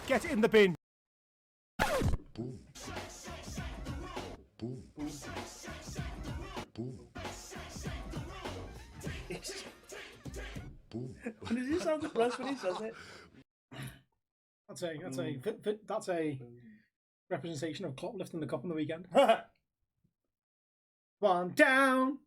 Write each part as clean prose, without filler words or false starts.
Get it in the bin. Boom. Boom. Boom. Boom. Why does he sound depressed when he says it? That's a representation of Klopp lifting the cup on the weekend. 1 down,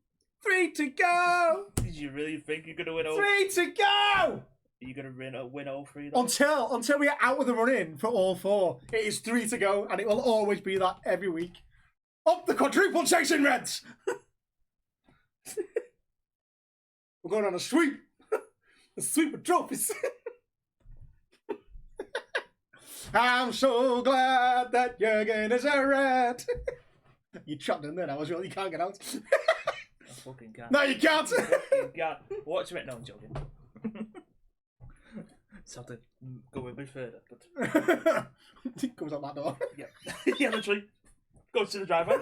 3 to go. Did you really think you're gonna win all? 3 to go. Are you gonna win all three? Though? Until we are out with the run in for all 4, it is 3 to go, and it will always be that every week. Up the quadruple chasing Reds. We're going on a sweep. A sweep of trophies. I'm so glad that Jurgen is a Red. You chopped in there now as well. You can't get out. I fucking can't. No, you can't. You can't. Watch it. No, I'm joking. Just have to go a bit further. But It comes out that door. yeah, yeah, literally. Go to the driveway.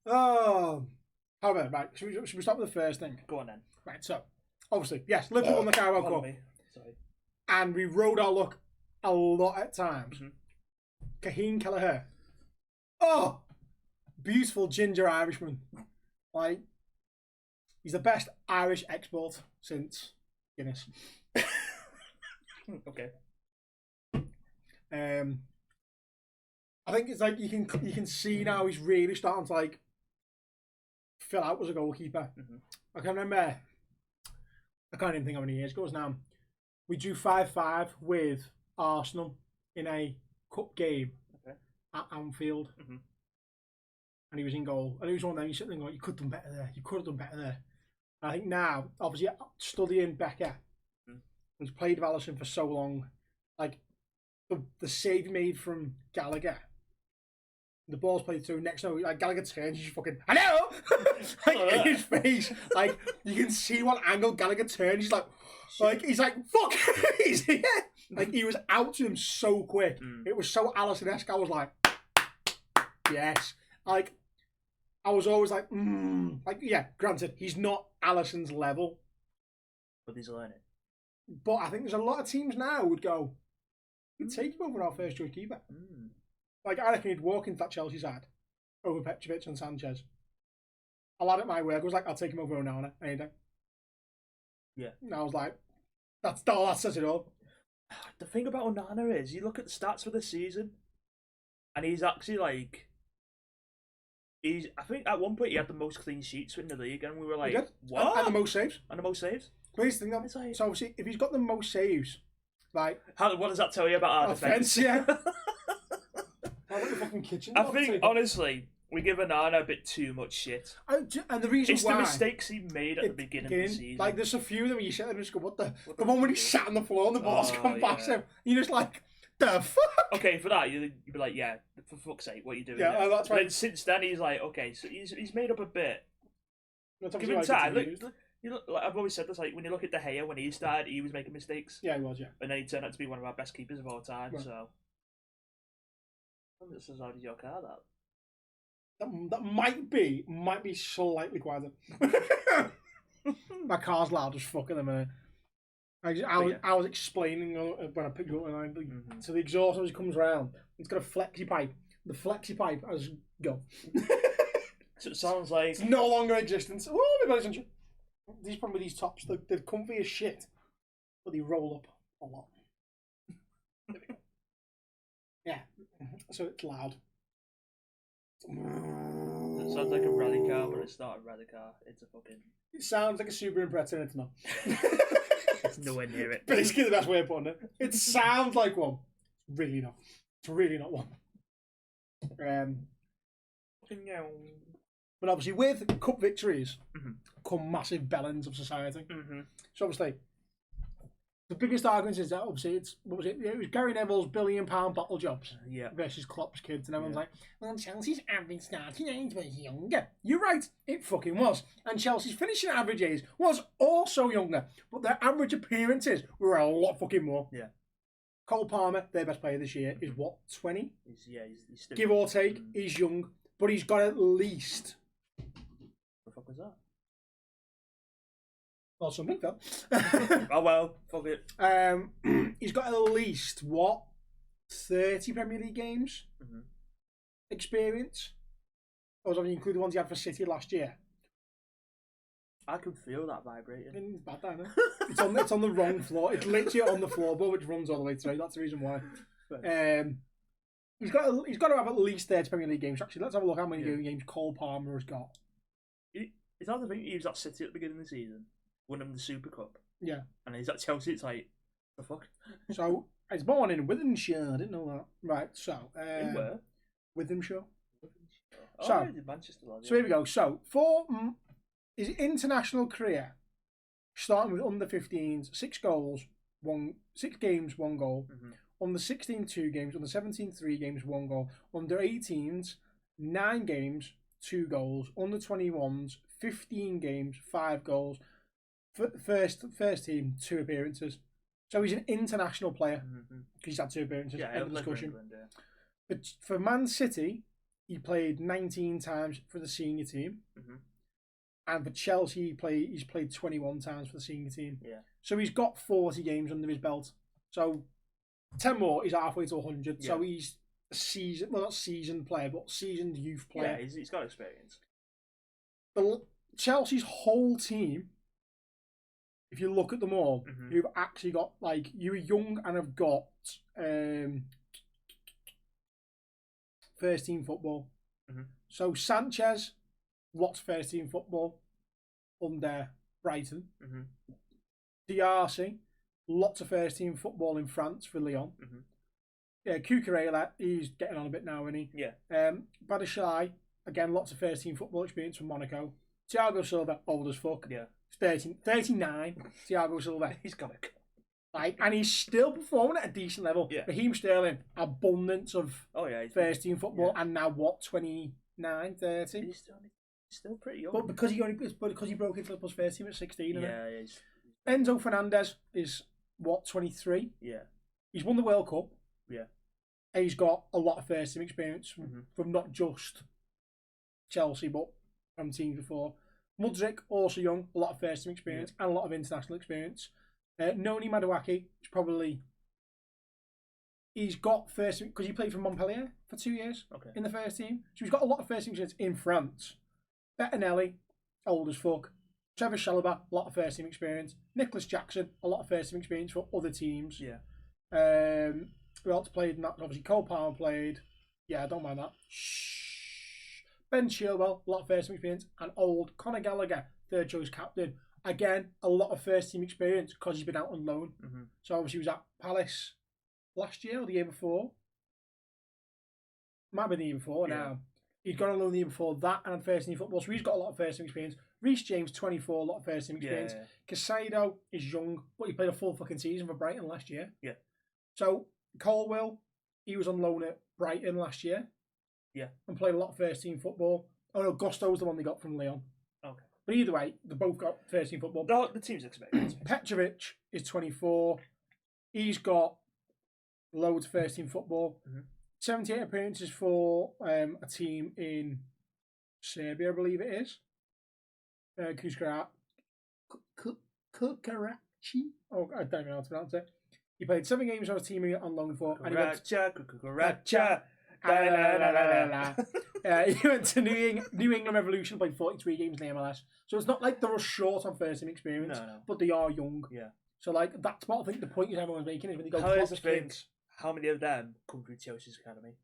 Oh, how about it? Right? Should we start with the first thing? Go on then. Right. So, obviously, yes, Liverpool won the Carabao Pardon Cup, me. Sorry. and we rode our luck a lot at times. Mhm. Caheem Kelleher. Oh, beautiful ginger Irishman. Like, he's the best Irish export since Guinness. Okay. I think it's like you can see now he's really starting to like fill out as a goalkeeper. Mhm. I can remember, I can't even think how many years ago it was now. We drew 5-5 with Arsenal in a cup game at Anfield, and he was in goal. And he was one of them. You sit there and go, "You could have done better there. You could have done better there." And I think now, obviously, studying Becker, who's played with Alisson for so long, like the save he made from Gallagher. The ball's played through next to like Gallagher turns, he's fucking hello, like in his face, like you can see what angle Gallagher turns. He's like fuck, he's here. Like he was out to him so quick. It was so Alisson-esque. I was like, yes. Like I was always like, like yeah. Granted, he's not Alisson's level, But he's learning. but I think there's a lot of teams now would go, we'd take him over our first choice keeper. Like, I reckon he'd walk into that Chelsea side over Petrovic and Sanchez. A lad at my work was like, I'll take him over Onana any day. Yeah. And I was like, that says it all. The thing about Onana is, you look at the stats for the season, and he's actually like, I think at one point he had the most clean sheets in the league, and we were like, what? And the most saves. And the most saves? But here's the thing though, It's like- so obviously, if he's got the most saves, like, What does that tell you about our defence? yeah. I like the fucking kitchen. I think, honestly, we give Onana a bit too much shit. And the reason It's why... the mistakes he made at the beginning of the season. Like, there's a few of them where you sit there and just go, what the one when he sat on the floor and the ball's come past him, you're just like, the fuck? Okay, for that, you'd be like, yeah, for fuck's sake, what are you doing? Yeah, there? that's But right. then since then, he's like, okay, so he's made up a bit. That's Give obviously him why time. he continues. Look, like, I've always said this, like, when you look at De Gea, when he started, he was making mistakes. Yeah, he was, yeah. And then he turned out to be one of our best keepers of all time, Right. so... This is how did your car that? That might be slightly quieter. My car's loud as fuck in a minute. I was explaining when I picked it up and so the exhaust as it comes around, it's got a flexi pipe. The flexi pipe has go. So it sounds like It's no longer in existence. Oh, my God, these probably these tops, they're comfy as shit, but they roll up a lot. There we go. Yeah, so it's loud. it sounds like a rally car, but it's not a rally car. It's a fucking. It sounds like a Subaru Impreza, and it's not. It's nowhere near it. Basically, the best way of putting it. It sounds like one. It's really not. It's really not one. But obviously, with cup victories come massive bellends of society. So obviously, the biggest argument is that obviously it was Gary Neville's £1 billion bottle jobs versus Klopp's kids, and everyone's like, well, Chelsea's average starting age was younger. You're right, it fucking was. And Chelsea's finishing average age was also younger, but their average appearances were a lot fucking more. Yeah. Cole Palmer, their best player this year, is what, 20? He's still... Give or take, he's young, but he's got at least... What the fuck was that? Or something, Phil. Oh well, fuck it. He's got at least, 30 Premier League games experience? Or does that include the ones he had for City last year? I can feel that vibrating. It's bad, isn't it? It's on the wrong floor. It's literally on the floorboard, which runs all the way through. That's the reason why. He's got to have at least 30 Premier League games. Actually, let's have a look how many games Cole Palmer has got. Is that the thing? He was at City at the beginning of the season, won him the Super Cup. Yeah. And he's at Chelsea. It's like, the fuck. So he's born in Withenshire. I didn't know that. Right. So In where? Withenshire. Oh, So, yeah, Manchester. Lad, yeah. So here we go. So for his international career, starting with under 15s, 6 goals, 6 games, 1 goal. Under 16, 2 games. Under 17, 3 games, 1 goal. Under 18s, 9 games, 2 goals. Under 21s, 15 games, 5 goals. First team, 2 appearances. So he's an international player because he's had 2 appearances. Yeah, End of discussion. England, yeah. But for Man City, he played 19 times for the senior team. And for Chelsea, he's played 21 times for the senior team. Yeah. So he's got 40 games under his belt. So 10 more, he's halfway to 100. Yeah. So he's a not seasoned player, but seasoned youth player. Yeah, he's got experience. Chelsea's whole team, if you look at them all, you've actually got, you were young and have got first team football. So Sanchez, lots of first team football under Brighton. Diarcy, lots of first team football in France for Lyon. Cucurella, he's getting on a bit now, isn't he? Yeah. Badashai, again, lots of first team football experience from Monaco. Thiago Silva, old as fuck. Yeah. 39, Thiago Silva. He's got it. And he's still performing at a decent level. Yeah. Raheem Sterling, abundance of first team football, and now 29, 30? He's still pretty young. But because he broke into Liverpool's first team at 16. Yeah, Enzo Fernandez is 23? Yeah. He's won the World Cup. Yeah. And he's got a lot of first team experience from not just Chelsea, but from teams before. Mudryk, also young, a lot of first team experience and a lot of international experience. Noni Madueke is probably... He's got first team... Because he played for Montpellier for 2 years in the first team. So he's got a lot of first team experience in France. Bettinelli, old as fuck. Trevor Chalobah, a lot of first team experience. Nicholas Jackson, a lot of first team experience for other teams. Yeah. Who else played in that? Obviously, Cole Palmer played. Yeah, I don't mind that. Ben Chilwell, a lot of first team experience. And old Conor Gallagher, third choice captain. Again, a lot of first team experience because he's been out on loan. So obviously, he was at Palace last year or the year before. Might have been the year before now. He'd gone on loan the year before that and had first team football. So he's got a lot of first team experience. Reece James, 24, a lot of first team experience. Casado is young, but he played a full fucking season for Brighton last year. Yeah. So Colwell, he was on loan at Brighton last year. Yeah. And played a lot of first team football. Oh no, Gusto's the one they got from Lyon. Okay. But either way, they both got first team football. The team's experience. Petrovic is 24. He's got loads of first team football. 78 appearances for a team in Serbia, I believe it is. Kukarachi. Oh, I don't even know how to pronounce it. He played 7 games on a team on loan for. And he went to New England Revolution, played 43 games in the MLS. So it's not like they're short on first team experience, but they are young. Yeah. So that's what I think the point is everyone's making is when they go to kids. How many of them come through Chelsea's academy?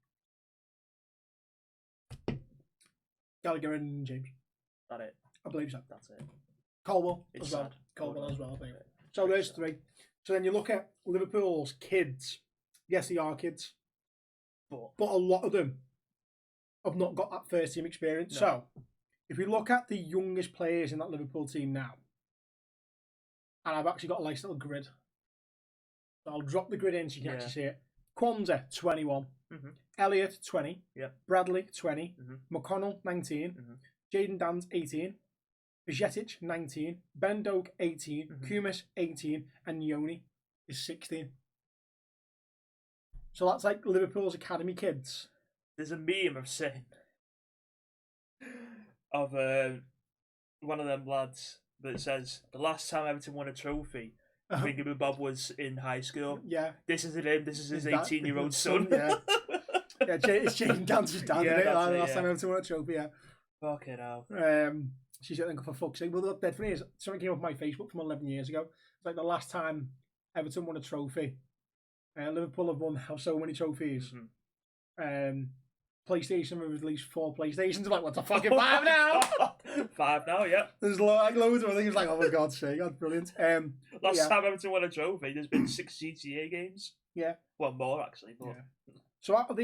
Gallagher and James. That it? I believe so. That's it. Colwell It's as well. sad. Colwell as well, I think. So there's 3. So then you look at Liverpool's kids. Yes, they are kids. But a lot of them have not got that first team experience. No. So if we look at the youngest players in that Liverpool team now, and I've actually got a nice little grid. So I'll drop the grid in so you can actually see it. Kwanzaa, 21. Elliott, 20. Bradley, 20. McConnell, 19. Jayden Dan's 18. Bjetic, 19. Ben Doak, 18. Kumis, 18. And Yoni is 16. So that's like Liverpool's academy kids. There's a meme I've seen of one of them lads that says the last time Everton won a trophy, Bingham and Bob was in high school. Yeah. This isn't him. This is his 18-year-old son. son. Yeah. Yeah, it's Jaden Dance's dad, Yeah, isn't it? that's it, Last yeah. time Everton won a trophy, yeah. Fucking hell. She said, for fuck's sake. Well, the dead thing is, something came up on my Facebook from 11 years ago. It's like the last time Everton won a trophy. Liverpool have won so many trophies. PlayStation have released 4 PlayStations. I'm like, what the fucking 5 now? 5 now, yeah. There's loads of things. Like, oh my God's sake, that's brilliant. Last time Everton won a trophy, there's been 6 GTA games. Yeah. Well, more actually. But... Yeah. So out of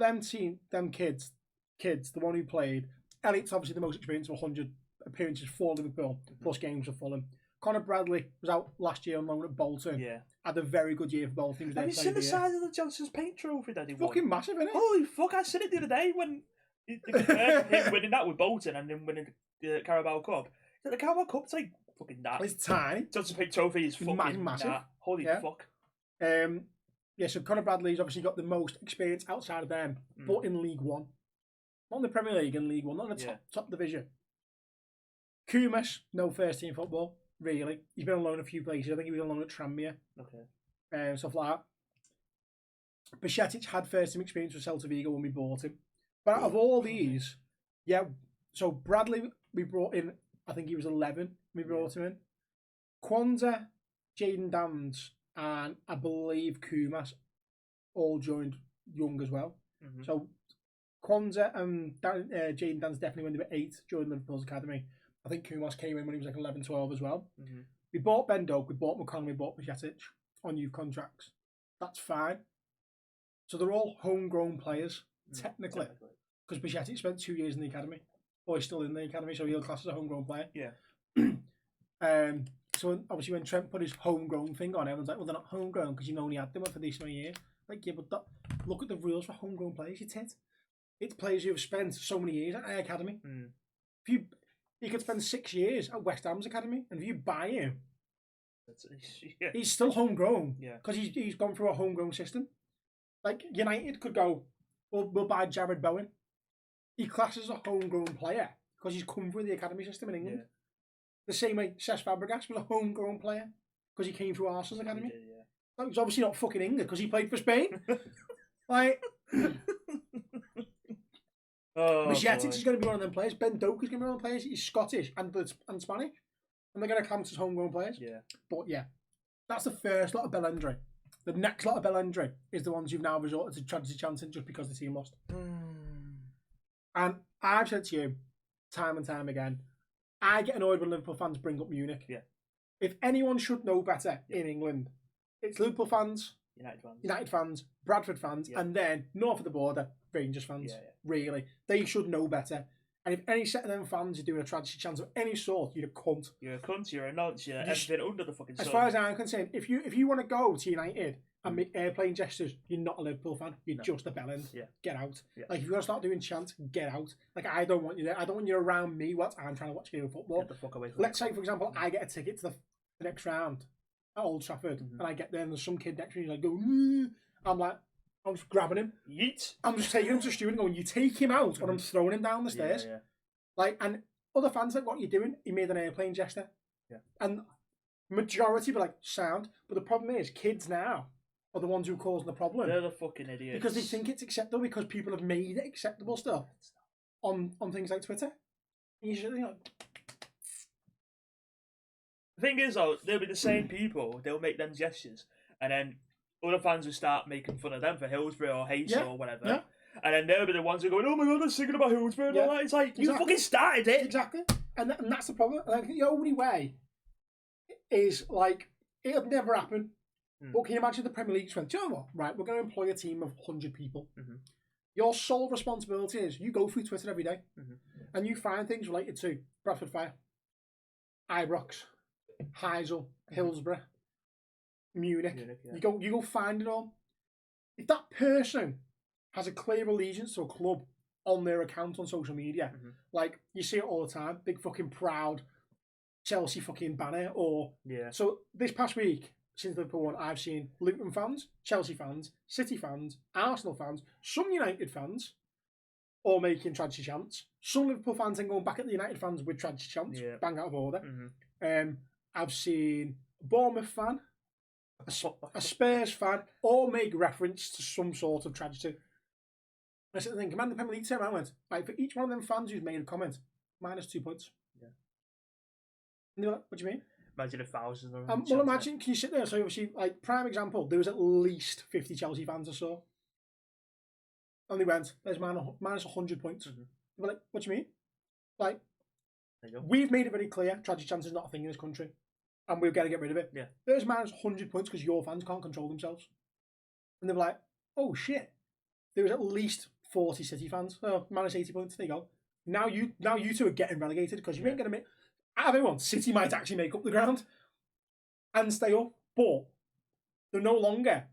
them kids, the one who played, Elliot's obviously the most experienced with 100 appearances for Liverpool, plus games for Fulham. Conor Bradley was out last year on loan at Bolton. Yeah. Had a very good year for Bolton. Have you seen the size of the Johnson's Paint trophy that he won? Fucking massive, isn't it? Holy fuck, I seen it the other day when they compared him winning that with Bolton and then winning the Carabao Cup. The Carabao Cup's like fucking that. It's tiny. Johnson's Paint trophy is fucking massive. That. Holy fuck. Yeah, so Conor Bradley's obviously got the most experience outside of them, but in League One. Not in the Premier League, in League One, not in the top division. Kumas, no first team football, really. He's been on loan a few places. I think he was on loan at Tranmere. Okay. Stuff like that. Bajcetic had first team experience with Celta Vigo when we bought him. But out of all these, so Bradley, we brought in, I think he was 11, we brought him in. Kwanzaa, Jaden Dans, and I believe Kumas all joined young as well. So Kwanzaa and Jaden Dans definitely when they were 8 joined Liverpool's academy. I think Kumas came in when he was like 11, 12 as well. We bought Ben Doak, we bought McConnell, we bought Bajcetic on youth contracts. That's fine. So they're all homegrown players, technically. Because Bajcetic spent 2 years in the academy. Or he's still in the academy, so he'll class as a homegrown player. Yeah. So obviously when Trent put his homegrown thing on, everyone's like, well, they're not homegrown because you only had them for this many years. Like, yeah, but look at the rules for homegrown players, you tit. It's players who have spent so many years at our academy. If you could spend 6 years at West Ham's academy, and if you buy him, he's still homegrown. Yeah. Because he's gone through a homegrown system. Like, United could go, we'll buy Jared Bowen. He classes as a homegrown player because he's come through the academy system in England. The same way Cesc Fabregas was a homegrown player because he came through Arsenal's academy. Like, he's obviously not fucking England because he played for Spain. Like, Bajcetic is going to be one of them players. Ben Doak is going to be one of them players. He's Scottish and Spanish. And they're going to count as homegrown players. Yeah. But yeah, that's the first lot of Bellendry. The next lot of Bellendry is the ones who've now resorted to tragedy chanting just because the team lost. And I've said to you, time and time again, I get annoyed when Liverpool fans bring up Munich. Yeah. If anyone should know better in England, it's Liverpool fans, United fans, Bradford fans, and then north of the border, Rangers fans. Really. They should know better. And if any set of them fans are doing a tragedy chant of any sort, you're a cunt. You're a cunt, you're a nonce, you're everything under the fucking sun. As far as I'm concerned, if you want to go to United and make airplane gestures, you're not a Liverpool fan. You're just a bellend. Get out. Like, if you want to start doing chants, get out. Like, I don't want you there. I don't want you around me whilst I'm trying to watch a game of football. Get the fuck away from Let's say, for example, I get a ticket to the next round at Old Trafford, and I get there and there's some kid next to me who's like, I'm like, I'm just grabbing him. Yeet. I'm just taking him to the steward and going, you take him out, or I'm throwing him down the stairs. Like, and other fans like, what are you doing? He made an airplane gesture. And majority were like, sound. But the problem is, kids now are the ones who are causing the problem. They're the fucking idiots. Because they think it's acceptable because people have made it acceptable stuff on things like Twitter. And you should, The thing is, though, they'll be the same people. They'll make them gestures, and then other fans will start making fun of them for Hillsborough or Hayes or whatever. And then they'll be the ones who are going, oh my God, they're singing about Hillsborough and all that. It's like, you fucking started it. Exactly. And that's the problem. Like, the only way is, like, it'll never happen. But can you imagine the Premier League went, do you know what? Right, we're going to employ a team of 100 people. Your sole responsibility is you go through Twitter every day and you find things related to Bradford Fire, Ibrox, Heysel, Hillsborough, Munich. You go find it all. If that person has a clear allegiance to a club on their account on social media, like you see it all the time, big fucking proud Chelsea fucking banner, or so this past week since Liverpool won, I've seen Luton fans, Chelsea fans, City fans, Arsenal fans, some United fans, or making tragedy chants. Some Liverpool fans then going back at the United fans with tragedy chants, bang out of order. I've seen a Bournemouth fan, a Spurs fan, all make reference to some sort of tragedy. I sit there thinking, man, the Premier League turned around and went, right, for each one of them fans who's made a comment, -2 points. Yeah. And they're like, what do you mean? Imagine if thousands of well, imagine, can you sit there? So obviously, like, prime example, there was at least 50 Chelsea fans or so. And they went, there's -100 points. They were like, what do you mean? Like, we've made it very clear, tragedy chance is not a thing in this country. And we're going to get rid of it. Yeah. There's -100 points because your fans can't control themselves. And they were like, oh shit. There was at least 40 City fans. Oh, -80 points. There you go. Now you two are getting relegated because you ain't going to make... Out of everyone, City might actually make up the ground and stay up. But they're no longer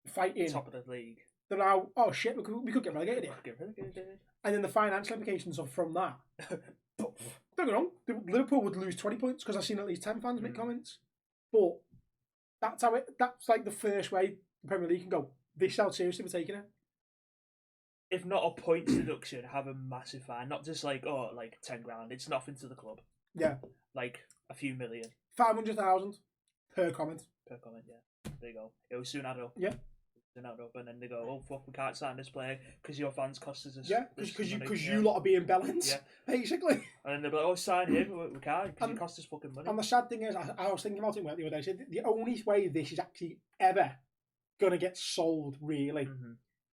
fighting... Top of the league. They're now, oh shit, we could get relegated here. And then the financial implications of from that... Don't get me wrong, Liverpool would lose 20 points because I've seen at least 10 fans make comments. But that's like the first way the Premier League can go, this is how seriously we're taking it. If not a points deduction, have a massive fine. Not just like, oh, like 10 grand. It's nothing to the club. Yeah. Like a few million. 500,000 per comment. Per comment, yeah. There you go. It will soon add up. Yeah. Soon add up, and then they go, oh, fuck, we can't sign this player because your fans cost us this. Yeah, because you lot are being balanced, basically. And then they're like, oh, sign him. We can't because it costs us fucking money. And the sad thing is, I was thinking about it the other day. I said, the only way this is actually ever going to get solved, really,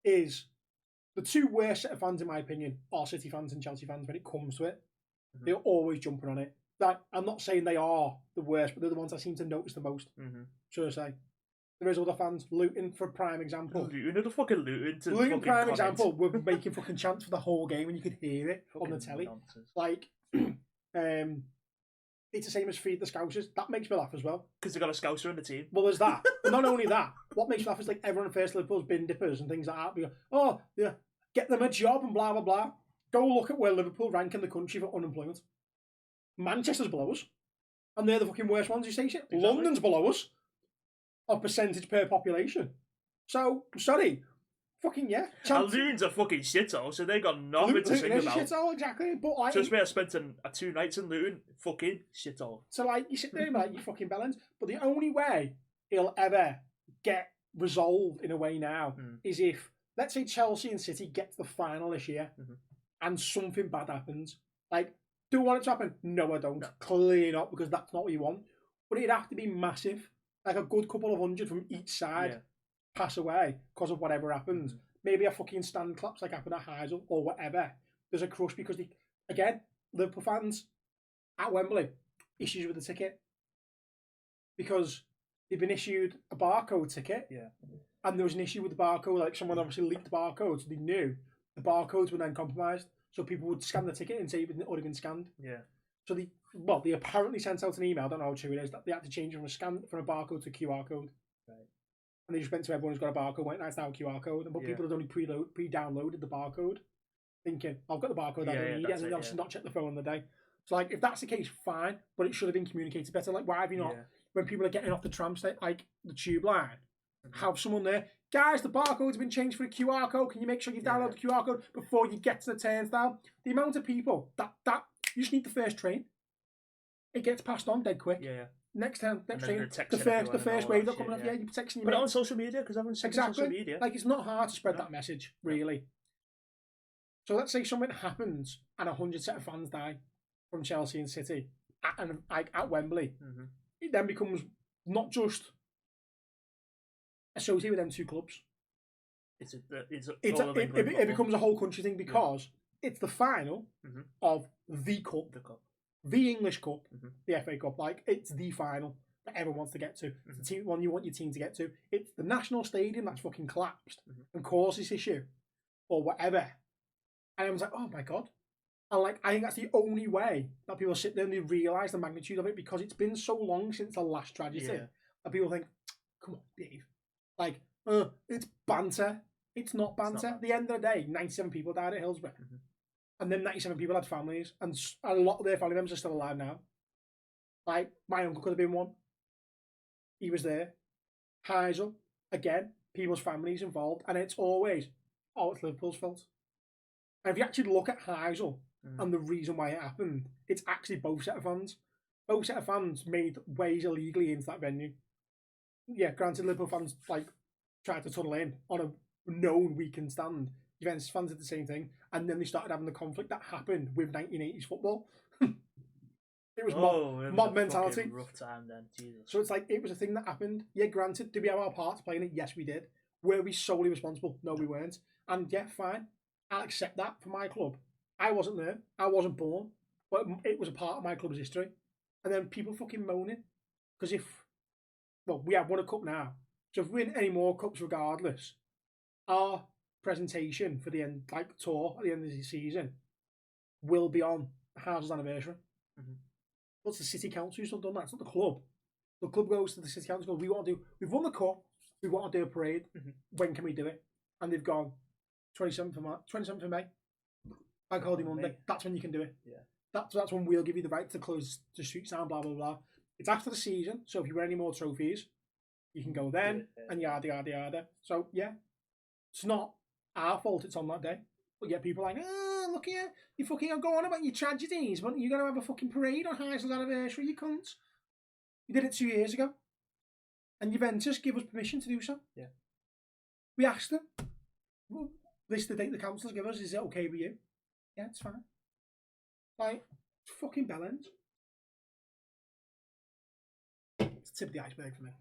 is the two worst set of fans, in my opinion, are City fans and Chelsea fans when it comes to it. They're always jumping on it. Like, I'm not saying they are the worst, but they're the ones I seem to notice the most, should I say. There is other fans. Luton, for prime example. Luton, the fucking Luton. Luton, prime example, were making fucking chants for the whole game and you could hear it on the telly. Nonsense. Like, it's the same as Feed the Scousers. That makes me laugh as well. Because they've got a Scouser in the team. Well, there's that. But not only that, what makes me laugh is like everyone at First Liverpool's bin dippers and things like that. We go, oh, yeah, get them a job and blah, blah, blah. Go look at where Liverpool rank in the country for unemployment. Manchester's below us. And they're the fucking worst ones who say shit. Exactly. London's below us. Of percentage per population. So, sorry. Fucking yeah. Luton's a fucking shithole, so they got nothing to sing about. Shithole, exactly. But like, trust me, I spent 2 nights in Luton. Fucking shithole. So like, you sit there and be like, you fucking bellends. But the only way it'll ever get resolved in a way now is if, let's say Chelsea and City get to the final this year and something bad happens. Like, do I want it to happen? No, I don't. No. Clearly not, because that's not what you want. But it'd have to be massive. Like a good couple of hundred from each side pass away because of whatever happens. Maybe a fucking stand claps like happened at Heysel or whatever. There's a crush because, again, Liverpool fans at Wembley, issues with the ticket. Because they've been issued a barcode ticket. Yeah. And there was an issue with the barcode, like someone obviously leaked the barcode, so they knew the barcodes were then compromised. So people would scan the ticket and say it had already been scanned. Yeah. So they apparently sent out an email, I don't know how true it is, that they had to change it from a barcode to a QR code. Right. And they just went to everyone who's got a barcode, went, that's now a QR code. But people had only pre-downloaded the barcode, thinking, I've got the barcode, I don't need it. And they obviously not checked the phone on the day. So, like, if that's the case, fine. But it should have been communicated better. Like, why have you not, when people are getting off the tram, like the tube line, have someone there, guys, the barcode's been changed for a QR code. Can you make sure you download the QR code before you get to the turnstile? The amount of people that you just need the first train. It gets passed on dead quick. Yeah. Next train, the first wave that comes off. Yeah, you're texting your Put it on social media because everyone's social media. Like, it's not hard to spread that message, really. So let's say something happens and 100 set of fans die from Chelsea and City at Wembley. It then becomes not just associated with them two clubs. It becomes a whole country thing because it's the final of the cup. The English Cup, the FA Cup, like, it's the final that everyone wants to get to. It's the one you want your team to get to. It's the national stadium that's fucking collapsed and caused this issue, or whatever. And I was like, oh my God. And like, I think that's the only way that people sit there and they realise the magnitude of it, because it's been so long since the last tragedy that people think, come on, Dave. Like, it's banter. It's not banter. At the end of the day, 97 people died at Hillsborough. And then 97 people had families, and a lot of their family members are still alive now. Like, my uncle could have been one. He was there. Heysel, again, people's families involved, and it's always, it's Liverpool's fault. And if you actually look at Heysel and the reason why it happened, it's actually both set of fans. Both set of fans made ways illegally into that venue. Yeah, granted, Liverpool fans like tried to tunnel in on a known weekend stand. Juventus fans did the same thing, and then they started having the conflict that happened with 1980s football. It was mob mentality. Rough time then, Jesus. So it's like it was a thing that happened. Yeah, granted, did we have our part to play in it? Yes, we did. Were we solely responsible? No, we weren't. And yeah, fine. I'll accept that for my club. I wasn't there. I wasn't born. But it was a part of my club's history. And then people fucking moaning. Because we have won a cup now. So if we win any more cups regardless, our presentation for the end, like tour at the end of the season, will be on House's anniversary. Mm-hmm. What's the city council who's done that? It's not the club. The club goes to the city council. We've won the cup. We want to do a parade. Mm-hmm. When can we do it? And they've gone 27th of May. Bank holiday Monday. That's when you can do it. Yeah. That's when we'll give you the right to close the streets down. Blah blah blah. It's after the season, so if you win any more trophies, you can go then and yada yada yada. So yeah, it's not our fault. It's on that day. But yet people are like, look here, you fucking go on about your tragedies, but you're gonna have a fucking parade on Heisel's anniversary, you cunts. You did it 2 years ago, and Juventus give us permission to do so. Yeah. We asked them. Well, this is the date the councils give us. Is it okay with you? Yeah, it's fine. Like, it's fucking bellends. It's the tip of the iceberg for me.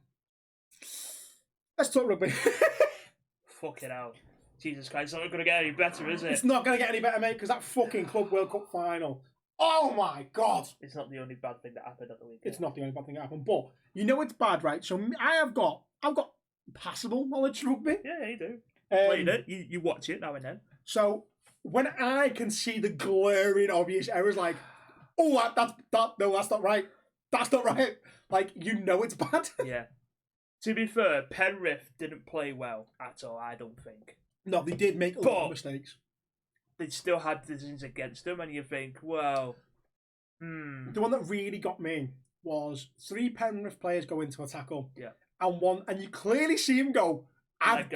Let's talk rugby. Fuck it out. Jesus Christ, it's not going to get any better, is it? It's not going to get any better, mate, because that fucking Club World Cup final. Oh my God. It's not the only bad thing that happened at the weekend. It's not the only bad thing that happened, but you know it's bad, right? So I've got passable knowledge of rugby. Yeah, you do. Played it. You watch it now and then. So when I can see the glaring obvious errors, like, oh, that's not right. That's not right. Like, you know it's bad. Yeah. To be fair, Penrith didn't play well at all, I don't think. No, they did make a lot of mistakes. They still had decisions against them, and you think, well... The one that really got me was 3 Penrith players go into a tackle. Yeah. And you clearly see him go, I've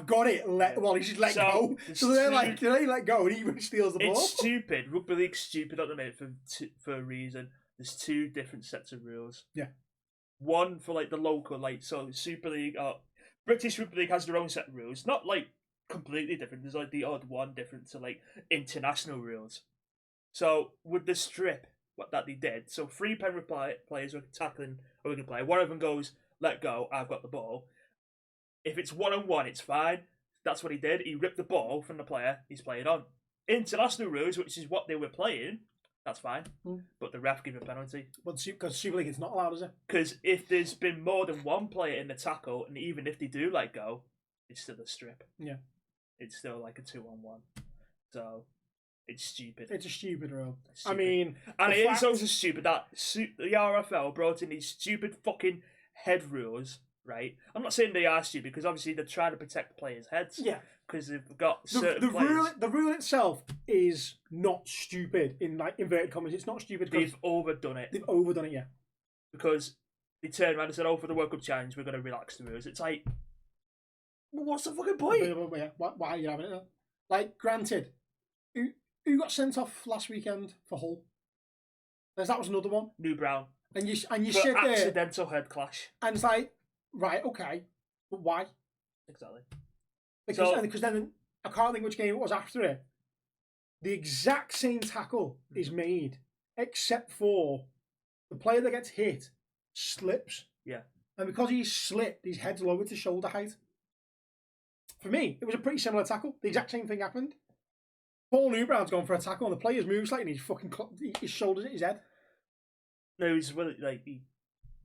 got it. He just let go. So they're like, he let go and he steals the ball. It's stupid. Rugby League's stupid at the minute for a reason. There's 2 different sets of rules. Yeah. One for like the local, like, so Super League, British Rugby League has their own set of rules. Not like completely different. There's like the odd one different to like international rules. So with the strip, what that they did, so 3 Penrith players were tackling a Wigan player. One of them goes, let go, I've got the ball. If it's 1-on-1, it's fine. That's what he did. He ripped the ball from the player he's playing on. International rules, which is what they were playing, that's fine. But the ref gave a penalty. Well, because Super League, it's not allowed, is it? Because if there's been more than one player in the tackle, and even if they do let go, it's still a strip. Yeah. It's still like a 2-on-1. So, it's stupid. It's a stupid rule. I mean... And it is also stupid that the RFL brought in these stupid fucking head rules, right? I'm not saying they are stupid, because obviously they're trying to protect players' heads. Yeah. Because they've got certain players. The rule itself is not stupid, in like inverted commas. It's not stupid. They've overdone it. They've overdone it, yeah. Because they turned around and said, for the World Cup Challenge, we're going to relax the rules. It's like... What's the fucking point? Yeah. Why are you having it then? Like, granted, who got sent off last weekend for Hull? That was another one. New Brown. And you sit there. Accidental head clash. And it's like, right, okay, but why? Exactly. Because then I can't think which game it was after it. The exact same tackle is made, except for the player that gets hit slips. Yeah. And because he slipped, his head's lowered to shoulder height. For me, it was a pretty similar tackle. The exact same thing happened. Paul Newbrown's gone for a tackle, and the player's moved slightly, and he's fucking his shoulders at his head. No, he's like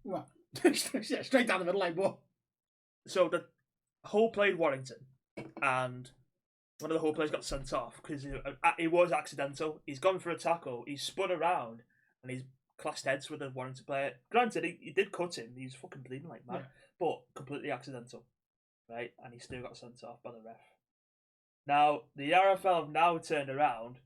what? Yeah, straight down the middle, like what? So the Hull played Warrington, and one of the Hull players got sent off because it was accidental. He's gone for a tackle, he's spun around, and he's clashed heads with the Warrington player. Granted, he did cut him. He was fucking bleeding like mad, but completely accidental. Right, and he still got sent off by the ref. Now, the RFL have now turned around.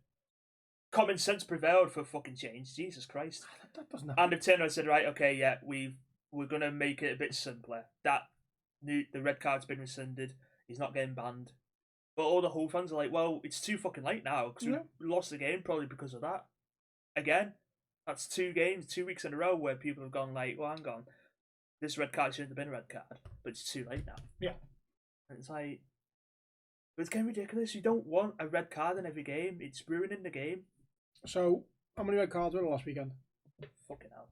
Common sense prevailed for fucking change. Jesus Christ. That doesn't happen. And they've turned around and said, right, okay, yeah, we're going to make it a bit simpler. The red card's been rescinded. He's not getting banned. But all the Hull fans are like, well, it's too fucking late now because Yeah. we lost the game probably because of that. Again, that's 2 games, 2 weeks in a row where people have gone like, well, hang on, this red card shouldn't have been a red card, but it's too late now. Yeah. And it's like, it's getting ridiculous. You don't want a red card in every game. It's ruining the game. So, how many red cards were there last weekend? Fucking hell.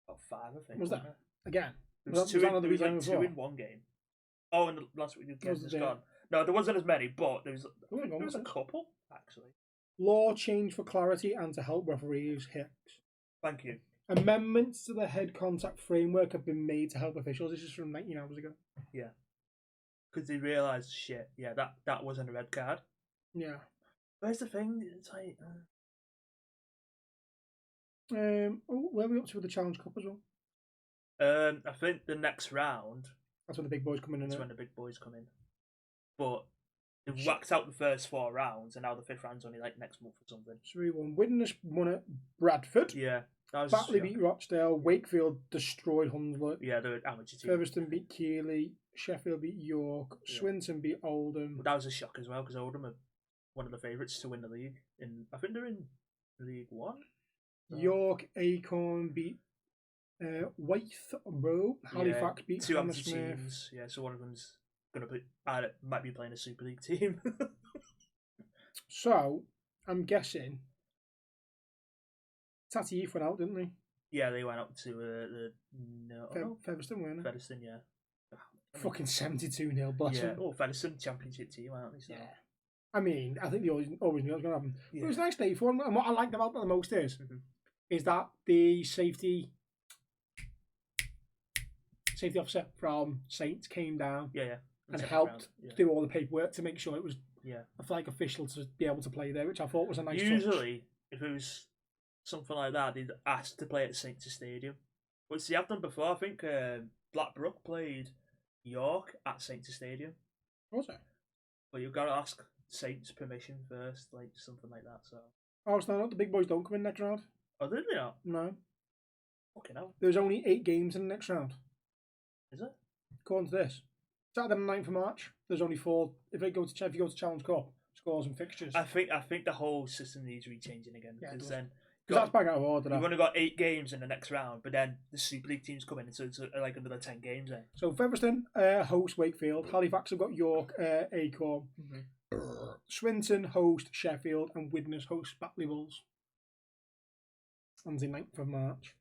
About 5, I think. Was that? Again? There was, Was that there was like weekend 2 before? in one game. Oh, and the last week the game Was just there? gone. No, there wasn't as many, but there was a Was couple, actually. Law change for clarity and to help referees hit. Thank you. Amendments to the head contact framework have been made to help officials. This is from 19 hours ago. Yeah. Because they realised, shit, yeah, that wasn't a red card. Yeah. Where's the thing? It's like... Where are we up to with the Challenge Cup as well? I think the next round... That's when the big boys come in. That's when the big boys come in. But they've whacked out the first 4 rounds, and now the 5th round's only like next month or something. 3-1. Widnes won at Bradford. Yeah. Batley beat Rochdale. Wakefield destroyed Hunslet. Yeah, they're an amateur team. Featherstone beat Keighley. Sheffield beat York. Yeah. Swinton beat Oldham. But that was a shock as well, because Oldham are one of the favourites to win the league. I think they're in League 1. So. York Acorn beat Wythrow. Halifax beat 2 amateur Hammersmith. teams. Yeah, so one of them's gonna be might be playing a Super League team. So I'm guessing Tatty Heath went out, didn't they? Yeah, they went up to Featherstone, weren't they? Featherstone, yeah. Fucking 72-0, bless Yeah. them. Oh, Featherstone championship team, aren't they? So. Yeah. I mean, I think they always knew it was going to happen. Yeah. But it was a nice day for them, and what I liked about that the most is that the safety officer from Saints came down and helped do all the paperwork to make sure it was a flag official to be able to play there, which I thought was a nice touch. Usually, if it was something like that, they'd ask to play at Saints Stadium. Which they have done before. I think Blackbrook played York at Saints Stadium. Was it? But you've got to ask Saints permission first, like something like that. So. Oh, it's not. The big boys don't come in next round. Oh, did they not? No. Fucking hell. There's only 8 games in the next round. Is it? According to this. Saturday the 9th of March, there's only 4. If you go to Challenge Cup, scores and fixtures. I think the whole system needs rechanging again. Because then... Because that's back out of order. You've only got 8 games in the next round, but then the Super League teams come in, so it's like another 10 games then. So Featherstone host Wakefield. Halifax have got York Acorn. Swinton host Sheffield, and Widnes host Batley Bulls. On the 9th of March.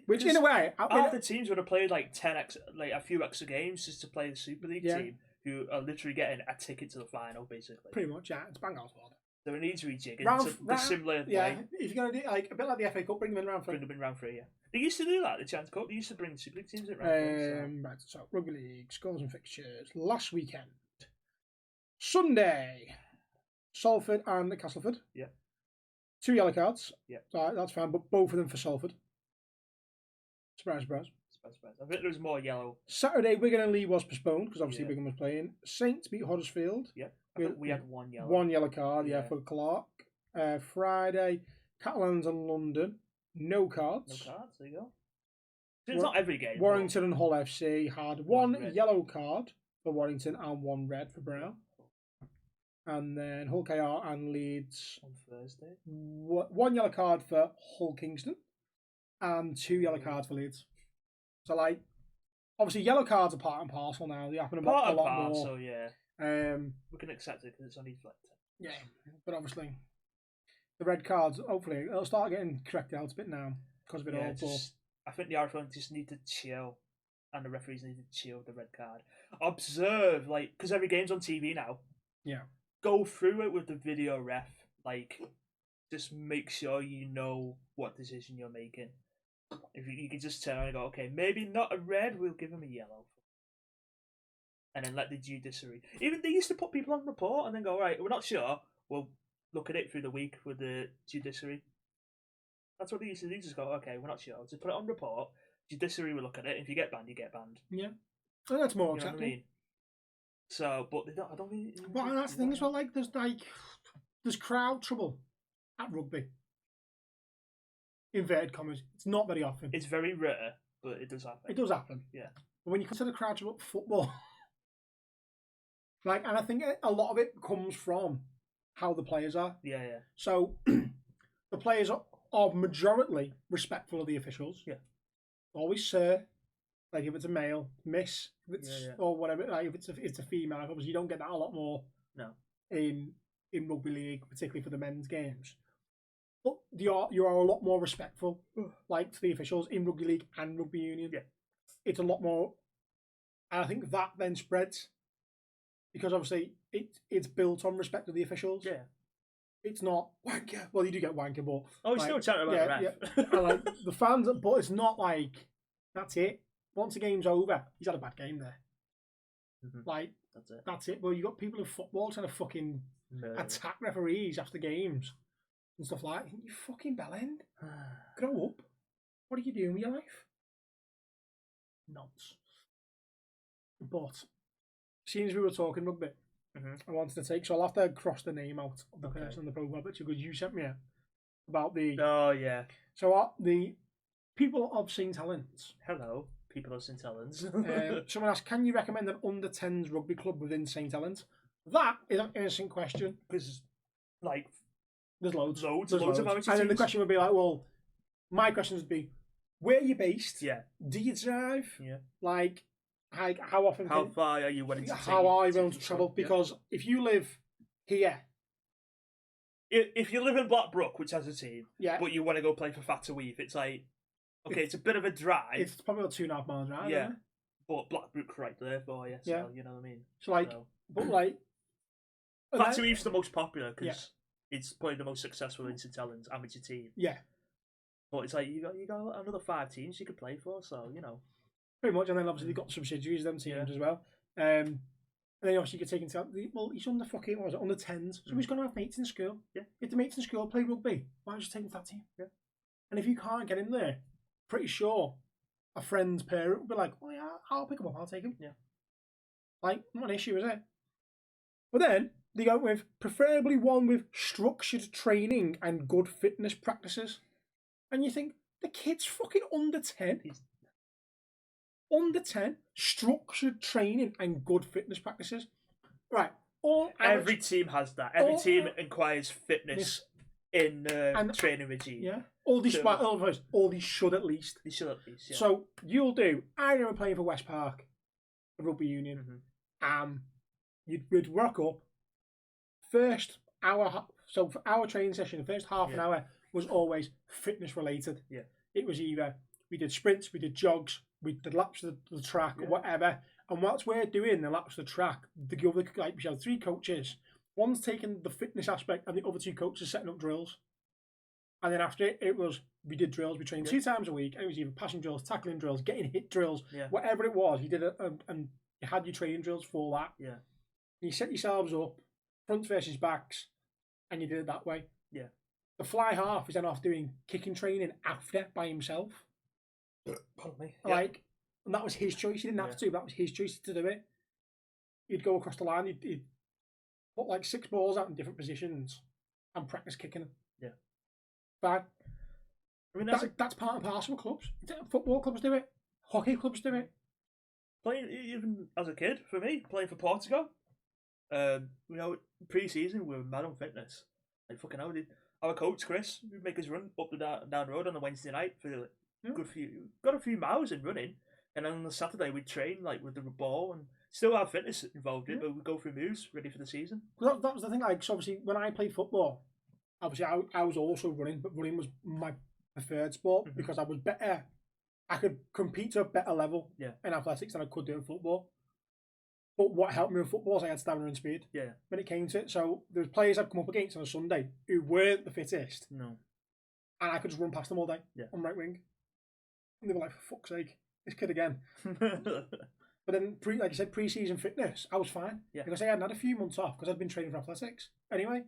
Which, in a way, half the teams would have played like a few extra games just to play the Super League team, who are literally getting a ticket to the final, basically. Pretty much, yeah. It's bang out of order. So it needs rejigging. Similar way. If you're going to do like a bit like the FA Cup, bring them in round 3. Bring them in round 3, yeah. They used to do that, the Chance Cup. They used to bring Super League teams in round 3. Right, so Rugby League, scores and fixtures. Last weekend. Sunday. Salford and Castleford. Yeah. 2 yellow cards. Yeah. So that's fine, but both of them for Salford. Surprise, surprise. I think there was more yellow. Saturday, Wigan and Lee was postponed because obviously Wigan was playing. Saints beat Huddersfield. Yeah. I think we had 1 yellow. 1 yellow card, for Clark. Friday, Catalans and London. No cards. No cards, there you go. So it's not every game. Warrington and Hull FC had 1 yellow card for Warrington and 1 red for Brown. And then Hull KR and Leeds on Thursday. 1 yellow card for Hull Kingston and 2 yellow cards for Leeds. So, like, obviously, yellow cards are part and parcel now. They happen a lot more. So, yeah. We can accept it because it's only like 10. Yeah, but obviously, the red cards, hopefully, it'll start getting corrected out a bit now because of it all. I think the RFL just need to chill, and the referees need to chill with the red card. Observe, like, because every game's on TV now. Yeah. Go through it with the video ref. Like, just make sure you know what decision you're making. If you can just turn and go, okay, maybe not a red, we'll give him a yellow. And then let the judiciary. Even they used to put people on report and then go, right, we're not sure. We'll look at it through the week with the judiciary. That's what they used to do. Just go, okay, we're not sure. Just put it on report. Judiciary will look at it. If you get banned, you get banned. Yeah. And that's more acceptable. You know what I mean? So, but they don't. I don't think. Well, that's the thing as well. Like, there's crowd trouble at rugby. Inverted commas. It's not very often. It's very rare, but it does happen. It does happen. Yeah. But when you consider crowd trouble at football, Like, and I think a lot of it comes from how the players are. Yeah, yeah. So the players are majority respectful of the officials. Yeah. Always sir. Like if it's a male, miss, if it's, Yeah. or whatever. Like if it's a female, obviously you don't get that a lot more. No. In rugby league, particularly for the men's games, but you are a lot more respectful, like to the officials in rugby league and rugby union. Yeah. It's a lot more, and I think that then spreads because obviously it's built on respect of the officials. Yeah. It's not wanker. Well, you do get wanker, but oh, we still chatting about the ref. Yeah. And like the fans, but it's not like that's it. Once the game's over, he's had a bad game there. Like that's it. Well, you got people in football trying to fucking attack referees after games and stuff like that. You fucking bellend. Grow up. What are you doing with your life? Nonce. But seeing as we were talking rugby, I wanted to take, so I'll have to cross the name out of the person on the profile picture because you sent me it about the. Oh yeah. So the people of St Helens. Hello, people of St Helens. Someone asked, can you recommend an under 10s rugby club within St Helens? That is an innocent question because, like, there's loads. There's of amateur and teams. then the question would be like, well, my question would be, where are you based? Yeah. Do you drive? Yeah. Like how often? How far are you willing to? How are you willing to travel? Because if you live here, if you live in Blackbrook, which has a team, but you want to go play for Fataweave, it's like, okay, it's a bit of a drive. It's probably about 2.5 miles drive. Yeah. But Blackbrook's right there for you, so you know what I mean. So like, but like, Fataweave's the most popular because it's probably the most successful in St Helens amateur team. Yeah. But it's like you got another 5 teams you could play for, so you know. Pretty much, and then obviously they've got subsidiaries them teams as well. And then obviously you could take into he's on the fucking on the 10s, so he's going to have mates in school. Yeah. If the mates in school play rugby, why don't you take him to that team? Yeah. And if you can't get in there, pretty sure a friend's parent will be like, "Oh yeah, I'll pick him up. I'll take him." Yeah. Like, not an issue, is it? But then they go with preferably one with structured training and good fitness practices. And you think, the kid's fucking under 10. Under 10, structured training and good fitness practices. Right. Every team has that. Every team inquires fitness in training regime. Yeah. All these should at least. They should at least, yeah. So you'll do. I remember playing for West Park, a rugby union. You'd rock up. First hour, so for our training session, the first half an hour was always fitness related. Yeah. It was either we did sprints, we did jogs, we did laps of the track, or whatever. And whilst we're doing the laps of the track, we had 3 coaches. One's taking the fitness aspect, and the other 2 coaches setting up drills. And then after it was, we did drills. We trained 2 times a week. And it was either passing drills, tackling drills, getting hit drills, whatever it was. You did it, and you had your training drills for that. Yeah. And you set yourselves up, fronts versus backs, and you did it that way. Yeah. The fly half is then off doing kicking training after by himself. Pardon me. Like, and that was his choice. He didn't have to, but that was his choice to do it. He'd go across the line, he'd put like 6 balls out in different positions and practice kicking them. Yeah. Fine. I mean, that's part and parcel of clubs. Football clubs do it. Hockey clubs do it. Playing, even as a kid, for me, playing for Portugal, pre-season we were mad on fitness. Like fucking hell, our coach Chris would make us run up down the road on the Wednesday night for got a few miles in running, and then on the Saturday we'd train like with the ball and still have fitness involved in it, but we'd go through moves ready for the season. That was the thing. Like, so obviously, when I played football, obviously I was also running, but running was my preferred sport because I was better. I could compete to a better level in athletics than I could do in football. But what helped me in football was I had stamina and speed. Yeah. When it came to it, so there was players I'd come up against on a Sunday who weren't the fittest. No. And I could just run past them all day on right wing. And they were like, for fuck's sake, this kid again. But then, like you said, pre-season fitness, I was fine. Yeah. Because I hadn't had a few months off because I'd been training for athletics. Anyway,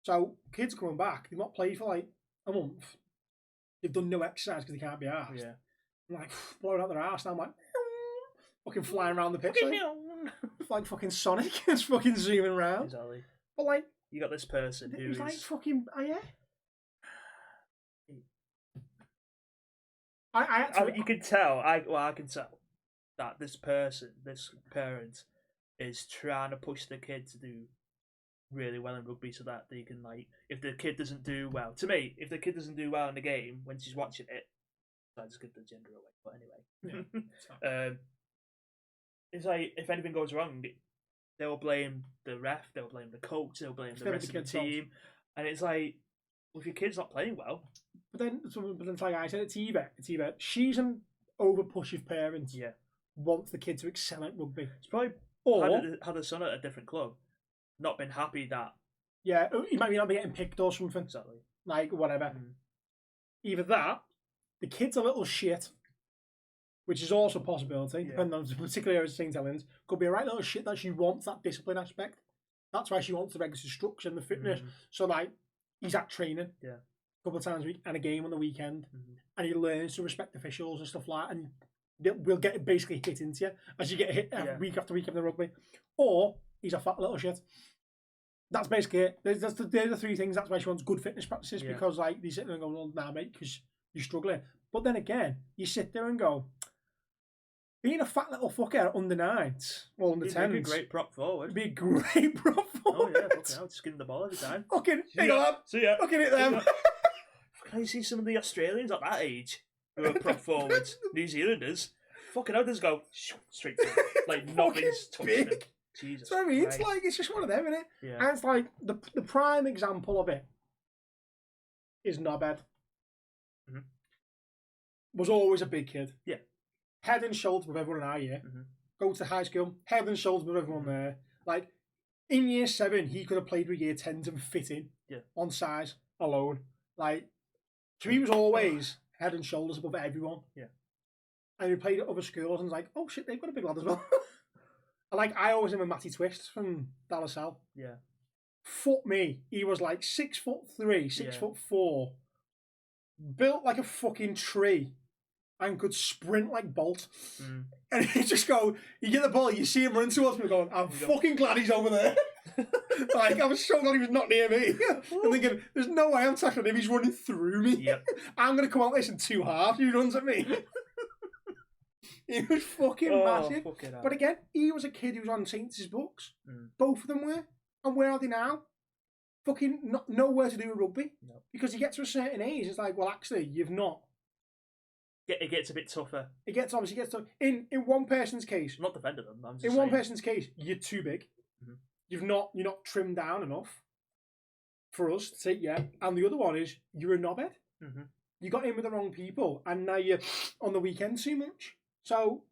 so kids coming back, they've not played for like a month. They've done no exercise because they can't be arsed. Yeah. I'm like, blowing out their arse, and I'm like, fucking flying around the pitch. Like fucking Sonic, it's fucking zooming around. Exactly. But like, you got this person who's like fucking, I mean, you can tell. I can tell that this person, this parent, is trying to push the kid to do really well in rugby so that they can, like, if the kid doesn't do well, to me, if the kid doesn't do well in the game when she's watching it, I just give the gender away, but anyway. Yeah. It's like, if anything goes wrong, they'll blame the ref, they'll blame the coach, they'll blame the rest of the team. And it's like, well, if your kid's not playing well. But then it's like I said, it's either she's an over pushy parent. Yeah. Wants the kid to excel at rugby. It's probably had a son at a different club, not been happy that. Yeah, he might not be getting picked or something. Exactly. Like, whatever. Either that, the kid's a little shit, which is also a possibility, depending on particularly how it's St. Helens. Could be a right little shit that she wants that discipline aspect. That's why she wants the regular structure and the fitness. So, like, he's at training a couple of times a week and a game on the weekend, and he learns to respect officials and stuff like that, and we'll get basically hit into you as you get hit week after week in the rugby. Or he's a fat little shit. That's basically it. They're the three things. That's why she wants good fitness practices, because, like, you sit there and go, well, nah, mate, because you're struggling. But then again, you sit there and go, being a fat little fucker under 9s, or under 10s. It'd be a great prop forward. It'd be a great prop forward. Oh, yeah, fucking hell, skin the ball every time. Fucking, hang on. See ya. Looking at them. Can you see some of the Australians at that age who are prop forwards? New Zealanders. Fucking hell, just go straight to it. Like, nothing's touched them. Jesus. So I mean, it's like, it's just one of them, isn't it? Yeah. And it's like, the prime example of it is Knobhead. Was always a big kid. Yeah. Head and shoulders above everyone in our year. Go to high school, head and shoulders above everyone there. Like, in year 7, he could have played with year 10s and fit in on size alone. Like, so he was always head and shoulders above everyone. Yeah. And he played at other schools and was like, oh shit, they've got a big lad as well. And like, I always remember Matty Twist from Dallas South. Yeah. Fuck me. He was like 6'3", 6'4", built like a fucking tree, and could sprint like Bolt. And he just go, you get the ball, you see him run towards me going, I'm fucking glad he's over there. Like, I was so glad he was not near me. I'm thinking, there's no way I'm tackling him, he's running through me. Yep. I'm going to come out this in 2 halves, he runs at me. He was fucking massive. But again, he was a kid who was on Saints' books. Both of them were. And where are they now? Fucking nowhere to do with rugby. No. Because you get to a certain age, it's like, well, actually, you've not. It gets a bit tougher. It gets tough. In one person's case, I'm not defending them. I'm just in saying. one person's case, you're too big. You're not trimmed down enough for us to say And the other one is you're a knobhead. You got in with the wrong people, and now you're on the weekend too much. So,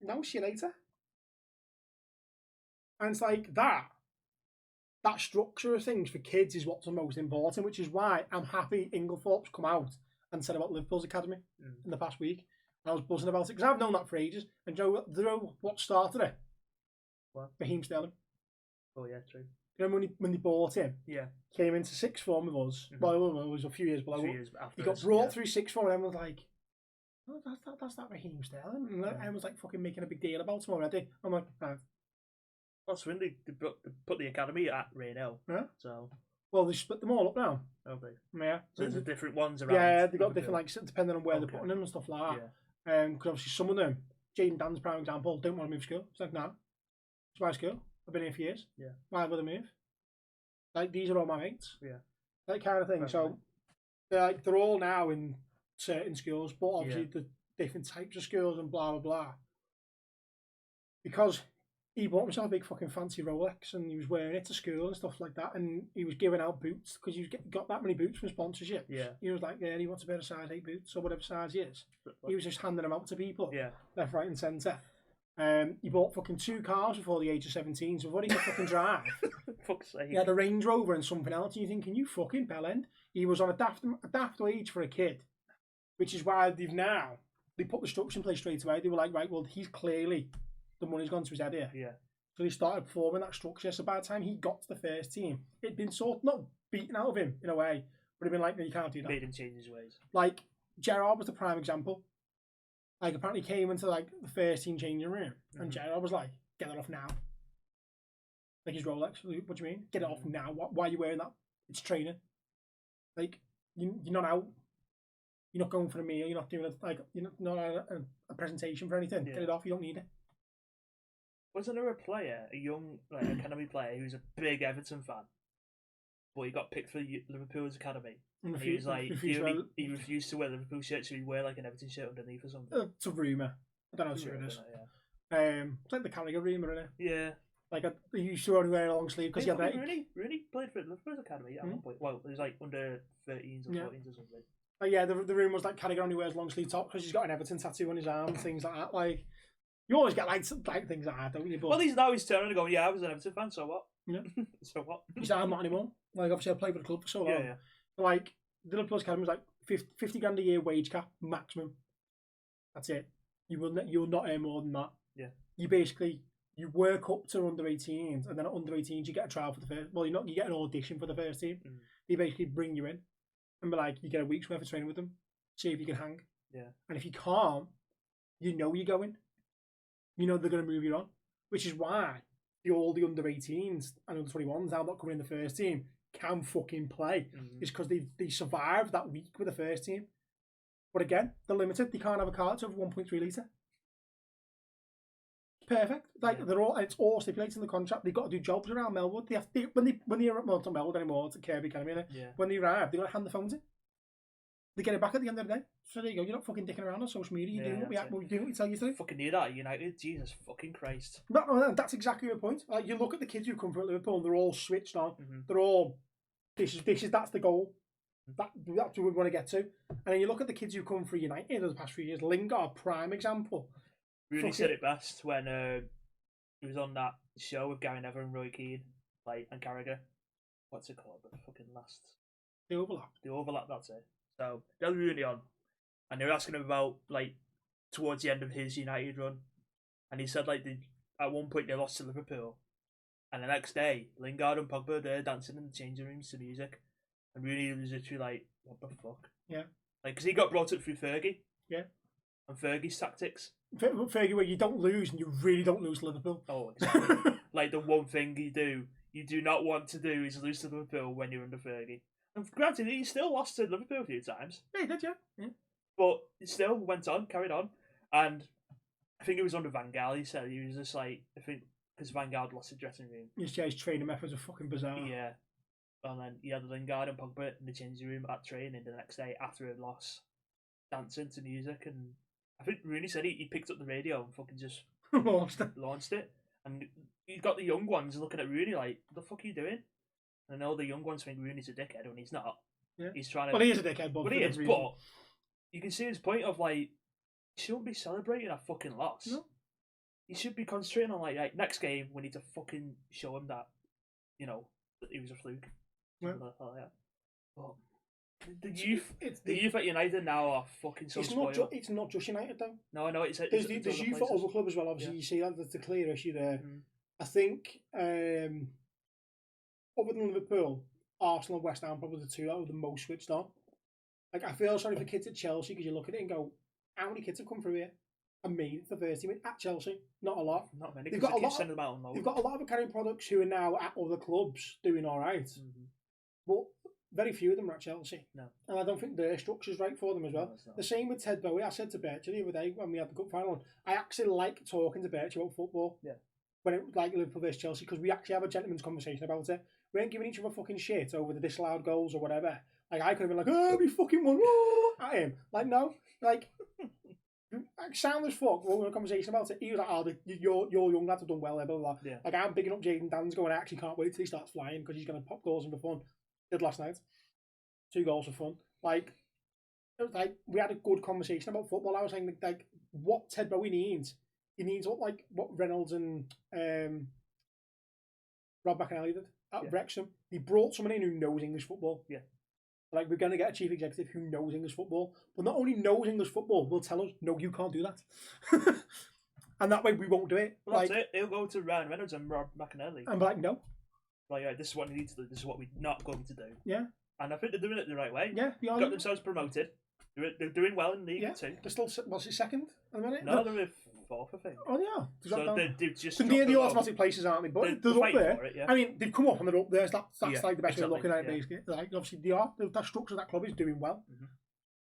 no, see you later. And it's like that structure of things for kids is what's the most important, which is why I'm happy Inglethorpe's come out and said about Liverpool's academy in the past week. And I was buzzing about it because I've known that for ages. And do you know what started it? What? Raheem Sterling. Oh, yeah, true. You know when they bought him? Yeah. Came into sixth form with us. Well, it was a few years below. After he got brought through sixth form, and everyone was like, oh, that's that Raheem Sterling. And everyone was like fucking making a big deal about him already. I'm like, right. That's when they put the academy at Raynell. Yeah. So. Well, they split them all up now. Okay. Yeah. So there's different ones around. Yeah, they got different, like, depending on where they're putting them and stuff like that. Yeah. Because obviously some of them, Jaden Dan's prime example, don't want to move school. It's like, nah, it's my school. I've been here for years. Yeah. Why would I move? Like, these are all my mates. Yeah. That kind of thing. Definitely. So, they're all now in certain schools, but obviously the different types of schools and blah, blah, blah. Because he bought himself a big fucking fancy Rolex and he was wearing it to school and stuff like that, and he was giving out boots because he got that many boots from sponsorship. Yeah. He was like, he wants a pair of size 8 boots or whatever size he is. He was just handing them out to people. Yeah. Left, right and centre. He bought fucking 2 cars before the age of 17, so before he could fucking drive. Fuck's sake. He had a Range Rover and something else, and you're thinking, you fucking bellend. He was on a daft wage for a kid, which is why they put the structure in place straight away. They were like, right, well, he's clearly, the money's gone to his head here. Yeah. So he started performing that structure. So by the time he got to the first team, it'd been sort of not beaten out of him in a way, but it'd been like, no, you can't do that. Made him change his ways. Like, Gerard was the prime example. Like, apparently came into, like, the first team changing room, and Gerard was like, get that off now. Like his Rolex. What do you mean? Get it off now. Why are you wearing that? It's training. Like, you're not out. You're not going for a meal. You're not doing you're not a presentation for anything. Yeah. Get it off. You don't need it. Wasn't there a player, a young academy player, who's a big Everton fan, but he got picked for Liverpool's academy? And he was like, he refused to wear Liverpool shirts, so he'd wear like an Everton shirt underneath or something. It's a rumour. I don't know how true it is. It's like the Carragher rumour, isn't it? Yeah. Like he used to only wear a long sleeve because he had that. Rooney played for Liverpool's academy at one point. Well, it was like under 13s or 14s or something. The rumour was like Carragher only wears long sleeve top because he's got an Everton tattoo on his arm and things like that. Like you always get like things like that, don't you? But, well, he's turning and going, yeah, I was an Everton fan, so what? Yeah. So what? He's like, I'm not anymore. Like obviously I played for the club for so long. Yeah. Like the Liverpool's academy was like 50 grand a year wage cap maximum. That's it. You'll not earn more than that. Yeah. You work up to under 18s, and then at under 18s you get a trial for the first. Well, you get an audition for the first team. They basically bring you in, and be like, you get a week's worth of training with them, see if you can hang. Yeah. And if you can't, you know you're going. You know they're going to move you on, which is why all the under 18s and under 21s now not coming in the first team can fucking play. It's because they survived that week with the first team. But again, they're limited. They can't have a car that's over 1.3 litre. Perfect. Like it's all stipulated in the contract. They've got to do jobs around Melwood. When they're at Melwood anymore, it's at Kirby Academy. When they arrive, they've got to hand the phones in. They get it back at the end of the day. So there you go. You're not fucking dicking around on social media. You're doing what we tell you to. Fucking need that at United. Jesus fucking Christ. No, that's exactly the point. Like you look at the kids who come from Liverpool, and they're all switched on. They're all that's the goal. That's what we want to get to. And then you look at the kids who come for United over the past few years. Lingard, prime example. Rooney said it best when he was on that show with Gary Neville and Roy Keane, and Carragher. What's it called? The fucking last. The overlap. The overlap. That's it. So they were Rooney on, and they were asking him about towards the end of his United run, and he said at one point they lost to Liverpool, and the next day Lingard and Pogba they're dancing in the changing rooms to music, and Rooney was literally like, "What the fuck?" Yeah. Because he got brought up through Fergie. Yeah. And Fergie's tactics. Fergie, where you don't lose, and you really don't lose to Liverpool. Oh, exactly. The one thing you do not want to do is lose to Liverpool when you're under Fergie. And granted, he still lost to Liverpool a few times. Yeah, he did, yeah. But he still went on, carried on. And I think it was under Van Gaal, he said, he was just because Van Gaal lost the dressing room. His training methods are fucking bizarre. Yeah. And then he had Lingard and Pogba in the changing room at training the next day after a loss, dancing to music, and I think Rooney said he picked up the radio and fucking just launched it. And you got the young ones looking at Rooney like, what the fuck are you doing? And all the young ones think Rooney's a dickhead when he's not. Yeah. He's trying to. Well, he is a dickhead, but he is. But you can see his point of you shouldn't be celebrating a fucking loss. No. You should be concentrating on next game we need to fucking show him that, that he was a fluke. Yeah. But the youth at United now are fucking so spoiled. It's not just United though. No, I know it's there's youth at other clubs as well. Obviously, you see that there's a clear issue there. I think other than Liverpool, Arsenal and West Ham probably the two that are the most switched on. I feel sorry for kids at Chelsea because you look at it and go, how many kids have come through here and made it for the first team at Chelsea? Not a lot. Not many. They've got a lot of academy products who are now at other clubs doing all right. But very few of them are at Chelsea. No. And I don't think their structure's right for them as well. No, the same with Ted Bowie. I said to Birch the other day when we had the cup final, I actually like talking to Birch about football. Yeah. When it was Liverpool versus Chelsea, because we actually have a gentleman's conversation about it. We ain't giving each other fucking shit over the disallowed goals or whatever. I could have been like, oh, we fucking won at him. No. Sound as fuck. We're having a conversation about it. He was like, oh, your young lads have done well, blah, blah, blah. Yeah. I'm bigging up Jaden Dan's going, I actually can't wait till he starts flying because he's going to pop goals in for fun. Did last night. 2 goals for fun. We had a good conversation about football. I was saying what Ted Bowie needs. He needs what Reynolds and Rob McAnally did at Wrexham. He brought someone in who knows English football. Yeah. We're going to get a chief executive who knows English football, but not only knows English football, will tell us, no, you can't do that. And that way we won't do it. Well, that's it. He'll go to Ryan Reynolds and Rob McAnally. And be like, no. This is what we need to do. This is what we're not going to do. Yeah. And I think they're doing it the right way. Yeah, they are. Got themselves promoted. They're doing well in League Two. They're still, what's it, second at the minute? No, they're 4th, I think. Oh, yeah. So they've just near the automatic places, aren't they? But they're up there. It, yeah. I mean, they've come up and they're up there. So that's the best way of looking at it, yeah. basically. Obviously, they are. That structure of that club is doing well.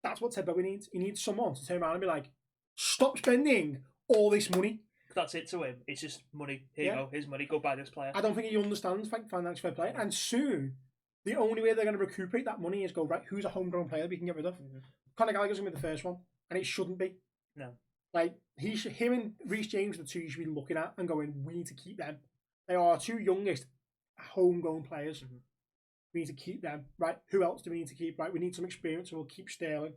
That's what Ted Bowie needs. He needs someone to turn around and be like, stop spending all this money. That's it to him. It's just money. Here you go. Here's money. Go buy this player. I don't think he understands financial fair play. And soon, the only way they're going to recuperate that money is go, right, who's a homegrown player we can get rid of? Conor Gallagher's going to be the first one. And it shouldn't be. No. Like, him and Reece James are the two you should be looking at and going, we need to keep them. They are our two youngest homegrown players. We need to keep them. Right, who else do we need to keep? Right, we need some experience, so we'll keep Sterling.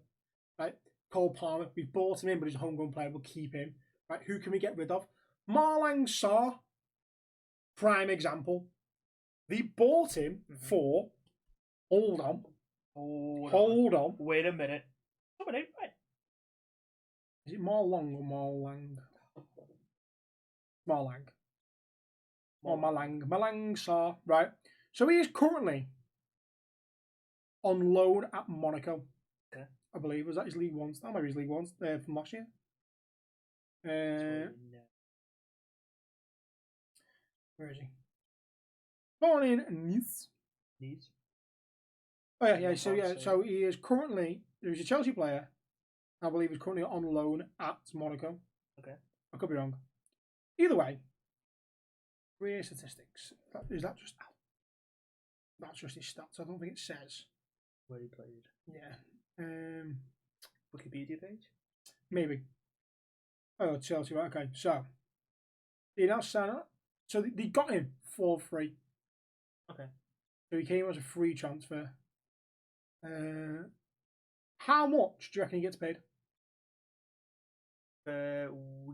Right, Cole Palmer, we've bought him in, but he's a homegrown player, we'll keep him. Right, who can we get rid of? Marlang Sarr, prime example. They bought him for, hold on. Wait a minute. Right. Is it Marlang or Marlang? Marlang. Or Malang. Malang Sarr, right. So he is currently on loan at Monaco. Okay. I believe. Was that his League One? That might be his League One from last year. Where is he? Born in Nice. Oh yeah. So he is currently. He's a Chelsea player. I believe he's currently on loan at Monaco. Okay. I could be wrong. Either way, career statistics. Is that just? That's just his stats. I don't think it says where he played. Yeah. Wikipedia page. Maybe. Oh, Chelsea. Right. Okay. So he now signed up. So they got him for free. Okay. So he came as a free transfer. How much do you reckon he gets paid? Per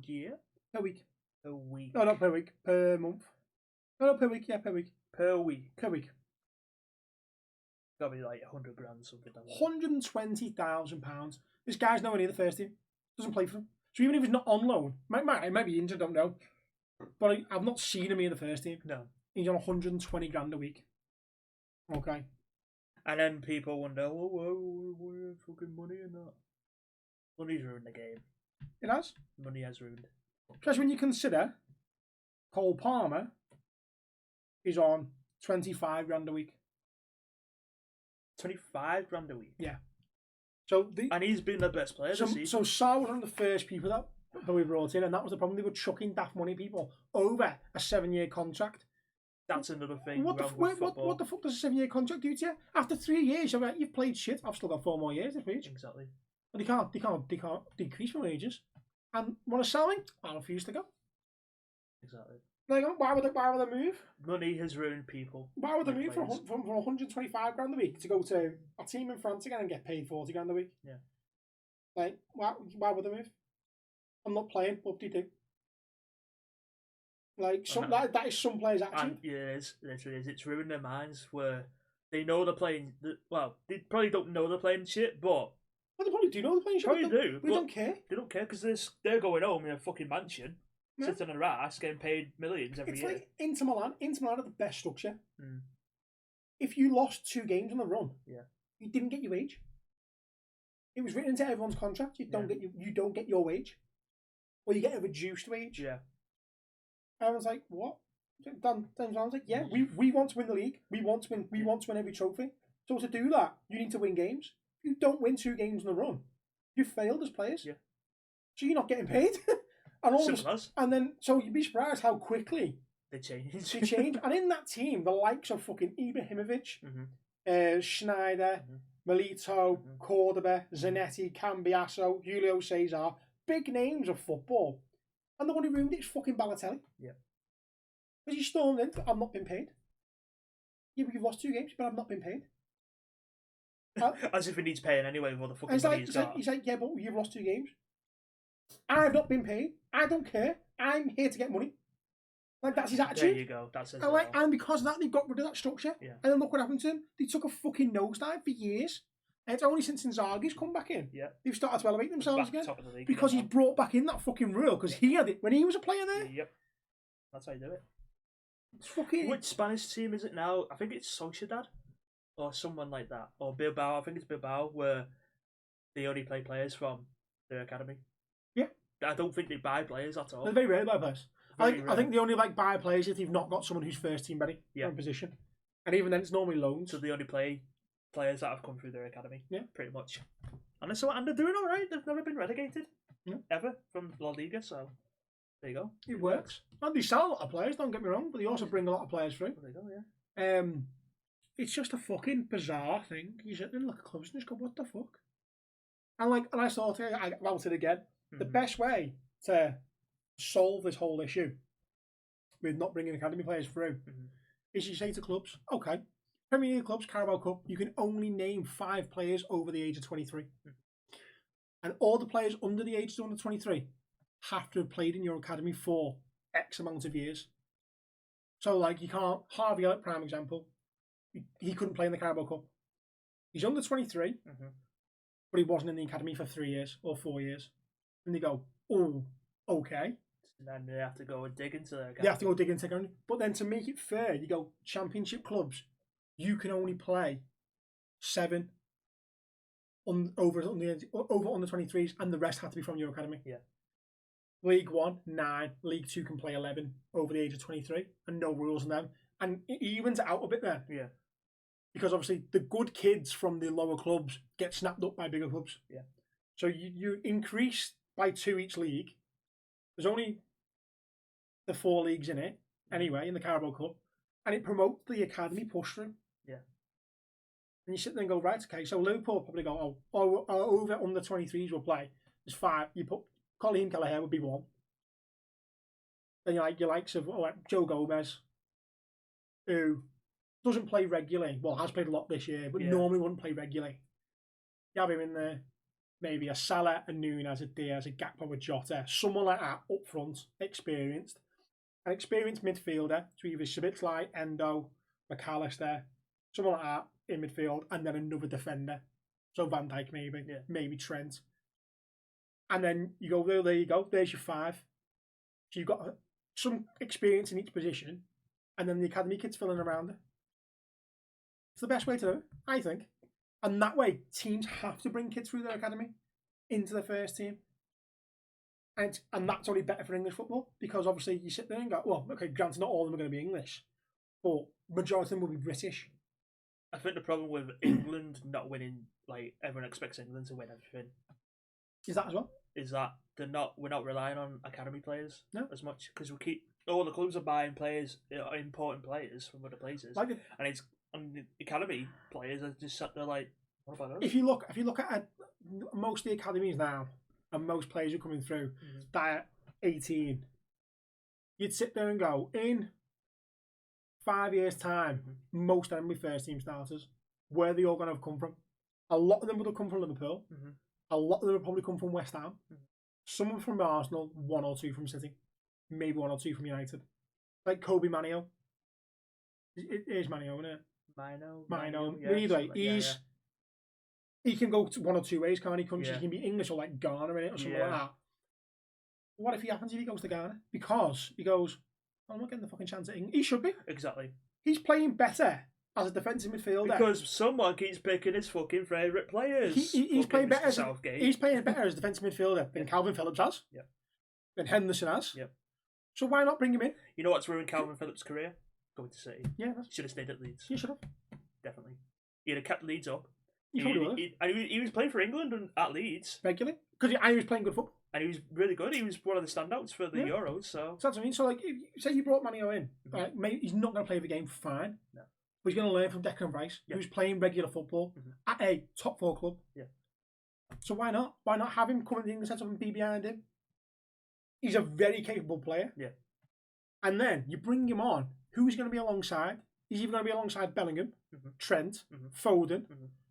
year? Per week. Per week. No, not per week. Per month. No, per week. Yeah, per week. Per week. Per week. Gotta be like 100 grand, something like that. £120,000. This guy's nowhere near the first team. Doesn't play for them. So even if he's not on loan, might be injured, don't know. But I've not seen him in the first team. No. He's on 120 grand a week. Okay. And then people wonder, why fucking money in that? Money's ruined the game. It has. Money has ruined. Especially when you consider Cole Palmer is on 25 grand a week. 25 grand a week? Yeah. So and he's been the best player this season. So Sarr was one of the first people that we brought in, and that was the problem. They were chucking daft money people over a 7-year contract. That's another thing. What the fuck does a 7-year contract do to you? After 3 years, you're like, you've played shit. I've still got 4 more years this wage. Exactly. But they can't decrease my wages. And want to sell me? I refuse to go. Exactly. Like, why would they move? Money has ruined people. Why would they move from 125 grand a week to go to a team in France again and get paid 40 grand a week? Yeah. Like, why would they move? I'm not playing. What do you do? Like, that is some players' attitude. And, yeah, it is. Literally is. It's ruined their minds where they know they're playing. Well, they probably don't know they're playing shit, but. Well, they probably do know they're playing shit. Probably do. They don't care. They don't care because they're going home in a fucking mansion, sitting on their ass, getting paid millions every year. It's like Inter Milan. Inter Milan had the best structure. Mm. If you lost 2 games on the run, yeah, you didn't get your wage. It was written into everyone's contract. You don't get your wage, or you get a reduced wage. Yeah. And I was like, what? Dan was like, yeah, we want to win the league. We want to win every trophy. So to do that, you need to win games. If you don't win 2 games in a run, you failed as players. Yeah. So you're not getting paid. And then so you'd be surprised how quickly they change. And in that team, the likes of fucking Ibrahimovic, Schneider, Milito, Cordoba, Zanetti, Cambiasso, Julio Cesar, big names of football. And the one who ruined it is fucking Balotelli. Yeah. Because he stormed in, I've not been paid. Yeah, but you've lost 2 games, but I've not been paid. As if he needs paying anyway with all the fucking money he's got. He's like, yeah, but you've lost 2 games. I've not been paid. I don't care. I'm here to get money. Like, that's his attitude. There you go. That's it. And because of that, they got rid of that structure. Yeah. And then look what happened to them. They took a fucking nosedive for years. And it's only since Inzaghi's come back in, they've started to elevate themselves again. Top of the league because he's brought back in that fucking rule, because he had it when he was a player there. Yep. That's how you do it. It's fucking... Which Spanish team is it now? I think it's Sociedad. Or someone like that. Or Bilbao. I think it's Bilbao, where they only play players from their academy. Yeah. I don't think they buy players at all. They're very rare buy players. I think they only buy players if they've not got someone who's first team ready for a position. And even then, it's normally loans. So they only play players that have come through their academy. Yeah. Pretty much. And they're doing alright. They've never been relegated. Ever from La Liga, so There you go. It works. And they sell a lot of players, don't get me wrong, but they also bring a lot of players through. There you go, yeah. It's just a fucking bizarre thing. You sit there and look at clubs and just go, what the fuck? And I thought about it again. Mm-hmm. The best way to solve this whole issue with not bringing academy players through is you say to clubs, okay, Premier League clubs, Carabao Cup, you can only name 5 players over the age of 23. And all the players under the age of 23 have to have played in your academy for X amount of years. So, like, you can't, Harvey Elliott, prime example, he couldn't play in the Carabao Cup. He's under 23, but he wasn't in the academy for 3 years or 4 years. And they go, oh, okay. And then they have to go and dig into the academy. They have to go dig into the academy. But then to make it fair, you go, championship clubs, you can only play 7 over under 23s, and the rest have to be from your academy. Yeah. League 1, 9. League 2 can play 11 over the age of 23, and no rules on them. And it evens it out a bit there. Yeah. Because obviously the good kids from the lower clubs get snapped up by bigger clubs. Yeah. So you increase by 2 each league. There's only the 4 leagues in it, anyway, in the Carabao Cup. And it promotes the academy push through. Yeah. And you sit there and go, right, okay, so Liverpool probably go, over under 23s will play. There's 5. You put Colleen Kelleher would be 1. Then your likes of Joe Gomez, who doesn't play regularly. Well, has played a lot this year, but normally wouldn't play regularly. You have him in there. Maybe a Salah, a Nunez, a Diaz, a Gakpo, a Jota. Someone like that up front, experienced. An experienced midfielder, so either Szoboszlai, Endo, McAllister, someone like that in midfield, and then another defender. So Van Dijk maybe Trent. And then you go, there you go, there's your 5. So you've got some experience in each position, and then the academy kids filling around it. It's the best way to do it, I think. And that way, teams have to bring kids through their academy into the first team. And that's only better for English football, because obviously you sit there and go, well, okay, granted, not all of them are going to be English, but majority of them will be British. I think the problem with England not winning, like, everyone expects England to win everything. Is that as well? Is that we're not relying on academy players as much, because all the clubs are buying players, important players from other places, and it's the academy players are just sat there like, what about us? If you look at most of the academies now, and most players who are coming through, they're 18. You'd sit there and go, in 5 years' time, most of them will be first team starters. Where are they all going to have come from? A lot of them would have come from Liverpool. A lot of them would probably come from West Ham. Some from Arsenal, 1 or 2 from City. Maybe 1 or 2 from United. Like Kobe Mano. It is Mano, isn't it? Mino. Yeah, either way, he can go 1 or 2 ways, can't he? He can be English or like Ghana in it or something like that. What if he happens if he goes to Ghana? Because he goes, I'm not getting the fucking chance at England. He should be. Exactly. He's playing better as a defensive midfielder. Because someone keeps picking his fucking favourite players. He's playing better he's playing better as a defensive midfielder than Calvin Phillips has. Yep. Than Henderson has. Yep. So why not bring him in? You know what's ruined Calvin Phillips' career? Going to City. Yeah. Should have stayed at Leeds. He should have. Definitely. He'd have kept Leeds up. He was playing for England at Leeds. Regularly. Because he was playing good football. And he was really good. He was one of the standouts for the Euros. So that's what I mean. So, like, say you brought Mano in, maybe he's not going to play the game fine. No. But he's going to learn from Declan Rice, who's playing regular football at a top 4 club. Yeah. So why not? Why not have him come in the setup and be behind him? He's a very capable player. Yeah. And then you bring him on. Who's going to be alongside? He's even going to be alongside Bellingham, Trent, Foden,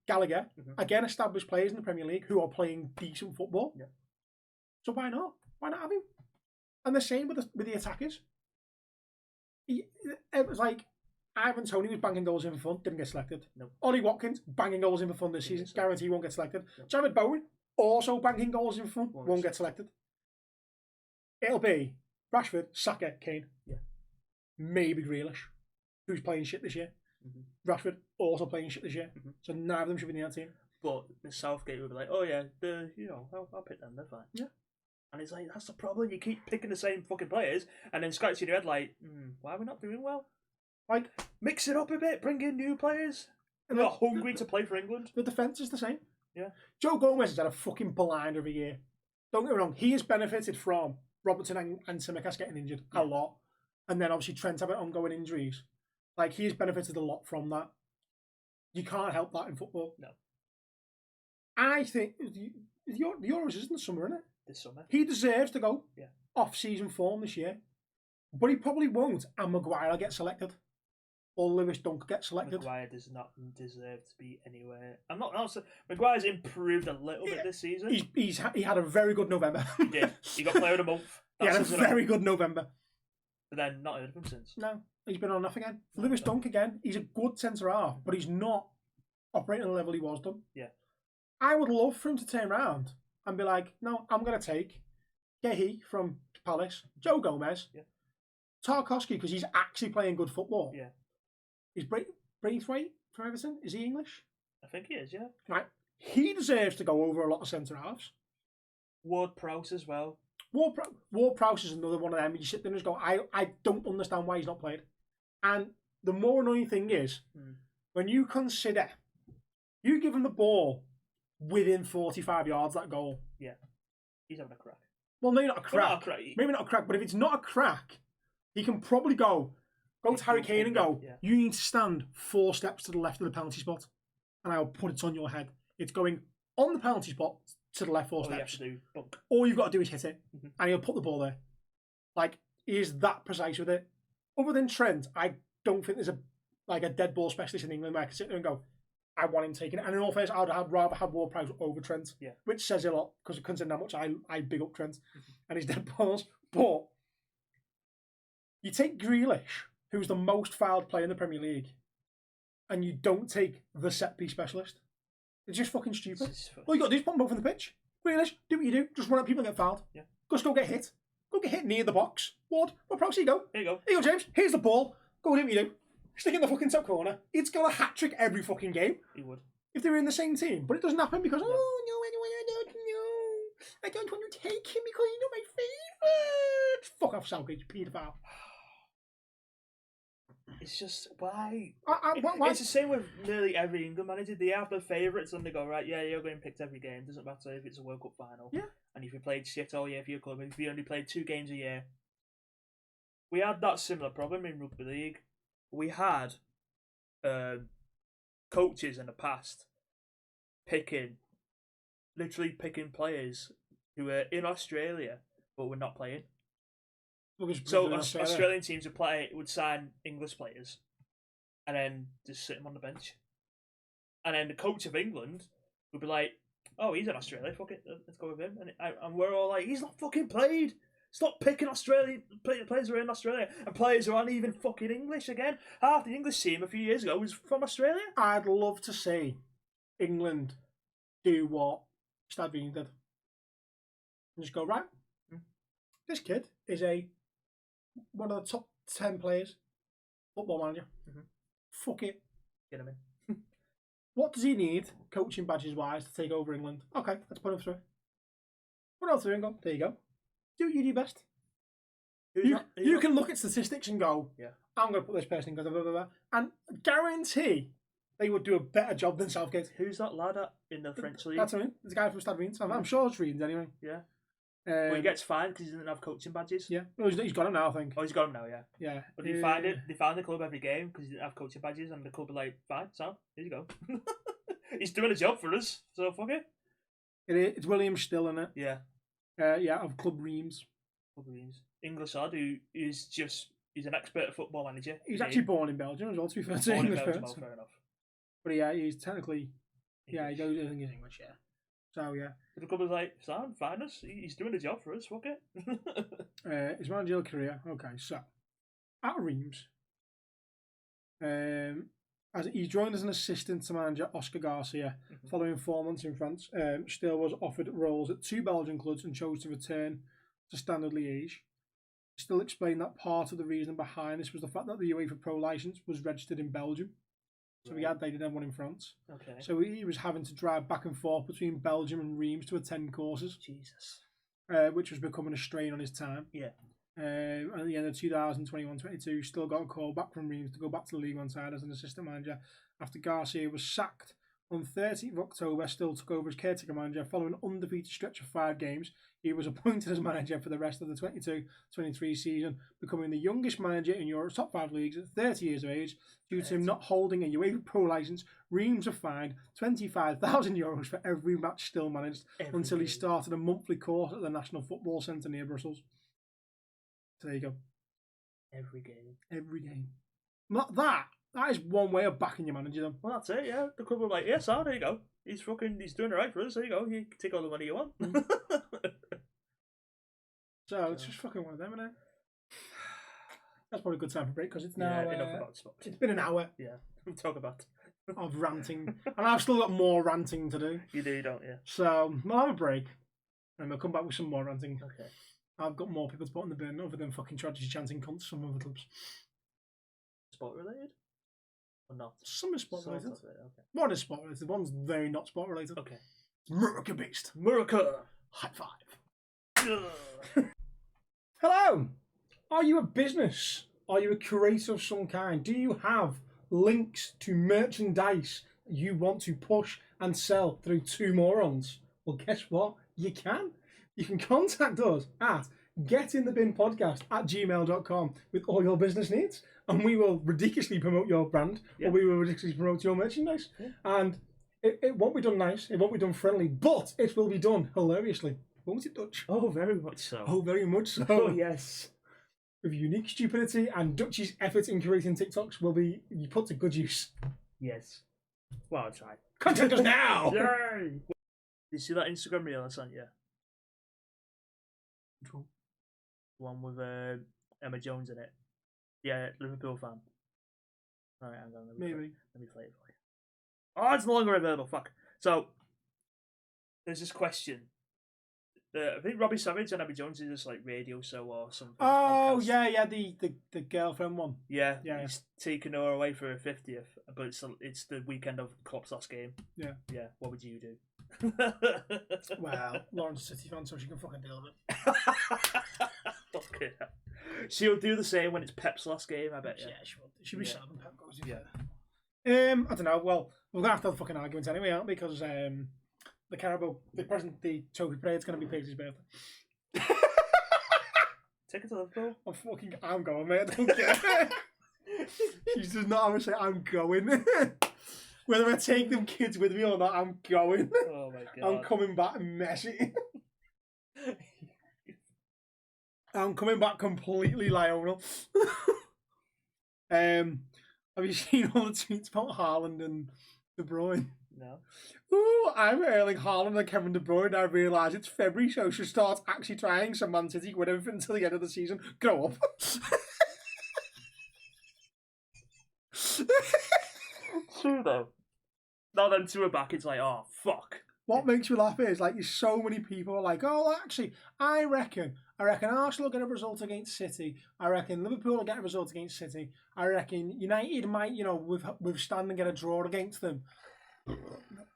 Gallagher. Again, established players in the Premier League who are playing decent football. Yeah. So why not? Why not have him? And the same with the attackers. It was like Ivan Toney was banging goals in for fun, didn't get selected. No. Ollie Watkins banging goals in for fun this season, guarantee he won't get selected. No. Jared Bowen also banging goals in for fun, won't get selected. It'll be Rashford, Saka, Kane. Yeah. Maybe Grealish, who's playing shit this year. Rashford also playing shit this year. So neither of them should be in that team. But Southgate would be like, oh yeah, I'll pick them, they're fine. Yeah. And it's like, that's the problem. You keep picking the same fucking players, and then scratching your head like, why are we not doing well? Like, mix it up a bit, bring in new players. And they're hungry to play for England. The defence is the same. Yeah. Joe Gomez has had a fucking blinder of a year. Don't get me wrong, he has benefited from Robertson and Tsimikas getting injured a lot. And then obviously Trent having ongoing injuries. Like, he's benefited a lot from that. You can't help that in football. No. I think the Euros is in the summer, isn't it? This summer. He deserves to go Yeah. off-season form this year. But he probably won't, and Maguire will get selected. Or Lewis Dunk get selected. Maguire does not deserve to be anywhere. I'm not also. Maguire's improved a little bit this season. He had a very good November. He did. He got player of the month. He had a very good November. But then not heard of him since. No, he's been on off again. Lewis Dunk again. He's a good centre half, but he's not operating at the level he was done. Yeah. I would love for him to turn around and be like, no, I'm going to take Gehi from Palace, Joe Gomez, Tarkowski, because he's actually playing good football. Yeah. Is Braithwaite from Everton? Is he English? I think he is, yeah. Right. He deserves to go over a lot of centre halves. Ward-Prowse as well. Ward-Prowse is another one of them. You sit there and just go, I don't understand why he's not played. And the more annoying thing is, when you consider, you give him the ball within 45 yards, that goal. Yeah. He's having a crack. Well, maybe not a crack. Not a crack. Maybe not a crack, but if it's not a crack, he can probably go to Harry Kane and go, you need to stand 4 steps to the left of the penalty spot, and I'll put it on your head. It's going on the penalty spot to the left 4 steps. All you've got to do is hit it, and he'll put the ball there. Like, he is that precise with it. Other than Trent, I don't think there's a dead ball specialist in England where I can sit there and go, I want him taking it. And in all fairness, I'd rather have Ward-Prowse over Trent, which says a lot, because considering how much I big up Trent and his dead balls. But you take Grealish, who's the most fouled player in the Premier League, and you don't take the set-piece specialist. It's just fucking stupid. All you got to do is put them both on the pitch. Grealish, do what you do. Just run at people and get fouled. Yeah. Just go get hit. Go get hit near the box. Ward-Prowse, here you go. Here you go. Here you go, James. Here's the ball. Go do what you do. Stick it in the fucking top corner. He'd got a hat-trick every fucking game. He would. If they were in the same team. But it doesn't happen because, I don't want to take him because he's not my favourite. Fuck off, Southgate, you paedophile. It's just, why? Why? It's the same with nearly every England manager. They have their favourites and they go, right, yeah, you're getting picked every game. Doesn't matter if it's a World Cup final. Yeah. And if you played shit all year for your club, if you only played 2 games a year. We had that similar problem in rugby league. We had coaches in the past literally picking players who were in Australia but were not playing. So Australian teams would sign English players and then just sit them on the bench. And then the coach of England would be like, oh, he's in Australia, fuck it, let's go with him. And we're all like, he's not fucking played. Stop picking Australian players who are in Australia and players who aren't even fucking English again. Half the English team a few years ago was from Australia. I'd love to see England do what Stadveen did. And just go, right, this kid is one of the top 10 players, football manager. Fuck it. Get him in. What does he need, coaching badges wise, to take over England? Okay, let's put him through. Put him through and go, there you go. Do what you do best. You can look at statistics and go, I'm going to put this person in, blah, blah, blah, blah, and guarantee they would do a better job than Southgate. Who's that lad in the French league? That's him. It's a guy from Stade Reims. I'm sure it's Reims anyway. Yeah. Well, he gets fined because he doesn't have coaching badges. Yeah. Well, he's got them now, I think. Oh, he's got them now, yeah. Yeah. But they find the club every game because he didn't have coaching badges, and the club are like, fine, Sam, here you go. He's doing a job for us, so fuck it. It's William Still, isn't it? Yeah. Yeah, of Club Reims. English lad who is he's an expert football manager. He's actually born in Belgium as well, to be fair to English parents. Fair enough. But yeah, he's technically he goes, I think he's English, yeah. So yeah. The club is like, Sam, find us. He's doing a job for us, fuck it. His managerial career. Okay, so at Reims, as he joined as an assistant to manager Oscar Garcia, following 4 months in France. Still was offered roles at 2 Belgian clubs and chose to return to Standard Liège. Still explained that part of the reason behind this was the fact that the UEFA Pro license was registered in Belgium. So they didn't have one in France. Okay. So he was having to drive back and forth between Belgium and Reims to attend courses. Jesus. Which was becoming a strain on his time. Yeah. At the end of 2021-22, still got a call back from Reims to go back to the League One side as an assistant manager after Garcia was sacked On 30th of October, Still took over as caretaker manager following an undefeated stretch of 5 games. He was appointed as manager for the rest of the 22-23 season, becoming the youngest manager in Europe's top 5 leagues at 30 years of age. Due to him not holding a UEFA Pro licence, Reims were fined €25,000 for every match Still managed until he started a monthly course at the National Football Centre near Brussels. So there you go. Every game. Every game. Not that. That is one way of backing your manager, then. Well, that's it, yeah. The club were like, yes, there you go. He's doing it right for us. There you go. You can take all the money you want. So it's just fucking one of them, isn't it? That's probably a good time for a break because it's now. Enough about sports. It's been an hour. Yeah, we'll talk about of ranting, and I've still got more ranting to do. You do, don't you? So we'll have a break, and we'll come back with some more ranting. Okay. I've got more people to put in the bin other than fucking tragedy chanting cunts from other clubs. Sport related? Or not? Some is sport related. Okay. One is sport related. One's very not sport related. Okay. America based. America! High five. Hello! Are you a business? Are you a creator of some kind? Do you have links to merchandise you want to push and sell through Two Morons? Well, guess what? You can. You can contact us at getinthebinpodcast@gmail.com with all your business needs, and we will ridiculously promote your brand, or we will ridiculously promote your merchandise. And it won't be done nice, it won't be done friendly, but it will be done hilariously. Won't it, Dutch? Oh, very much so. Oh, very much so. Oh, yes. With unique stupidity, and Dutchy's effort in creating TikToks will be put to good use. Yes. Well, I'll try. Contact us now! Yay! Did you see that Instagram reel I sent you? The one with Emma Jones in it. Yeah, Liverpool fan. Alright, hang on. Let me play it for you. Oh, it's no longer available. Fuck. So, there's this question. I think Robbie Savage and Emma Jones is this like radio show or something. Oh, podcast. yeah, the girlfriend one. Yeah. He's taking her away for her 50th, but it's the weekend of Klopp's last game. Yeah. Yeah, what would you do? Well, Lauren's a City fan, so she can fucking deal with it. Okay. She'll do the same when it's Pep's last game, I bet you. Yeah, she will. She'll be sad when Pep goes. Yeah. I don't know. Well, we're going to have to have a fucking argument anyway, aren't we? Because the trophy parade's going to be Paisley's birthday. Take it to Liverpool. I'm going, mate. I don't care. She does not ever say, I'm going. Whether I take them kids with me or not, I'm going. Oh my god. I'm coming back messy. I'm coming back completely Lionel. Have you seen all the tweets about Haaland and De Bruyne? No. Ooh, I'm Erling Haaland and Kevin De Bruyne. I realise it's February, so I should start actually trying some Man City with everything until the end of the season. Grow up. True though. Now them two are back, it's like, oh fuck. What makes me laugh is like there's so many people are like, oh, actually, I reckon Arsenal will get a result against City. I reckon Liverpool will get a result against City. I reckon United might, withstand and get a draw against them.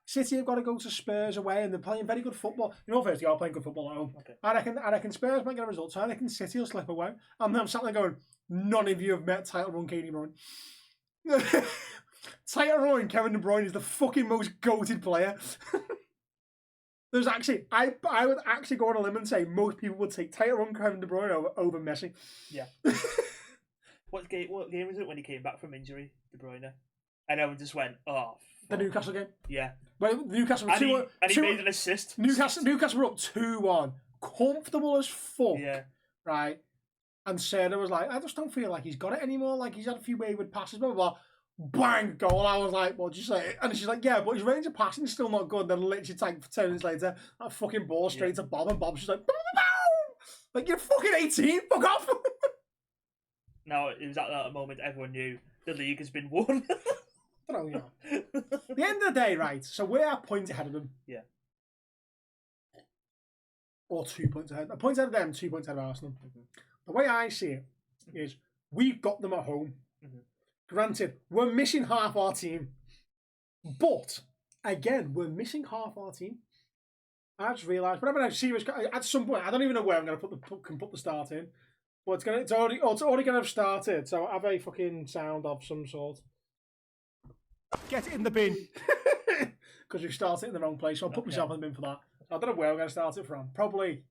City have got to go to Spurs away, and they're playing very good football. First, they are playing good football at home. Okay. I reckon Spurs might get a result, so I reckon City will slip away. And then I'm sat there going, none of you have met title run Katie Bruyne. Title run Kevin De Bruyne is the fucking most goated player. There's actually, I would actually go on a limb and say most people would take title run Kevin De Bruyne over Messi. Yeah. What game was it when he came back from injury, De Bruyne? And everyone just went, oh. The Newcastle game? Yeah. Well, Newcastle were 2-1. And he made an assist. Newcastle were up 2-1. Comfortable as fuck. Yeah. Right? And Sarah was like, I just don't feel like he's got it anymore. Like, he's had a few wayward passes, blah, blah, blah. Bang, goal. I was like, what'd you say? And she's like, yeah, but his range of passing is still not good. And then literally, like, 10 minutes later, that fucking ball straight to Bob, and Bob's just like, bow, bow, bow. Like, you're fucking 18, fuck off. No, it was at that moment everyone knew the league has been won. At the end of the day, right, so we're a point ahead of them. Yeah. Or 2 points ahead. A point ahead of them, 2 points ahead of Arsenal. Mm-hmm. The way I see it is we've got them at home. Mm-hmm. Granted, we're missing half our team. But, again, we're missing half our team. I just realised, but I'm going to see at some point, I don't even know where I'm going to put the start in. But it's already going to have started, so have a fucking sound of some sort. Get it in the bin. because we've started it in the wrong place. So I'll put myself in the bin for that. So I don't know where I'm going to start it from. Probably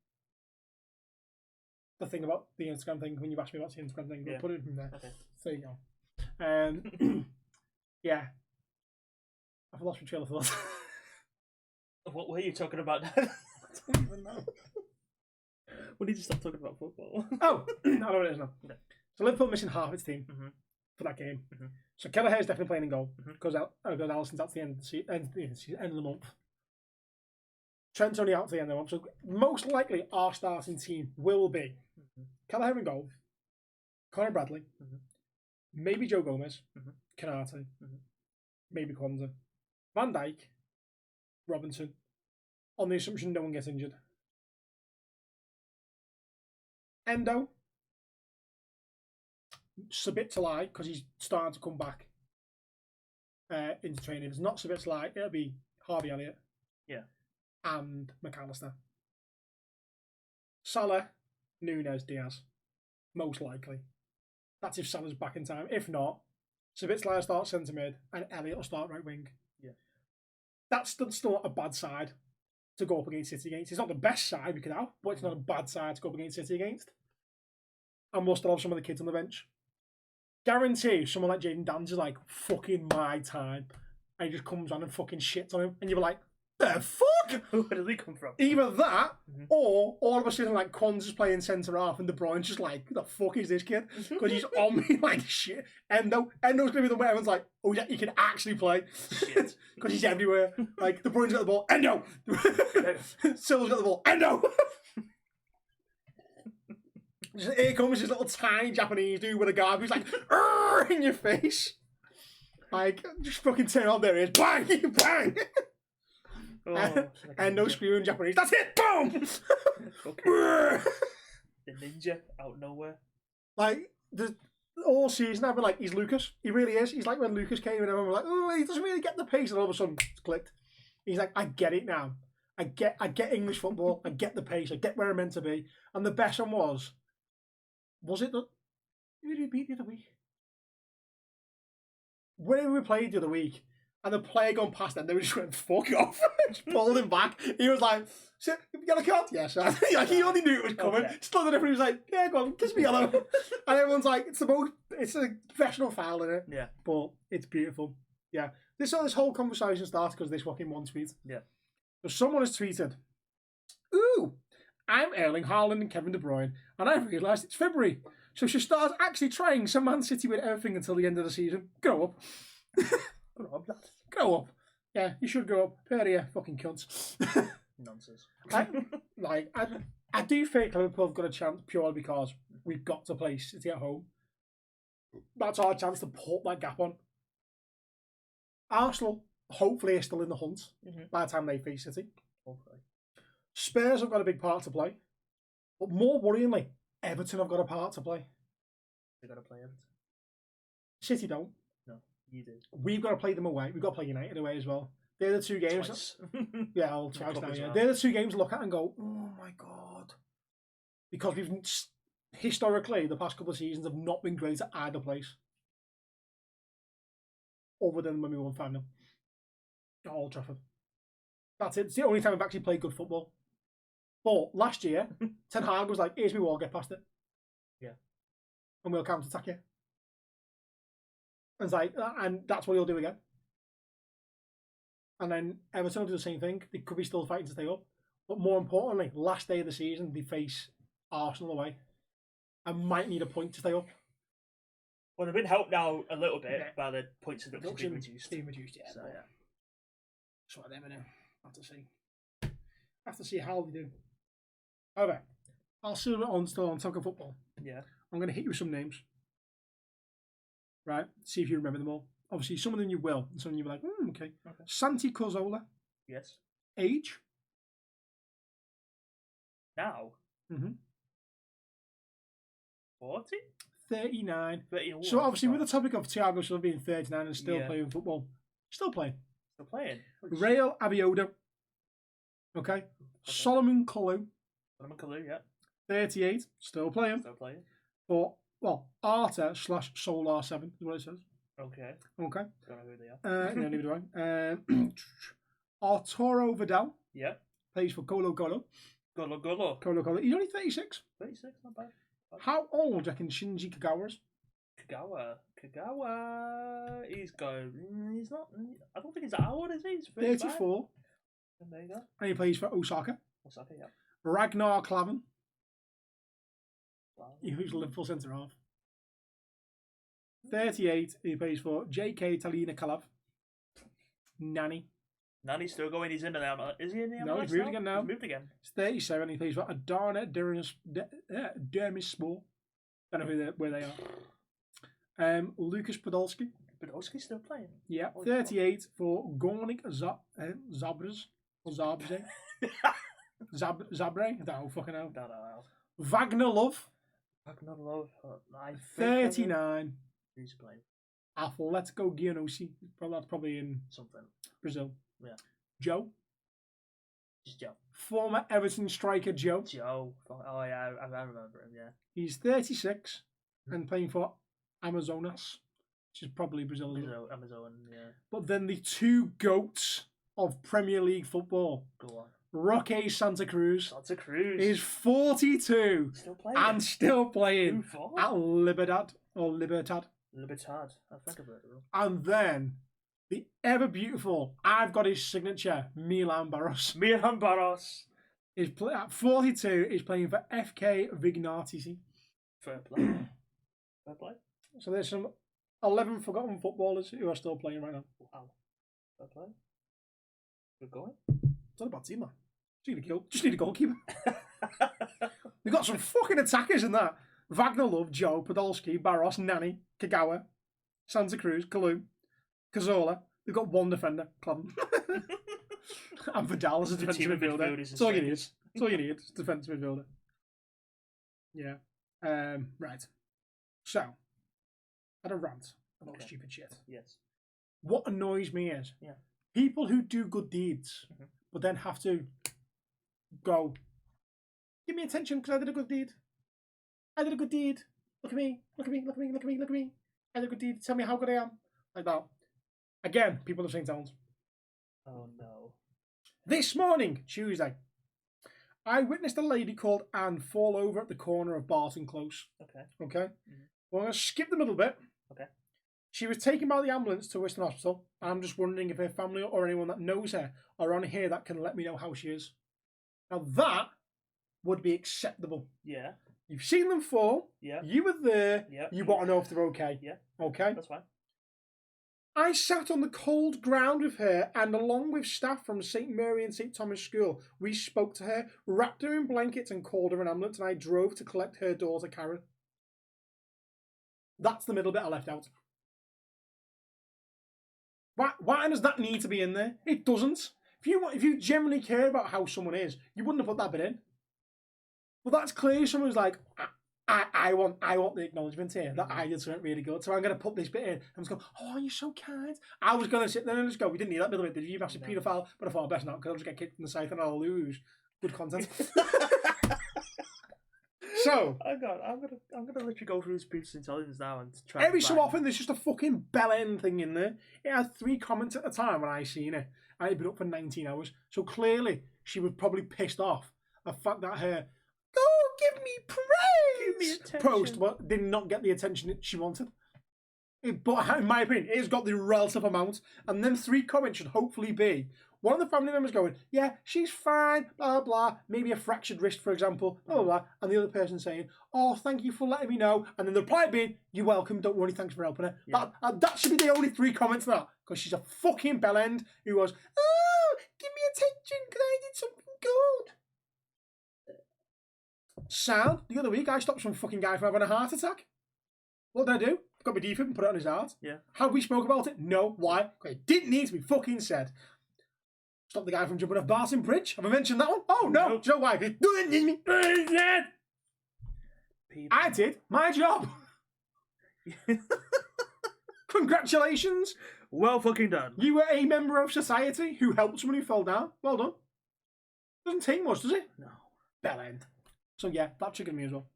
the thing about the Instagram thing, when you asked me about the Instagram thing, we'll put it from there. Okay. There you go. Yeah. I've lost my trail of thought. What were you talking about? I don't even know. When did you stop talking about football? Oh, I know what it is now. Okay. So Liverpool missing half its team for that game. So Kelleher's definitely playing in goal because Allison's out to the end of the month. Trent's only out to the end of the month. So most likely our starting team will be Kelleher in goal, Conor Bradley, maybe Joe Gomez, Canate, maybe Kwanzaa, Van Dijk, Robinson, on the assumption no one gets injured. Endo, Sabitzelai, because he's starting to come back into training. If it's not Sabitzelai, it'll be Harvey Elliott. Yeah. And McAllister. Salah, Nunes, Diaz. Most likely. That's if Salah's back in time. If not, Sabitzelai will start centre mid and Elliott will start right wing. Yeah. That's still not a bad side to go up against City against. It's not the best side we could have, but it's not a bad side to go up against City against. And we'll still have some of the kids on the bench. Guarantee someone like Jaden Dans is like, fucking my time. And he just comes on and fucking shits on him. And you're like, the fuck? Where did he come from? Either that, or all of a sudden, like, Kwanzaa's playing centre half and De Bruyne's just like, who the fuck is this kid? Because he's on me like shit. Endo's going to be the way everyone's like, oh, yeah, he can actually play. Shit. Because he's everywhere. Like, De Bruyne's got the ball, Endo! Silva's got the ball, Endo! Here comes this little tiny Japanese dude with a guard who's like, in your face. Like, just fucking turn on, there he is. Bang! Bang! And no screaming Japanese. That's it! Boom! The ninja out of nowhere. Like, all season I've been like, he's Lucas. He really is. He's like when Lucas came and everyone was like, oh, he doesn't really get the pace. And all of a sudden, it's clicked. He's like, I get it now. I get English football. I get the pace. I get where I'm meant to be. And the best one was it that... Who did we beat the other week? Whenever we played the other week, and the player gone past them, they were just went, fuck off. Just pulled him back. He was like, yellow card? Yes. Like, he only knew it was coming. Okay. Still the difference. He was like, yeah, go on, kiss me yellow. And everyone's like, it's a professional foul, isn't it? Yeah. But it's beautiful. Yeah. This whole conversation starts because of this fucking one tweet. Yeah. So someone has tweeted, ooh, I'm Erling Haaland and Kevin De Bruyne, and I've realised it's February. So she starts actually trying some Man City with everything until the end of the season. Grow up. Grow up, lad. Grow up. Yeah, you should grow up. Peria, fucking cunts. Nonsense. I do think Liverpool have got a chance purely because we've got to play City at home. That's our chance to put that gap on. Arsenal, hopefully, are still in the hunt by the time they face City. Hopefully. Spurs have got a big part to play. But more worryingly, Everton have got a part to play. They've got to play Everton. City don't. No, you do. We've got to play them away. We've got to play United away as well. They're the two games. Twice. Yeah, twice now, yeah. They're the two games to look at and go, oh my God. Because we've historically, the past couple of seasons have not been great at either place. Other than when we won 5-0 at Old Trafford. That's it. It's the only time we've actually played good football. But last year, Ten Hag was like, here's me wall, get past it. Yeah. And we'll counter-attack you. And it's like, and that's what he'll do again. And then Everton will do the same thing. They could be still fighting to stay up. But more importantly, last day of the season, they face Arsenal away. And might need a point to stay up. Well, they've been helped now a little bit by the points deduction being reduced. Being reduced, yeah. So, yeah. That's what they're going to have to see. Have to see how they do. However, I'll still on talking football. Yeah. I'm going to hit you with some names. Right? See if you remember them all. Obviously, some of them you will, and some of them you'll be like, okay. Santi Cazorla. Yes. Age? Now? 40? 39. 31. So obviously, with the topic of Thiago Silva being 39 and still playing football, still playing. Still playing. Rael Abioda. Okay. Solomon Kalou. Solomon Kalou, yeah. 38. Still playing. Still playing. But, well, Arta/Solar7 is what it says. Okay. Okay. Don't know who they are. No, neither do I. Arturo Vidal Yeah. plays for Colo Colo. Golo. Colo Colo. He's only 36. 36, not bad. How old do you reckon Shinji Kagawa is? Kagawa. He's going. He's not. I don't think he's that old, is he? He's 34. And there you go. And he plays for Osaka. Osaka, yeah. Ragnar Klavan, Wow. who's Liverpool centre half. 38. He plays for JK Talina Kalav. Nani. Nani's still going. He's in the MLS. Is he in the MLS? No, he's moved again now. He's moved again. He's 37. He plays for Adana Dermisspor. Don't know where they are. Lucas Podolski. Podolski's still playing. Yeah, 38 for Gornik Zabres. Or Zabre. Zabre? I don't know, fucking hell. Don't know. Wagner Love. Wagner Love. 39. Who's playing? Atletico Gianosi. That's probably in Something. Brazil. Yeah. Joe. Just Joe. Former Everton striker Joe. Joe. Oh, yeah, I remember him, yeah. He's 36 and playing for Amazonas, which is probably Brazil. Amazon, yeah. But then the two goats of Premier League football, Go on. Roque Santa Cruz, is 42 and still playing at Libertad. Libertad. I think of it. And then the ever beautiful, I've got his signature, Milan Barros. Is at 42. He's playing for FK Vignati. Fair play. Fair play. So there's some 11 forgotten footballers who are still playing right now. Wow. Fair play. Good going. It's not a bad team, man. Just need a goalkeeper. They've got some fucking attackers in that. Wagner Love, Joe, Podolski, Barros, Nani, Kagawa, Santa Cruz, Kalu, Cazorla. They've got one defender, Clem. And Vidal as a defensive midfielder. That's all you need. That's all you need. It's defensive midfielder. Yeah. Right. So, I had a rant about stupid shit. Yes. What annoys me is people who do good deeds, but then have to go, give me attention because I did a good deed. I did a good deed. Look at me. Look at me. Look at me. Look at me. Look at me. I did a good deed. Tell me how good I am. Like that. Again, people of St. Helens. Oh no. This morning, Tuesday, I witnessed a lady called Anne fall over at the corner of Barton Close. Okay. Well, I'm going to skip the middle bit. Okay. She was taken by the ambulance to Western Hospital. I'm just wondering if her family or anyone that knows her are on here that can let me know how she is. Now that would be acceptable. Yeah. You've seen them fall. Yeah. You were there. Yeah. You want to know if they're okay. Yeah. Okay. That's fine. I sat on the cold ground with her, and along with staff from St. Mary and St. Thomas School, we spoke to her, wrapped her in blankets and called her an ambulance, and I drove to collect her daughter, Karen. That's the middle bit I left out. Why does that need to be in there? It doesn't. If you genuinely care about how someone is, you wouldn't have put that bit in. But that's clearly someone's like, I want the acknowledgement here that I did something really good, so I'm going to put this bit in. I'm just going, oh, you're so kind. I was going to sit there and just go, we didn't need that middle bit, did you? You've actually paedophile, but I thought best not because I'll just get kicked in the side and I'll lose good content. So I'm gonna let you go through speech intelligence now and try. Every so often, there's just a fucking bell end thing in there. It had 3 comments at the time when I seen it, and it'd been up for 19 hours. So clearly, she was probably pissed off the fact that her give me praise, give me attention post did not get the attention that she wanted. But in my opinion, it has got the relative amount, and then 3 comments should hopefully be one of the family members going, yeah, she's fine, blah, blah, maybe a fractured wrist, for example, blah, blah, blah, and the other person saying, oh, thank you for letting me know, and then the reply being, you're welcome, don't worry, thanks for helping her. Yeah. That should be the only 3 comments to that, because she's a fucking bellend who was, oh, give me attention, because I did something good. Sam, the other week, I stopped some fucking guy from having a heart attack. What did I do? Got my defib and put it on his heart. Yeah. Have we spoke about it? No. Why? Because it didn't need to be fucking said. Stop the guy from jumping off Barton Bridge. Have I mentioned that one? Oh, no. No. Do you know why? It doesn't need me. I did my job. Congratulations. Well fucking done. You were a member of society who helped someone who fell down. Well done. Doesn't take much, does it? No. Bell end. So, yeah, that triggered me as well.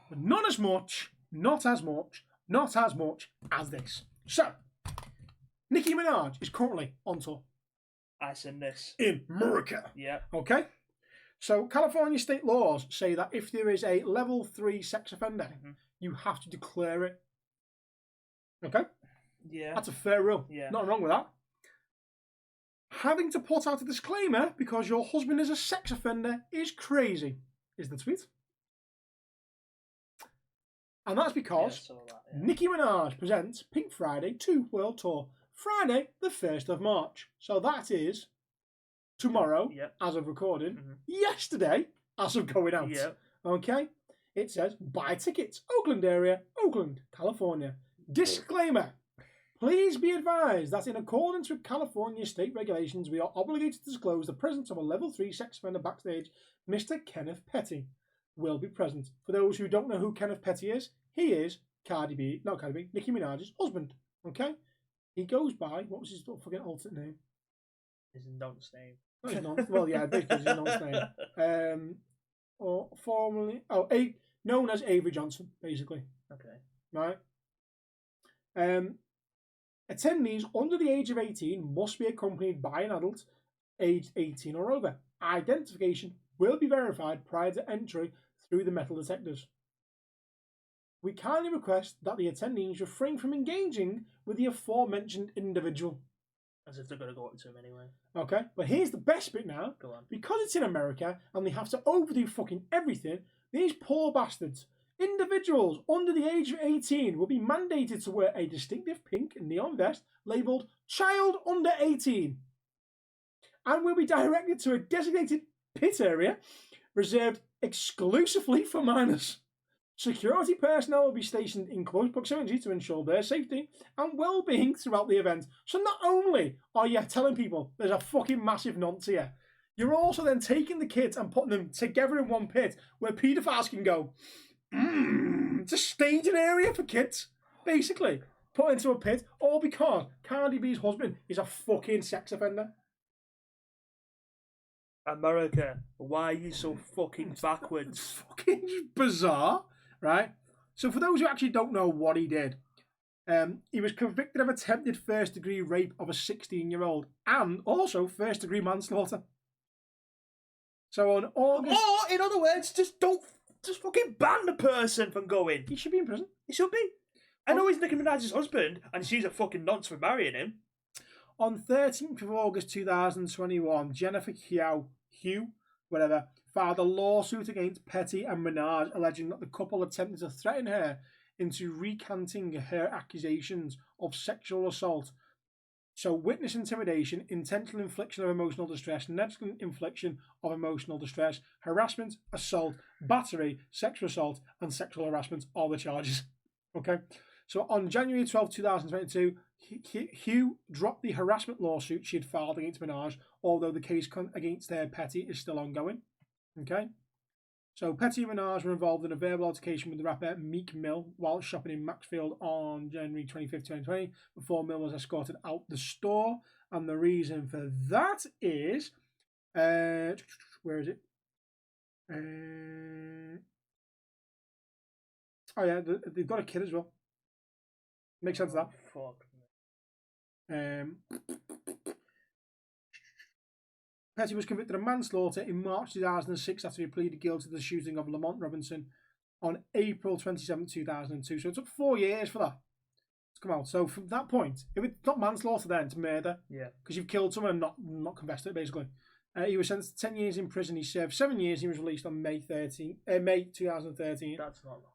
But not as much as this. So, Nicki Minaj is currently on tour. I seen this. in America. Yeah. Okay? So California state laws say that if there is a level 3 sex offender, you have to declare it. Okay? Yeah. That's a fair rule. Yeah. Nothing wrong with that. Having to put out a disclaimer because your husband is a sex offender is crazy, is the tweet. And that's because Nicki Minaj presents Pink Friday 2 World Tour, Friday the 1st of March. So that is tomorrow, as of recording, yesterday, as of going out. Okay? It says, buy tickets, Oakland area, Oakland, California. Disclaimer. Please be advised that in accordance with California state regulations, we are obligated to disclose the presence of a level 3 sex offender backstage. Mr. Kenneth Petty will be present. For those who don't know who Kenneth Petty is, he is Nicki Minaj's husband. Okay? He goes by, what was his fucking alternate name? His nonce name. No, his nonce. Well, yeah, basically his nonce name. Or formerly, known as Avery Johnson, basically. Okay. Right? Attendees under the age of 18 must be accompanied by an adult aged 18 or over. Identification will be verified prior to entry through the metal detectors. We kindly request that the attendees refrain from engaging with the aforementioned individual. As if they're going to go up to him anyway. Okay, but here's the best bit now. Go on. Because it's in America and they have to overdo fucking everything, these poor bastards, individuals under the age of 18 will be mandated to wear a distinctive pink neon vest labelled Child Under 18 and will be directed to a designated pit area reserved exclusively for minors. Security personnel will be stationed in close proximity to ensure their safety and well-being throughout the event. So not only are you telling people there's a fucking massive nonce here, you're also then taking the kids and putting them together in one pit where paedophiles can go, it's a staging area for kids, basically. Put into a pit, all because Cardi B's husband is a fucking sex offender. America, why are you so fucking backwards? It's fucking bizarre, right? So for those who actually don't know what he did, he was convicted of attempted first-degree rape of a 16-year-old and also first-degree manslaughter. So on August... Or, in other words, just fucking ban the person from going. He should be in prison. He should be. I know he's Nicki Minaj's husband, and she's a fucking nonce for marrying him. On 13th of August 2021, Jennifer Hugh, filed a lawsuit against Petty and Minaj, alleging that the couple attempted to threaten her into recanting her accusations of sexual assault. So, witness intimidation, intentional infliction of emotional distress, negligent infliction of emotional distress, harassment, assault, battery, sexual assault, and sexual harassment are the charges. Okay? So, on January 12, 2022, Hugh dropped the harassment lawsuit she had filed against Minaj, although the case against Petty is still ongoing. Okay? So, Petty and Minaj were involved in a verbal altercation with the rapper Meek Mill while shopping in Maxfield on January 25th, 2020, before Mill was escorted out the store. And the reason for that is... where is it? Oh, yeah, they've got a kid as well. Makes sense, that. Fuck. Petty was convicted of manslaughter in March 2006 after he pleaded guilty to the shooting of Lamont Robinson on April 27, 2002. So it took 4 years for that to come out. So from that point, if it's not manslaughter then, it's murder. Yeah. Because you've killed someone and not confessed to it, basically. He was sentenced to 10 years in prison. He served 7 years. He was released on May 2013. That's not long.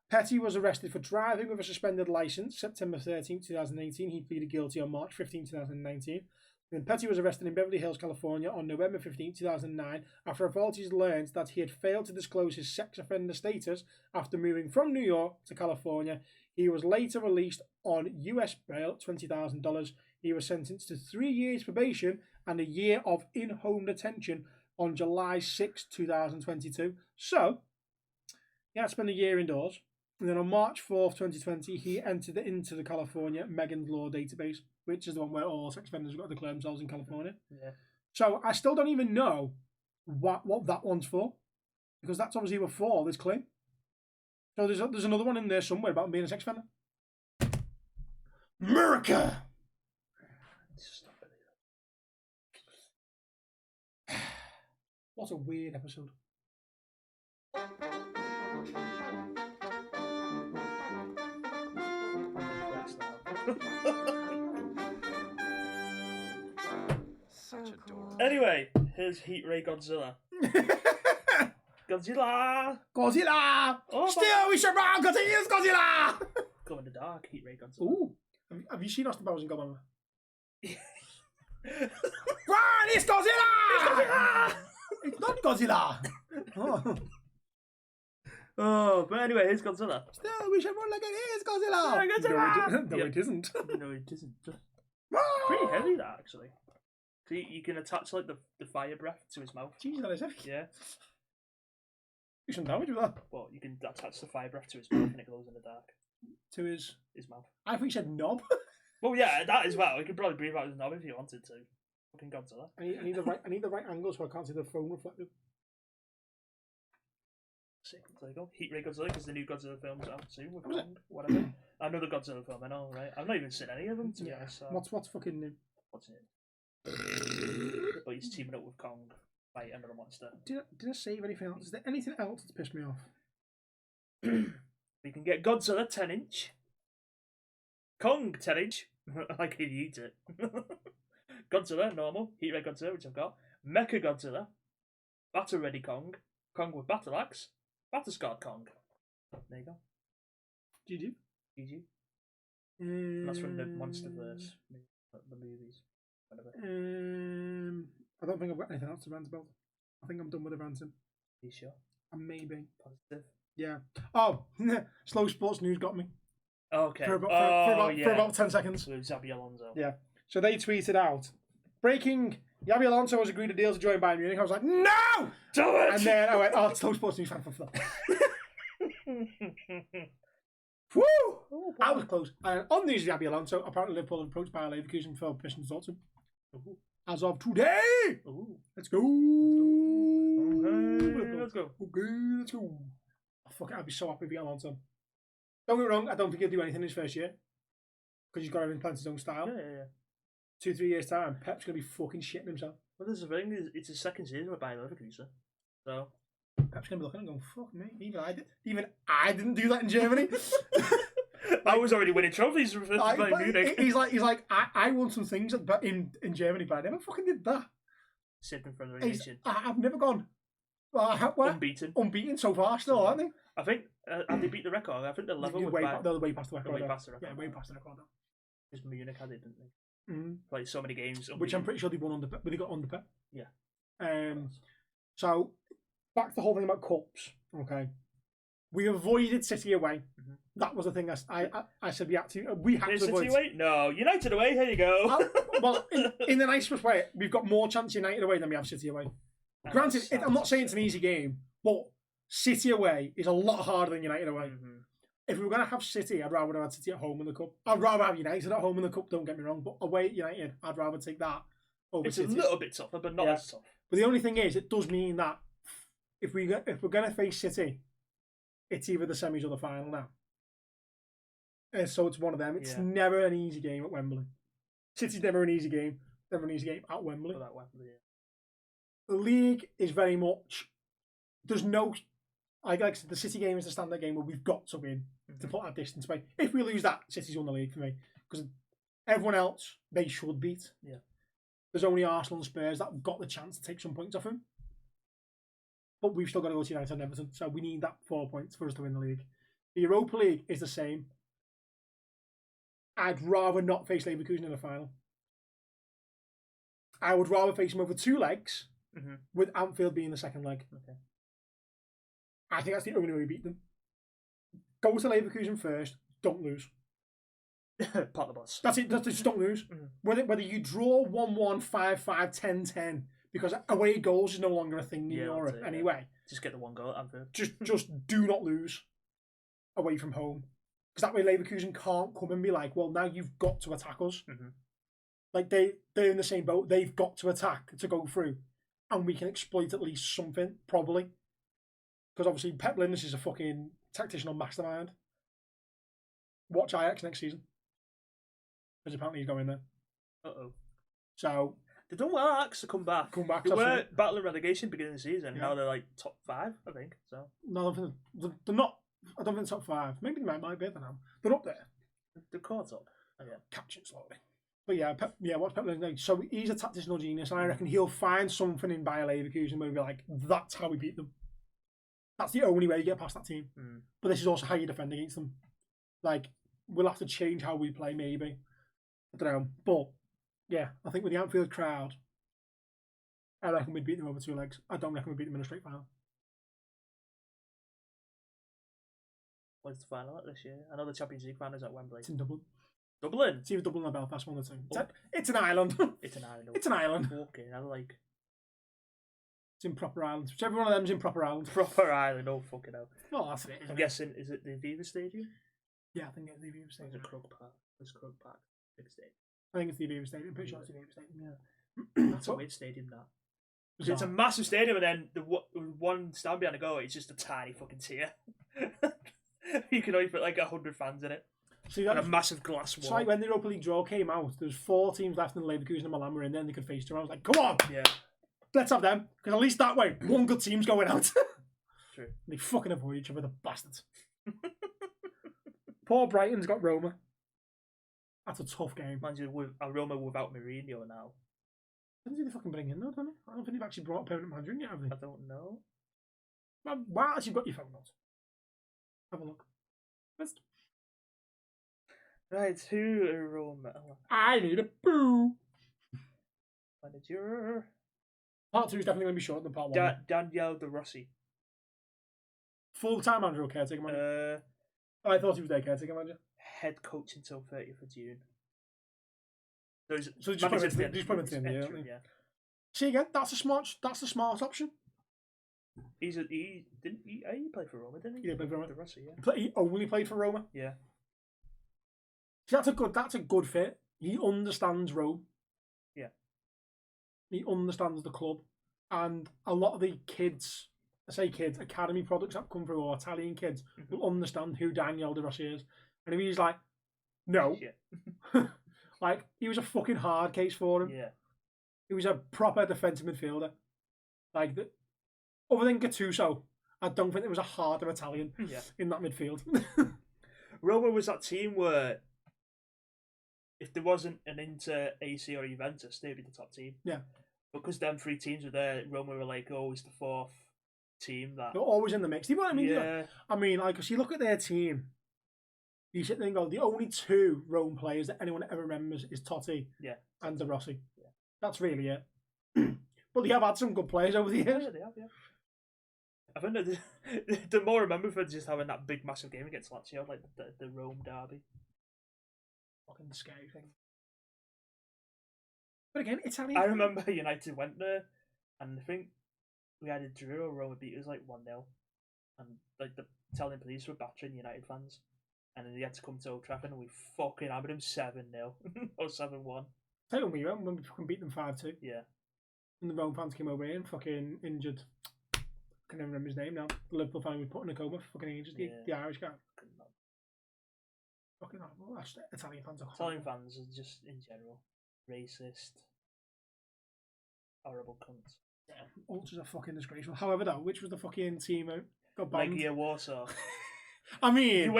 Petty was arrested for driving with a suspended licence September 13, 2018. He pleaded guilty on March 15, 2019. Then Petty was arrested in Beverly Hills, California on November 15, 2009 after authorities learned that he had failed to disclose his sex offender status after moving from New York to California. He was later released on US bail, $20,000. He was sentenced to 3 years probation and a year of in-home detention on July 6, 2022. So, he had to spend a year indoors. And then on March 4th, 2020, he entered into the California Megan's Law database, which is the one where all sex offenders have got to declare themselves in California. Yeah. So I still don't even know what that one's for, because that's obviously before this claim. So there's another one in there somewhere about him being a sex offender. America! What a weird episode. So cool. Anyway, here's Heat Ray Godzilla. Godzilla! Godzilla! Oh, Still, we should run because he is Godzilla! Glow in the dark, Heat Ray Godzilla. Ooh. Have you seen Austin Powers and Godzilla? Run! It's Godzilla! It's not Godzilla! Oh. Oh, but anyway, here's Godzilla. Still, we should run like it is Godzilla! Yeah, Godzilla! No, it isn't. No, it isn't. Pretty heavy, that, actually. So you can attach, like, the fire breath to his mouth. Jeez, that is heavy. Yeah. Do some damage with that. Well, you can attach the fire breath to his mouth and it glows in the dark. To his mouth. I think you said knob. Well, yeah, that as well. You could probably breathe out his knob if you wanted to. Fucking Godzilla. I need the right angle so I can't see the phone reflected. Sick. So there you go. Heat Ray Godzilla, because the new Godzilla film's out soon with Kong, whatever. Another Godzilla film, I know, right? I've not even seen any of them, to be honest. So. What's fucking new? What's in it? But he's teaming up with Kong, fight another monster. Did I save anything else? Is there anything else that's pissed me off? We can get Godzilla 10-inch. Kong 10-inch. I can eat it. Godzilla, normal. Heat Ray Godzilla, which I've got. Mecha Godzilla. Battle Ready Kong. Kong with Battle Axe. Battle Scarred Kong. There you go. GG. GG. That's from the Monsterverse. The movies. Whatever. I don't think I've got anything else to rant about. I think I'm done with the ranting. Are you sure? Maybe. Positive. Yeah. Oh, slow sports news got me. Okay. For about 10 seconds. So Xabi Alonso. Yeah. So they tweeted out, breaking, Xabi Alonso has agreed a deal to join Bayern Munich. I was like, no! Do it! And then I went, oh, slow sports news fan for that. Woo! Oh, that was close. On news of Xabi Alonso, apparently Liverpool have approached Bayer Leverkusen for permission to talk to him. Ooh. As of today! Ooh. Let's go! Okay, let's go. Okay, let's go. Oh, fuck it, I'd be so happy with Alonso. Don't get me wrong, I don't think he'll do anything in his first year. Because he's got to implant his own style. Yeah. 2-3 years' time, Pep's going to be fucking shitting himself. Well, there's the thing, it's his second season with Bayer Leverkusen. So. Pep's going to be looking and going, fuck me, even I didn't do that in Germany. I was already winning trophies for Bayern Munich. He's like, I won some things in Germany, but I never fucking did that. Sitting from the relegation. I've never gone. Unbeaten so far, still, aren't they? I think, have they beat the record? I think they're level with Bayern. They're way past the record. Way past the record. Yeah, way past the record. Because Munich had it, didn't they? Mm-hmm. Played so many games. Which I'm pretty sure they won under Pep. But they got under Pep. Yeah. So, back to the whole thing about cups. Okay. We avoided City away. Mm-hmm. That was the thing I said we had to avoid. City away? No, United away. Here you go. Well, in the nicest way, we've got more chance United away than we have City away. Granted, I'm not saying it's an easy game, but City away is a lot harder than United away. Mm-hmm. If we were going to have City, I'd rather have City at home in the cup. I'd rather have United at home in the cup, don't get me wrong, but away at United, I'd rather take that over City. It's a little bit tougher, but not as tough. But the only thing is, it does mean that if we're going to face City, it's either the semis or the final now. So it's one of them. It's never an easy game at Wembley. City's never an easy game. Never an easy game at Wembley. The league is very much. There's no. Like I said, the City game is the standard game where we've got to win to put our distance away. If we lose that, City's won the league for me. Because everyone else, they should beat. Yeah. There's only Arsenal and Spurs that have got the chance to take some points off him. But we've still got to go to United and Everton. So we need that 4 points for us to win the league. The Europa League is the same. I'd rather not face Leverkusen in the final. I would rather face them over 2 legs, with Anfield being the second leg. Okay. I think that's the only way we beat them. Go to Leverkusen first, don't lose. Part the bus. That's it, just don't lose. Mm-hmm. Whether you draw 1-1, 5-5, 10-10, because away goals is no longer a thing in Europe anyway. Just get the one goal at Anfield. Just do not lose away from home. Because that way Leverkusen can't come and be like, well, now you've got to attack us. Mm-hmm. Like, they're in the same boat. They've got to attack to go through. And we can exploit at least something, probably. Because obviously Pep Linders is a fucking tactical mastermind. Watch Ajax next season. Because apparently he's going there. Uh-oh. So... They've done well, Axe, to come back. They were battling relegation beginning of the season. Now they're like top 5, I think. So no, they're not. I don't think top 5. Maybe they might be there now. They're up there. They're caught up. Oh, yeah. Captured slowly. But yeah, what's Pep like? So he's a tactical genius, and I reckon he'll find something in Bayer Leverkusen where he'll be like, that's how we beat them. That's the only way you get past that team. But this is also how you defend against them. Like, we'll have to change how we play, maybe. I don't know. But yeah, I think with the Anfield crowd, I reckon we'd beat them over 2 legs. I don't reckon we'd beat them in a straight final. When's the final at this year? I know the Champions League final is at Wembley. It's in Dublin. Dublin? It's either Dublin or Belfast, one of the two. It's an island. It's an island. It's an island. Okay, I like. It's in proper Ireland. Whichever one of them's in proper Ireland. Proper island, oh fucking hell. Oh, that's it. I'm guessing, is it the Aviva Stadium? Yeah, I think it's the Aviva Stadium. It's Croke Park. It's Croke Park. Big stadium. I think it's the Aviva Stadium. I'm pretty sure it's the Aviva Stadium, yeah. That's a weird stadium, that. It's a massive stadium, and then the one stand behind the goal, it's just a tiny fucking tier. You can only put like 100 fans in it. See, and a massive glass wall. It's like when the Europa League draw came out, there was 4 teams left in the Leverkusen and Milan were in there, and they could face each other. I was like, come on! Yeah. Let's have them, because at least that way, one good team's going out. True. And they fucking avoid each other, the bastards. Poor Brighton's got Roma. That's a tough game. Mind you, with Roma without Mourinho now. I don't think they fucking bring in though, don't they? I don't think they've actually brought a permanent manager in yet, have they? I don't know. Well, why else you've got your phone notes? Have a look. First. Right, who are Roma? I need a boo. Manager. Part 2 is definitely going to be shorter than part 1. Daniel De Rossi. Full-time manager or caretaker manager? I thought he was their caretaker manager. Head coach until 30th of June. So just put him into the end, yeah. See again, that's a smart option. He played for Roma, didn't he? Yeah, he played for Roma. De Rossi, yeah. He only played for Roma. Yeah. See, that's a good fit. He understands Rome. Yeah. He understands the club, and a lot of the kids, academy products that come through, or Italian kids, will understand who Daniel De Rossi is. And if he's like, no, like he was a fucking hard case for him. Yeah. He was a proper defensive midfielder. Like other than Gattuso, I don't think there was a harder Italian in that midfield. Roma was that team where if there wasn't an Inter, AC, or Juventus, they'd be the top team. Yeah. Because them 3 teams were there, Roma were like always the 4th team. They're always in the mix. You know what I mean? Yeah. I mean, like, if you look at their team, you sit there and go, the only 2 Rome players that anyone ever remembers is Totti and De Rossi. Yeah. That's really it. But they have had some good players over the years. Yeah, they have, yeah. I think they're more remembered for just having that big, massive game against Lazio, like the Rome derby. Fucking scary thing. But again, Italian. I remember United went there, and I think we had a draw. Roma beat us like 1-0, and like the Italian police were battering United fans, and then they had to come to Old Trafford, and we fucking hammered them 7-0 or 7-1. Tell you when we went, when we fucking beat them 5-2. Yeah. And the Rome fans came over here and fucking injured. I can never remember his name now. The Liverpool fan we put in a coma, fucking injured the Irish guy. Fucking horrible. Italian fans are horrible. Italian fans are just in general racist, horrible cunts. Yeah, ultras are fucking disgraceful. However, though, which was the fucking team out got banned? Legia Warsaw. I mean,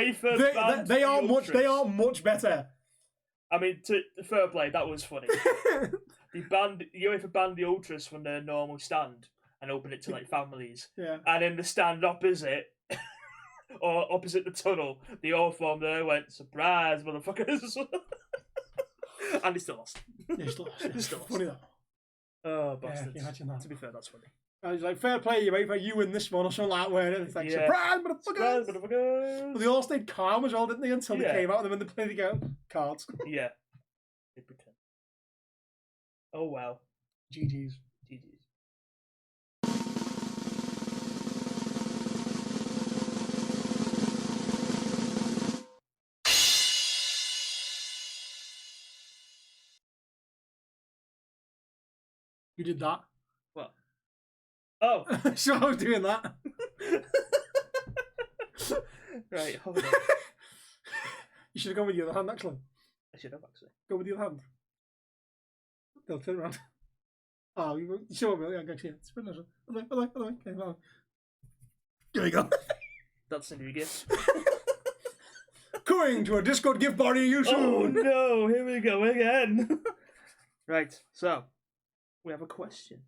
they are much better. I mean, to fair play, that was funny. UEFA banned the ultras from their normal stand and opened it to like families. Yeah. And in the stand opposite, or opposite the tunnel, they all formed there. Went, surprise, motherfuckers! And they still lost. They still lost. Funny that. Oh, bastards. Yeah, imagine that. To be fair, that's funny. I was like, fair play, UEFA, you win this one or something like that. Where it's like, surprise, motherfuckers! Well, they all stayed calm as well, didn't they? Until they came out of them and they played the cards. Yeah. They pretend. Oh well. GG's. You did that. What? Oh. So I was doing that. Right, hold on. You should have gone with the other hand, actually. I should have, actually. Go with the other hand. They'll turn around. Oh, you sure will? Yeah, go see it. It's pretty nice. Okay, well. There you go. That's the new gift. Going to a Discord gift party you soon. Oh no, here we go again. Right, so we have a question.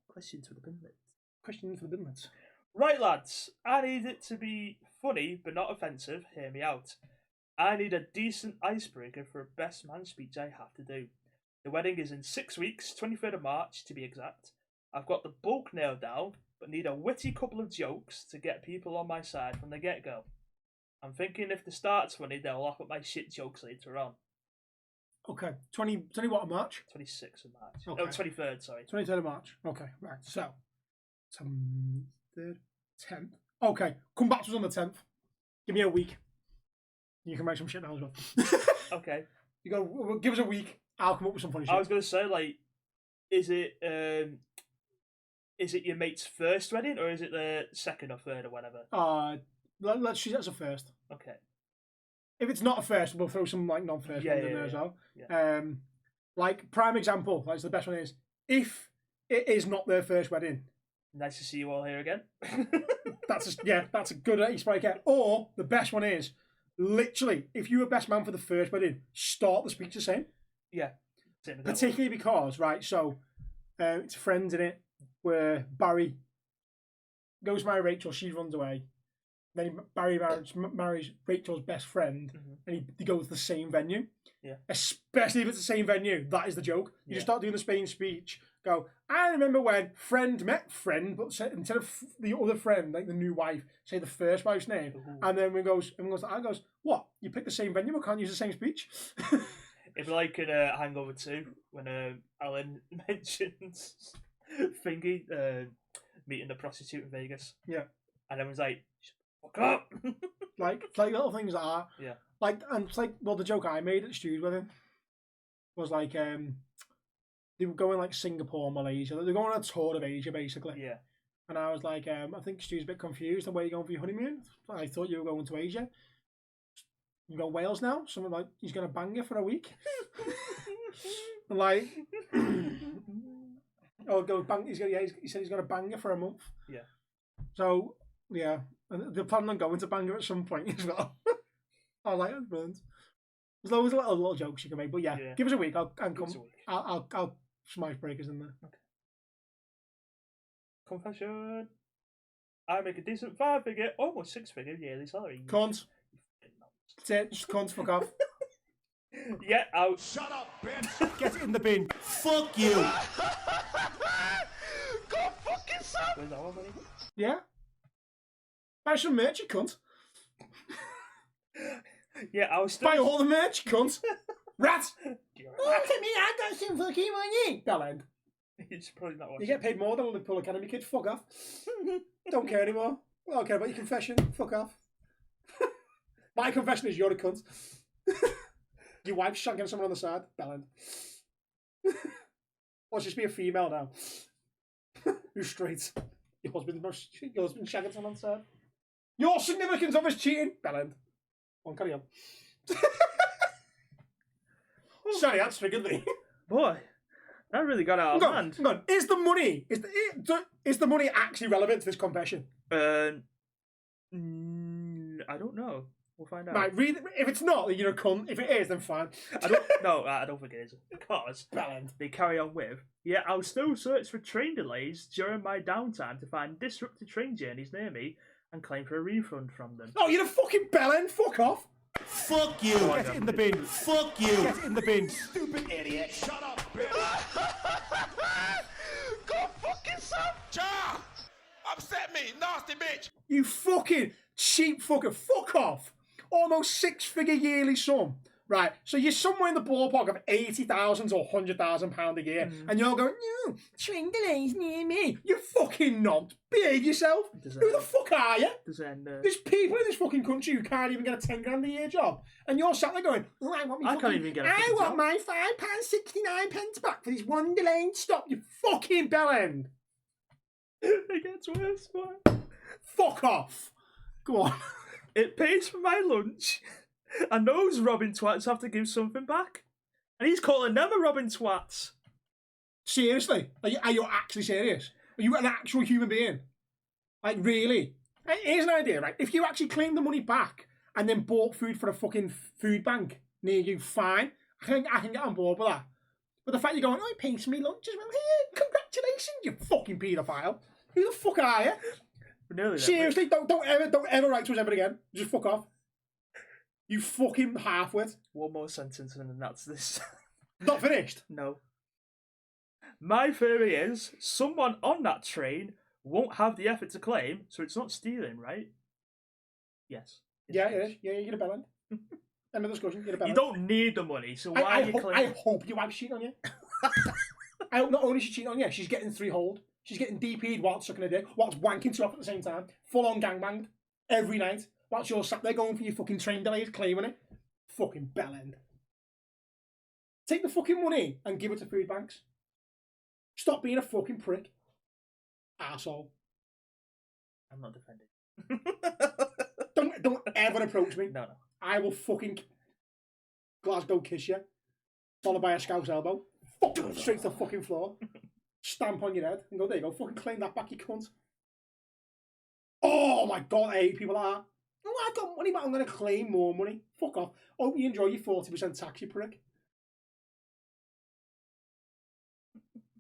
Questions for the binlets. Question for the binlets. Right, lads, I need it to be funny but not offensive. Hear me out. I need a decent icebreaker for a best man speech I have to do. The wedding is in 6 weeks, 23rd of March to be exact. I've got the bulk nailed down, but need a witty couple of jokes to get people on my side from the get-go. I'm thinking if the start's funny, they'll laugh at my shit jokes later on. Okay, 20 what, March? 26th of March. Okay. Oh, 23rd, sorry. 23rd of March. Okay, right. So, 3rd, 10th. Okay, come back to us on the 10th. Give me a week. You can make some shit down as well. Okay. You go. Give us a week. I'll come up with some funny shit. I was going to say, like, is it your mate's first wedding or is it the second or third or whatever? Let's choose that as a first. Okay. If it's not a first, we'll throw some like non-first ones in there as well. Yeah. Like prime example, like the best one is if it is not their first wedding. Nice to see you all here again. That's a good icebreaker. Or the best one is literally if you were best man for the first wedding, start the speech the same. Yeah. Particularly because so it's Friends in it where Barry goes to marry Rachel, she runs away. Then Barry marries Rachel's best friend, and they go to the same venue. Yeah. Especially if it's the same venue, that is the joke. You just start doing the Spain speech. Go. I remember when friend met friend, but instead of the other friend, like the new wife, say the first wife's name, and then everyone goes, what? You picked the same venue, but can't use the same speech. It'd be like in Hangover 2 when Alan mentions Thingy meeting the prostitute in Vegas. Yeah. And everyone's like, fuck up! like little things like that. Yeah. Like, and it's like, well, the joke I made at Stu's wedding was like, they were going like Singapore, Malaysia. They're going on a tour of Asia, basically. Yeah. And I was like, I think Stu's a bit confused on where you're going for your honeymoon. I thought you were going to Asia. You go Wales now? Something like, he's going to bang you for a week. And like, go bang. He said he's going to bang you for a month. Yeah. So, yeah. And they're planning on going to bang you at some point as well. I like it, brilliant. There's loads of little jokes you can make, but yeah. Give us a week. I'll smash breakers in there. Okay. Confession. I make a decent 5-figure, almost 6-figure yearly salary. Cunt. That's it. Just cunt. Fuck off. Yeah, out. Shut up, bitch! Get it in the bin. Fuck you. Go fuck yourself! Where's that one, buddy? Yeah. Buy some merch, you cunt. Yeah, I was still... Buy all the merch, cunt. Rat. Look at me, I got some fucking money. Bellend. It's probably not watching. You get paid more than a Liverpool Academy kid. Fuck off. Don't care anymore. I don't care about your confession. Fuck off. My confession is you're a cunt. Your wife's shagging someone on the side. Bellend. Watch this be a female now. Who's straight. Your husband's shagging someone on the side. Your significant other's cheating. Bellend. On, carry on. Sorry, that's triggered me. Boy, that really got out of hand. Hang on. Is the money actually relevant to this confession? I don't know. We'll find out. Right, read. If it's not, then you're a cunt. If it is, then fine. I don't think it is. Because they carry on with, I'll still search for train delays during my downtime to find disrupted train journeys near me and claim for a refund from them. Oh, you're a fucking bellend. Fuck off. Fuck you! Get it in the bin. Fuck you! Get it in the bin. Stupid idiot! Shut up, bitch! Go fuck yourself! Ja! Upset me, nasty bitch! You fucking cheap fucker. Fuck off. Almost 6-figure yearly sum. Right, so you're somewhere in the ballpark of £80,000 to £100,000 a year, and you're going, no, train delays near me. You fucking not. Behave yourself. Who the fuck are you? There's people in this fucking country who can't even get a 10 grand a year job, and you're sat there going, oh, I can't even get a I want job. my £5.69 back for this one delayed stop. You fucking bellend. It gets worse, boy. Fuck off. Go on. It pays for my lunch. And those robbing twats have to give something back. And he's calling them a robbing twats. Seriously? Are you actually serious? Are you an actual human being? Like, really? Here's an idea, right? If you actually claim the money back and then bought food for a fucking food bank near you, fine. I can get on board with that. But the fact you're going, oh, he pays for me lunch as well. Hey, congratulations, you fucking paedophile. Who the fuck are you? Nearly Seriously, don't ever write to us ever again. Just fuck off. You fucking half-wit. One more sentence and then that's this. Not finished? No. My theory is someone on that train won't have the effort to claim, so it's not stealing, right? Yes. Yeah, it is. Yeah, you get a bell end. End of discussion. You get a bell You end. don't need the money, so why are you claiming? I hope your wife's cheating on you. I hope not only she's cheating on you, she's getting 3 hold. She's getting DP'd whilst sucking a dick, whilst wanking to off at the same time. Full on gangbanged. Every night. Whilst you're sat there going for your fucking train delays, claiming it. Fucking bell end. Take the fucking money and give it to food banks. Stop being a fucking prick. Arsehole. I'm not defending. Don't ever approach me. No. I will fucking Glasgow kiss you. Followed by a scouse elbow. Straight to the fucking floor. Stamp on your head and go, there you go, fucking claim that back, you cunt. Oh my god, I hate people like that. Oh, I've got money, but I'm going to claim more money. Fuck off. Hope you enjoy your 40% tax, you prick.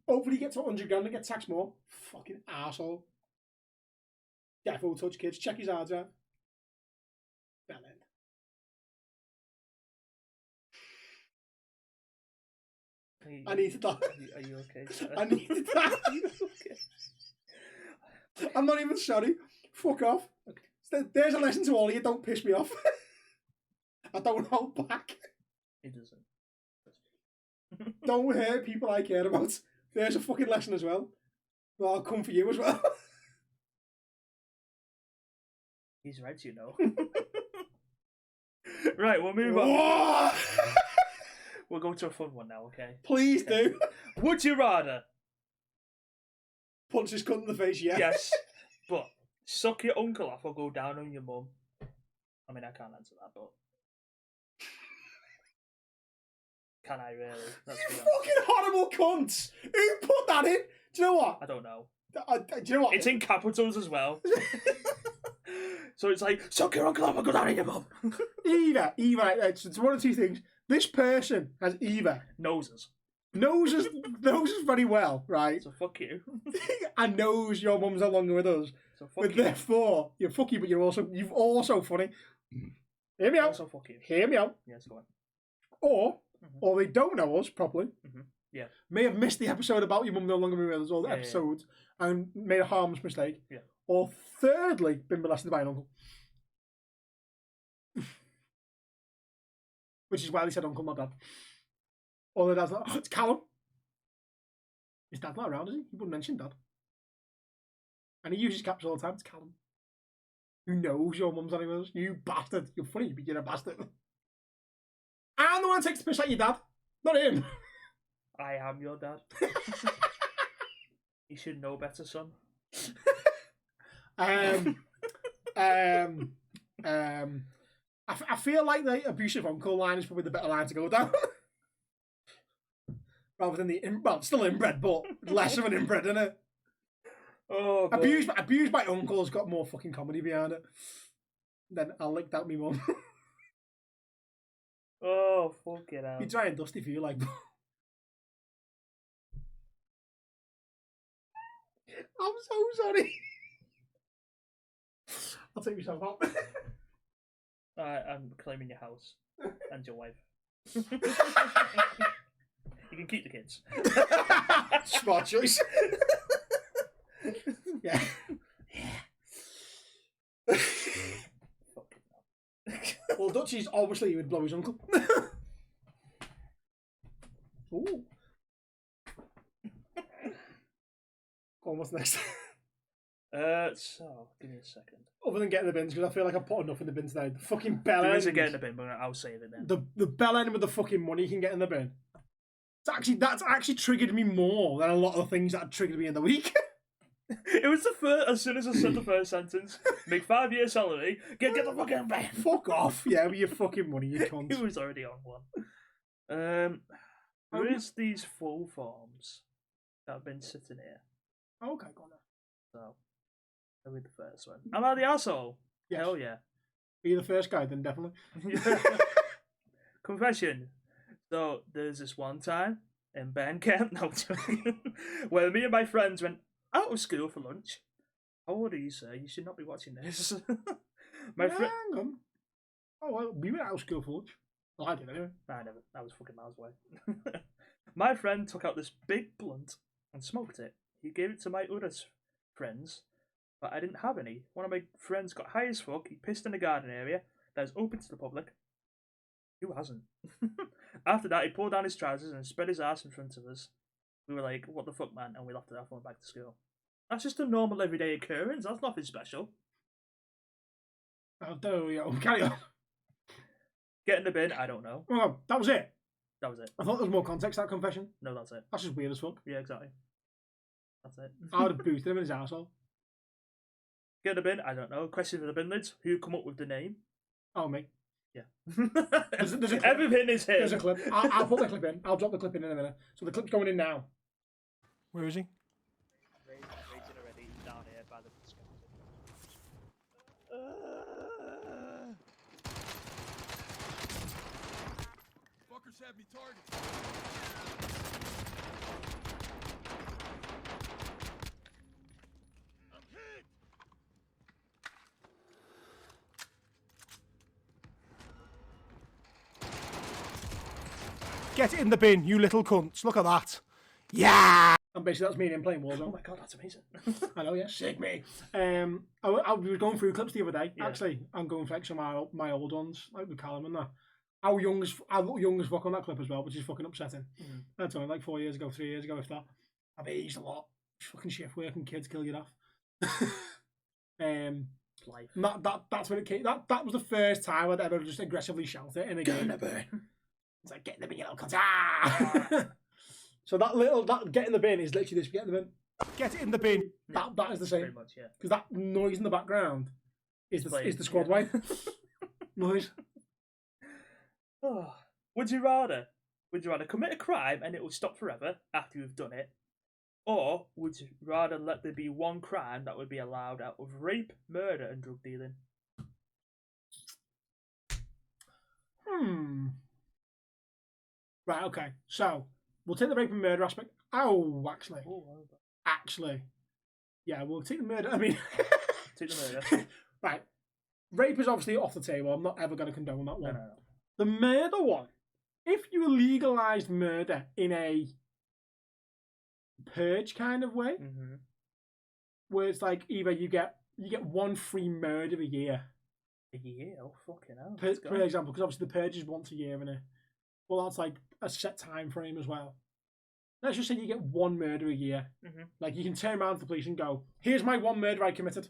Hopefully you get to 100 grand and get taxed more. Fucking arsehole. Defo touch kids. Check his hard drive. Bell end. I need to die. Are you okay? I need to die. I'm not even sorry. Fuck off. There's a lesson to all of you. Don't piss me off. I don't hold back. It doesn't. Don't hurt people I care about. There's a fucking lesson as well. Well, I'll come for you as well. He's right, you know. Right, we'll move on. We'll go to a fun one now, okay? Please do. Would you rather? Punch his cunt in the face, yeah. Yes, but suck your uncle off or go down on your mum? I mean, I can't answer that, but... Can I really? Let's be honest. Fucking horrible cunts! Who put that in? Do you know what? I don't know. Do you know what? It's in capitals as well. So it's like, suck your uncle off or go down on your mum. Either. It's one of 2 things. This person has either Noses. knows us very well, right? So fuck you. And knows your mum's no longer with us. So fuck But you. therefore, you're fucky, but you've also funny. Hear me out. Also fuck you. Hear me out. Yes, go on. Or they don't know us properly. Yeah. May have missed the episode about your mum no longer with us, or the episodes, and made a harmless mistake. Yeah. Or thirdly, been molested by an uncle. Which is why they said uncle, not dad. Or the dad's like, oh, it's Callum. His dad's not around, is he? He wouldn't mention dad. And he uses caps all the time. It's Callum. Who knows your mum's not with us? You bastard. You're funny, but you're a bastard. I'm the one who takes the piss out your dad. Not him. I am your dad. You should know better, son. I feel like the abusive uncle line is probably the better line to go down. Rather than the still inbred, but less of an inbred, isn't it? Oh, God. Abused by uncle's got more fucking comedy behind it. Then I'll lick that me mum. Oh, fuck it out. Be dry and dusty for you, like. I'm so sorry. I'll take myself out. I'm claiming your house and your wife. You can keep the kids. Smart choice. Yeah. Well, Dutchy's obviously he would blow his uncle. Ooh. Go on, what's next? So give me a second. Other than getting the bins, because I feel like I put enough in the bin today. The fucking bell There end. is a get in the bin, but I'll save it then. The bell end with the fucking money you can get in the bin. That's actually triggered me more than a lot of the things that had triggered me in the week. It was the first. As soon as I said the first sentence, make 5-year salary. Get the fucking bin. Fuck off, yeah, with your fucking money, you cunt. He was already on one. Where is these full forms? that have been sitting here. Oh, okay, go on then. So, I'll be the first one. Am I the asshole? Yes. Hell yeah. Are you the first guy then? Definitely. Confession. So, there's this one time in band camp, no, where me and my friends went out of school for lunch. How old are you, sir? You should not be watching this. My friend. Hang on. Oh, well, we went out of school for lunch. Well, I did anyway. I never. I was fucking miles away. My friend took out this big blunt and smoked it. He gave it to my other friends, but I didn't have any. One of my friends got high as fuck. He pissed in the garden area that is open to the public. Who hasn't? After that, he pulled down his trousers and spread his ass in front of us. We were like, what the fuck, man? And we laughed it off and went back to school. That's just a normal everyday occurrence. That's nothing special. Oh, there we go. Carry on. Get in the bin, I don't know. Oh, that was it. That was it. I thought there was more context to that confession. No, that's it. That's just weird as fuck. Yeah, exactly. That's it. I would have boosted him in his arsehole. Get in the bin, I don't know. Question for the bin lids. Who come up with the name? Oh, me. Yeah. There's a clip. Everything is here. There's a clip. I'll put the clip in. I'll drop the clip in a minute. So the clip's going in now. Where is he? Raging already down here by the Fuckers have me targeted. I'm hit. Get it in the bin, you little cunts. Look at that. Yeah! And basically that's me and him playing Warzone. Oh my god, that's amazing. I know, yeah. Sick me. I was going through clips the other day. Yeah. Actually, I'm going for some of my old ones, like with Callum and that. I look young as fuck on that clip as well, which is fucking upsetting. That's only like 4 years ago, 3 years ago, if that. I've aged a lot. Fucking shift work and kids kill you off. Life. That's when it came. That was the first time I'd ever just aggressively shout it in a game. It's like, get in the bin, you little cunt. Ah! So that get in the bin is literally this: get in the bin. Get it in the bin. Yeah, that is the same. pretty much, yeah. Because that noise in the background is the squad wipe noise. Oh. Would you rather commit a crime and it will stop forever after you've done it, or would you rather let there be one crime that would be allowed out of rape, murder, and drug dealing? Right. Okay. So we'll take the rape and murder aspect. Oh, actually, yeah, we'll take the murder. I mean, take the murder. Right. Rape is obviously off the table. I'm not ever going to condone that one. No. The murder one. If you legalised murder in a purge kind of way, where it's like either you get one free murder a year. A year? Oh, fucking hell. For example, because obviously the purge is once a year, innit? Well, that's like a set time frame as well. Let's just say you get one murder a year. Like you can turn around to the police and go, "Here's my one murder I committed,"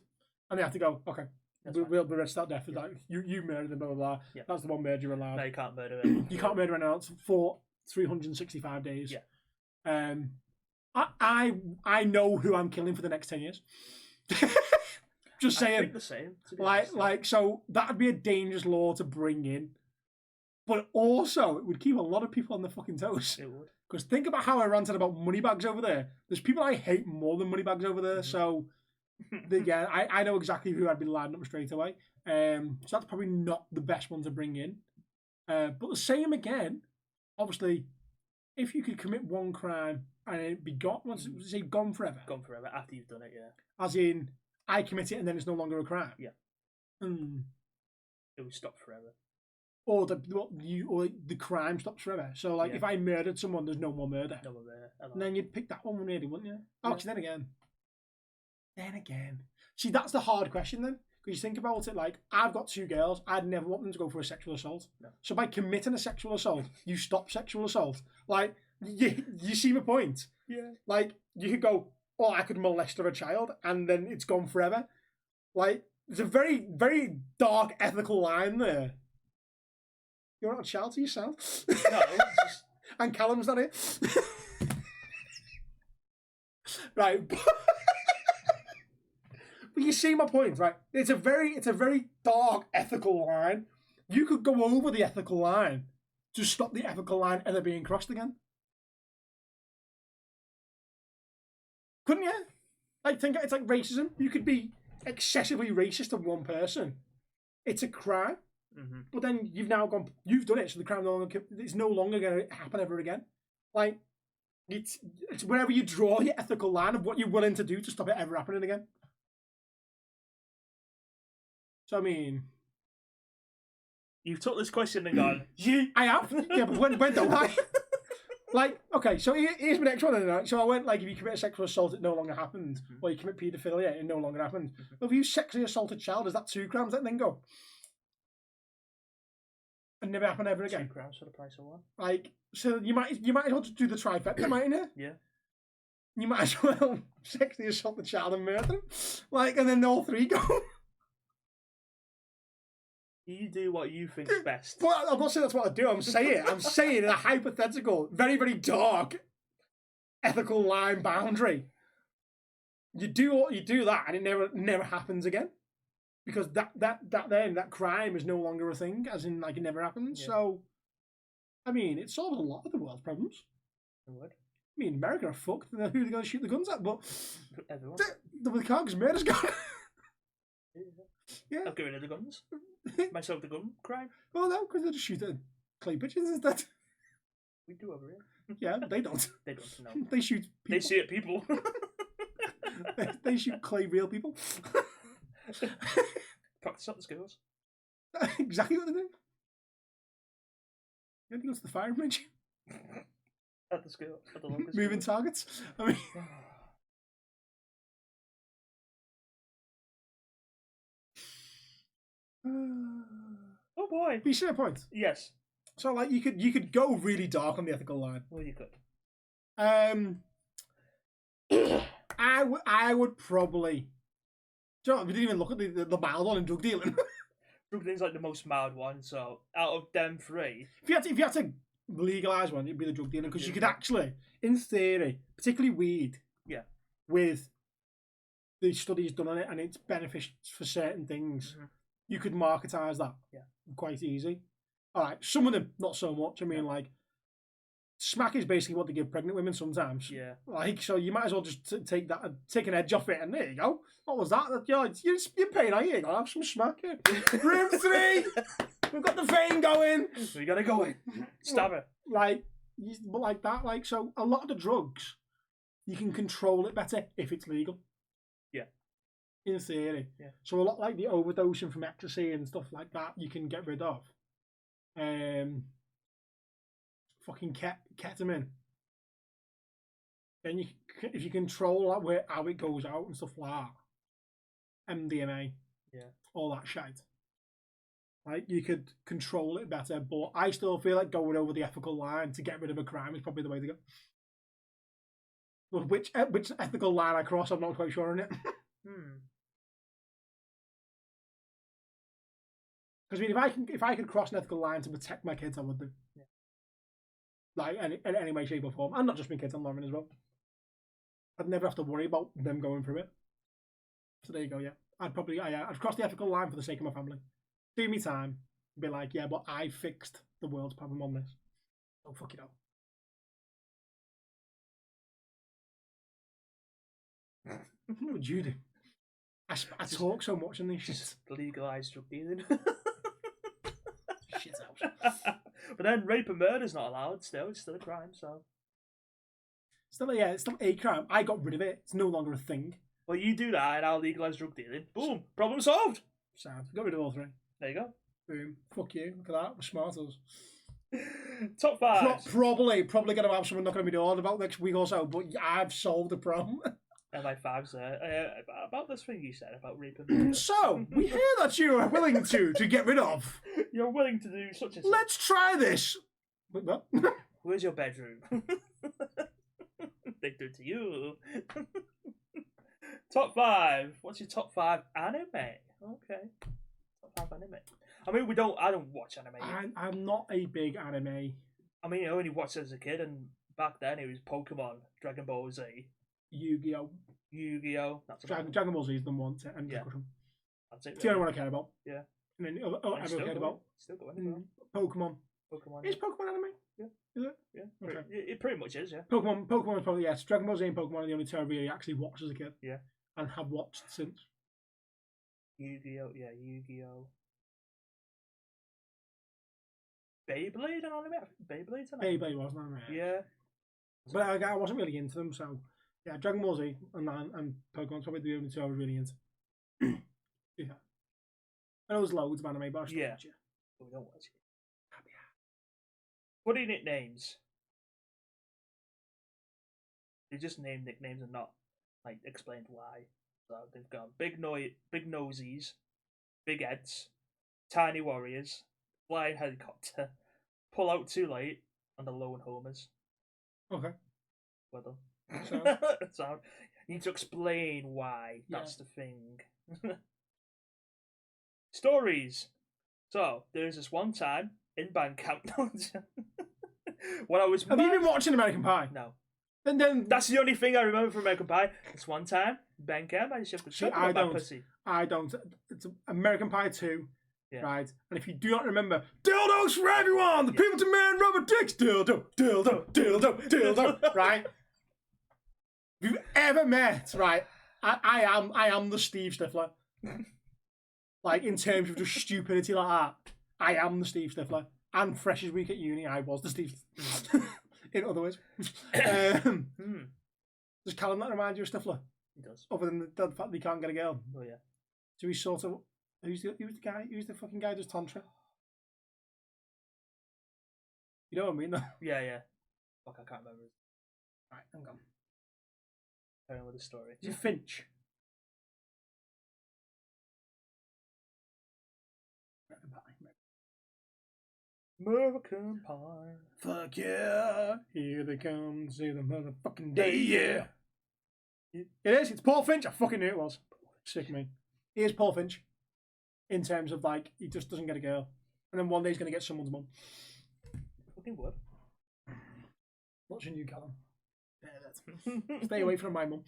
and they have to go, "Okay, we'll arrest that death. Like you murdered him, blah blah blah. Yeah. That's the one murder you're allowed." No, you can't murder anyone. You can't murder anyone else for 365 days. Yeah. I know who I'm killing for the next 10 years. Just saying. I think the same. So that'd be a dangerous law to bring in. But also, it would keep a lot of people on their fucking toes. It would. Because think about how I ranted about moneybags over there. There's people I hate more than moneybags over there. So, yeah, I know exactly who I'd be lining up straight away. So that's probably not the best one to bring in. But the same again, obviously, if you could commit one crime and it be gone, what's it say, gone forever? Gone forever after you've done it, yeah. As in, I commit it and then it's no longer a crime. Yeah. It would stop forever. Or the crime stops forever. So, like, if I murdered someone, there's no more murder. No more murder. And then you'd pick that one, really, wouldn't you? Actually, then again. See, that's the hard question then. Because you think about it, like, I've got 2 girls. I'd never want them to go for a sexual assault. No. So by committing a sexual assault, you stop sexual assault. Like, you see my point? Yeah. Like, you could go, oh, I could molest a child, and then it's gone forever. Like, there's a very, very dark ethical line there. You're not a child to yourself. No. And Callum's not it. Right. But you see my point, right? It's a very dark ethical line. You could go over the ethical line to stop the ethical line ever being crossed again. Couldn't you? Like, think it's like racism. You could be excessively racist to one person. It's a crime. Mm-hmm. But then you've done it, so the crime it's no longer going to happen ever again. Like, it's wherever you draw your ethical line of what you're willing to do to stop it ever happening again. So, I mean... You've took this question and gone, I have. Yeah, but when don't I? Like, okay, so here's my next one. Then. So I went, like, if you commit a sexual assault, it no longer happens. Or you commit paedophilia, it no longer happens. Well, if you sexually assaulted a child, is that 2 grams? Let then go. And never happen ever again. 2 grams for the price of 1. Like, so you might as well just do the trifecta, mightn't you? Yeah. You might as well sexually assault the child and murder him. Like, and then all 3 go. You do what you think's best. Well, I'm not saying that's what I do. I'm saying in a hypothetical, very, very dark ethical line boundary. You do that, and it never happens again, because that crime is no longer a thing, as in like it never happens. Yeah. So, I mean, it solves a lot of the world's problems. It would. I mean, America are fucked. Who are they going to shoot the guns at? But everyone. The carcass murder's gone. Yeah. I'll get rid of the guns. Myself the gun crime. Well, no, because they just shoot at clay pigeons instead. We do over here. Yeah, they don't. They don't, no. They shoot people. They see it, people. they shoot clay real people. Practice at the schools. Exactly what they do. You think it's the firing range? At the school. At the local Moving school. targets. I mean... Oh boy! But you see my point? Yes. So like you could go really dark on the ethical line. Well, you could. I would probably. Do you know what? We didn't even look at the mild one in drug dealing. Drug dealing's like the most mild one. So out of them 3, if you had to legalize one, it'd be the drug dealing, because you could actually, in theory, particularly weed. Yeah. With the studies done on it and its benefits for certain things. Mm-hmm. You could marketize that quite easy. All right, some of them not so much. I mean, like, smack is basically what they give pregnant women sometimes. Yeah. Like, so you might as well just take an edge off it, and there you go. What was that? You're paying, are you? Go have some smack here. Room 3. We've got the vein going. We gotta go in. Stab it. Like, but like that. Like, so a lot of the drugs, you can control it better if it's legal. Yeah. In theory. Yeah. So a lot like the overdosing from ecstasy and stuff like that, you can get rid of. Fucking ketamine. Then if you control that how it goes out and stuff like that, MDMA, all that shit. Like, you could control it better, but I still feel like going over the ethical line to get rid of a crime is probably the way to go. But which ethical line I cross, I'm not quite sure on it. Because I mean, if I could cross an ethical line to protect my kids, I would do. Yeah. Like in any way, shape, or form, and not just my kids, and Lauren as well. I'd never have to worry about them going through it. So there you go. Yeah, I'd cross the ethical line for the sake of my family. Do me time. Be like, yeah, but I fixed the world's problem on this. So fuck it up. What would you do? I talk so much in these shit. Legalise drug dealing. Shit out. But then rape and murder's not allowed still. It's still a crime, so... It's still a crime. I got rid of it. It's no longer a thing. Well, you do that and I'll legalise drug dealing. Boom! Problem solved! Sound. Got rid of all 3. There you go. Boom. Fuck you. Look at that. We're smart us. Top 5. Probably going to have someone knocking on my door about next week or so, but I've solved the problem. My 5's there. About this thing you said about rape and murder. So, we hear that you are willing to get rid of. You're willing to do such and such. Let's try this. Wait, what? Where's your bedroom? They do it to you. Top 5. What's your top 5 anime? Okay. Top 5 anime. I mean, I don't watch anime. I'm not a big anime. I mean, I only watched it as a kid, and back then it was Pokemon, Dragon Ball Z, Yu-Gi-Oh. That's Dragon Ball Z is the one. And yeah. That's it. It's the only one I care about. Yeah. And then I cared about. Still going. Pokemon. Pokemon. Is Pokemon anime? Yeah. Is it? Yeah. Okay. It pretty much is, yeah. Pokemon is probably, yes. Dragon Ball Z and Pokemon are the only two I really actually watched as a kid. Yeah. And have watched since. Yu-Gi-Oh! Yeah, Yu-Gi-Oh! Beyblade and anime? Beyblade's an anime? Beyblade wasn't anime. Yeah. But I wasn't really into them, so yeah, Dragon Ball Z and Pokemon's probably the only two I was really into. Yeah. I know there's loads of anime, but I still watch it. But we don't watch it. What are your nicknames? They just name nicknames and not like explained why. So they've got big nosies, big heads, tiny warriors, flying helicopter, pull out too late, and the lone homers. Okay. Well done. So, So you need to explain why. That's the thing. Stories. So there's this one time in band camp when I was. have you been watching American Pie? No. And then That's the only thing I remember from American Pie. This one time, band camp, I just see, I don't. It's American Pie 2, right? And if you do not remember, dildos for everyone. The people to man rubber dicks. Dildo, dildo, dildo, dildo. Right? If you've ever met, right? I am the Steve Stifler. Like in terms of just stupidity like that, I am the Steve Stifler. And Freshers Week at uni, I was the Steve. In other words, does Callum not remind you of Stifler? He does. Other than the fact that he can't get a girl. Oh yeah. So he's sort of who's the guy? Who's the fucking guy who does tantra? You know what I mean? Though. Yeah. Fuck, I can't remember. Right, hang on. Carry on with the story. Is it Finch? American Pie. Fuck yeah! Here they come, see the motherfucking day, yeah! It is, it's Paul Finch! I fucking knew it was. Sick me. He is Paul Finch. In terms of, like, he just doesn't get a girl. And then one day he's going to get someone's mum. Fucking what? Watching you, Callum. Yeah, stay away from my mum.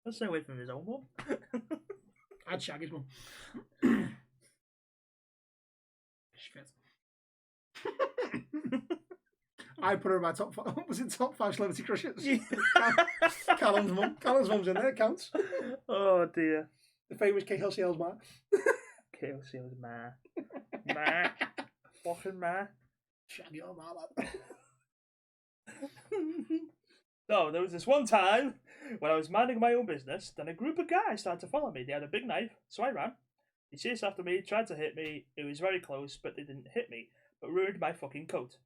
I'll stay away from his own mum. I'd shag his mum. I put her in my top five. Was it top 5 celebrity crushes? Yeah. Callum's mum. Callum's mum's in there. It counts. Oh dear. The famous KLCL's ma. KLCL's ma. Ma. Fucking ma. Shag your ma, lad. So there was this one time when I was minding my own business, then a group of guys started to follow me. They had a big knife, so I ran. They chased after me, tried to hit me. It was very close, but they didn't hit me, but ruined my fucking coat.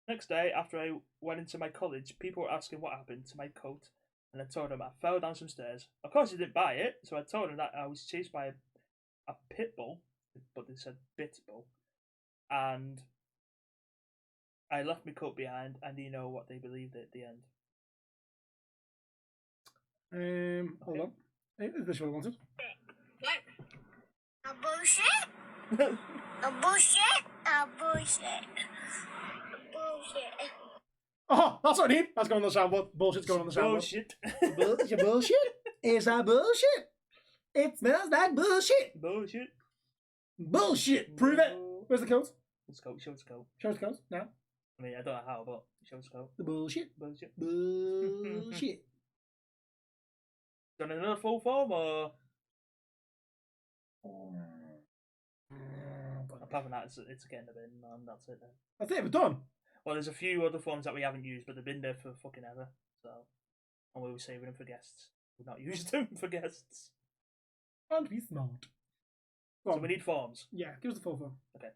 Next day, after I went into my college, people were asking what happened to my coat, and I told them I fell down some stairs. Of course, they didn't buy it, so I told them that I was chased by a pit bull, but they said bit bull, and I left my coat behind, and you know what they believed at the end. Hold on. Is this what I wanted? What? A bullshit? A bullshit? A bullshit. Bullshit. Oh, that's what I need. That's going on the soundboard. Bullshit's going on the soundboard. Bullshit. Bullshit. Bullshit? Is that bullshit? It smells like bullshit. Bullshit. Bullshit. Prove it. Where's the coat? Let's go. Show us go. Show us the coat now. I mean, I don't know how, but show us go. The bullshit. Bullshit. Bullshit. Done in another full form, or apart from that, it's getting a bin, and that's it then. That's it. We're done. Well, there's a few other forms that we haven't used, but they've been there for fucking ever. So, and we were saving them for guests. We've not used them for guests. And be smart. So we need forms. Yeah, give us the full form. Okay.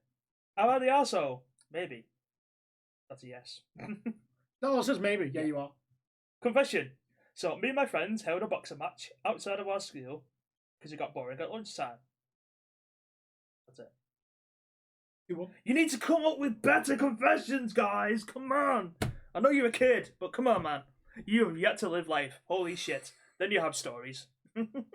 How about the arsehole? Maybe. That's a yes. No, it says maybe. Yeah, you are. Confession. So, me and my friends held a boxing match outside of our school because it got boring at lunchtime. That's it. You won. You need to come up with better confessions, guys. Come on. I know you're a kid, but come on, man. You have yet to live life. Holy shit. Then you have stories. Fucking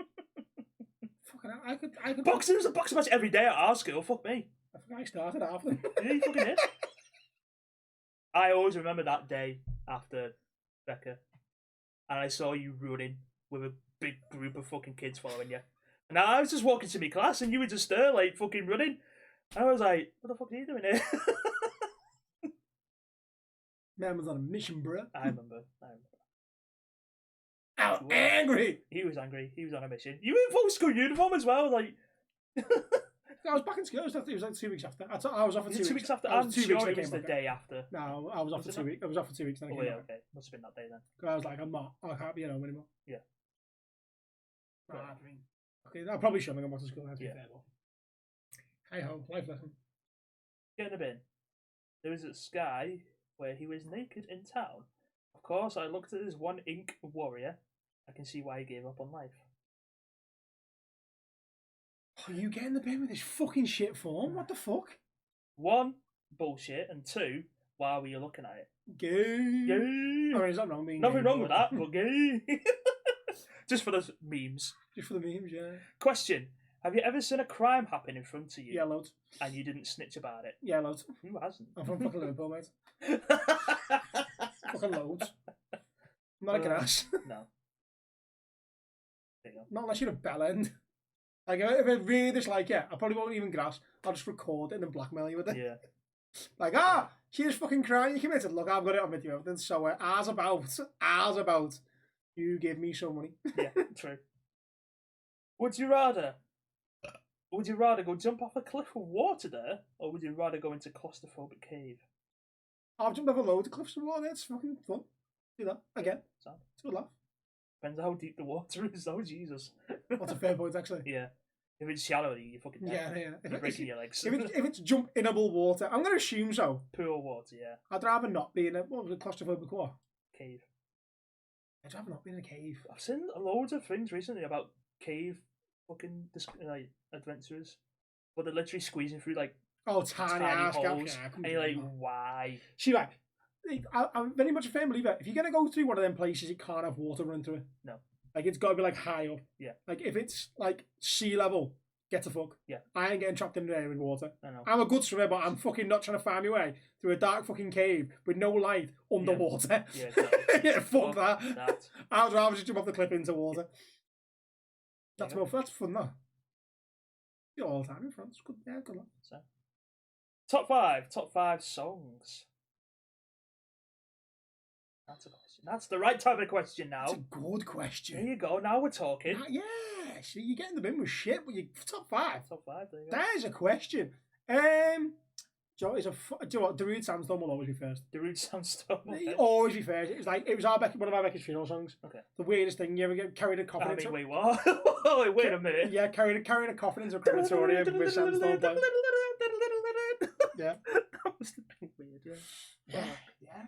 I could. Boxing was a boxing match every day at our school. Fuck me. I think I started half them. Yeah, you fucking did. I always remember that day after Becca, and I saw you running with a big group of fucking kids following you. And I was just walking to my class, and you were just there, like, fucking running. And I was like, what the fuck are you doing here? Man was on a mission, bro. I remember. How angry! He was angry. He was on a mission. You were in full school uniform as well, like. I was back in school. It was like 2 weeks after. I was off for 2 Was it weeks. 2 weeks after? I was I'm 2 sure weeks. it was the day after. No, I was off for 2 weeks. I was off for 2 weeks. Then I Oh came yeah, back. okay. Must have been that day then. 'Cause I was like, I can't be at home anymore. Yeah. Right. I mean, okay, I probably shouldn't have gone back to school. That's Yeah. fair, but hey ho, life lesson. Get in a bin. There was this guy where he was naked in town. Of course, I looked at his one ink warrior. I can see why he gave up on life. Oh, you get in the bin with this fucking shit form? What the fuck? 1, bullshit, and 2, why were you looking at it? Gay. Gay. I mean, is that wrong? Nothing wrong with that, but gay. Just for the memes. Just for the memes, yeah. Question: have you ever seen a crime happen in front of you? Yeah, loads. And you didn't snitch about it? Yeah, loads. Who hasn't? I'm from fucking Liverpool, mate. Fucking loads. I'm not a grass. No. There you go. Not unless you're a bell end. Like, if I really dislike it, I probably won't even grass. I'll just record it and then blackmail you with it. Yeah. Like, she is fucking crying. You committed. Look, I've got it on video evidence. So, ours about. You give me some money. Yeah, true. Would you rather go jump off a cliff of water there, or would you rather go into a claustrophobic cave? I've jumped over loads of cliffs of water. It's fucking fun. Do that again. Sound. It's a good laugh. Depends how deep the water is, though. Jesus. That's a fair point, actually. Yeah. If it's shallow, you're fucking dead. Yeah. You're breaking your legs. If it's jump inable water, I'm going to assume so. Pool water, yeah. I'd rather not be in a claustrophobic what? Cave. I'd rather not be in a cave. I've seen loads of things recently about cave fucking adventurers, but they're literally squeezing through like Tiny ass holes, and you're like, why? See, like, I'm very much a firm believer. If you're gonna go through one of them places, it can't have water running through it. No. Like, it's got to be like high up. Yeah. Like, if it's like sea level, get the fuck. Yeah. I ain't getting trapped in there with water. I know. I'm a good swimmer, but I'm fucking not trying to find my way through a dark fucking cave with no light underwater. Yeah, exactly. Yeah, fuck that. that. I would rather just jump off the cliff into water. That's fun though. You're all the time in front. It's good. Yeah, good luck. So, top five songs. That's a question. That's the right type of question now. That's a good question. There you go. Now we're talking. Yeah. See, you get in the bin with shit, but you top 5. Top 5. There you go. That is a question. Joe is do you know what? Darude Sandstorm will always be first. Darude Sandstorm. He always be first. It was one of our Becky's funeral songs. Okay. The weirdest thing, you ever get carried a coffin into... wait, what? Wait a minute. Yeah, carrying a coffin into a crematorium with Sandstorm playing. Yeah. That must have been weird, yeah. Yeah.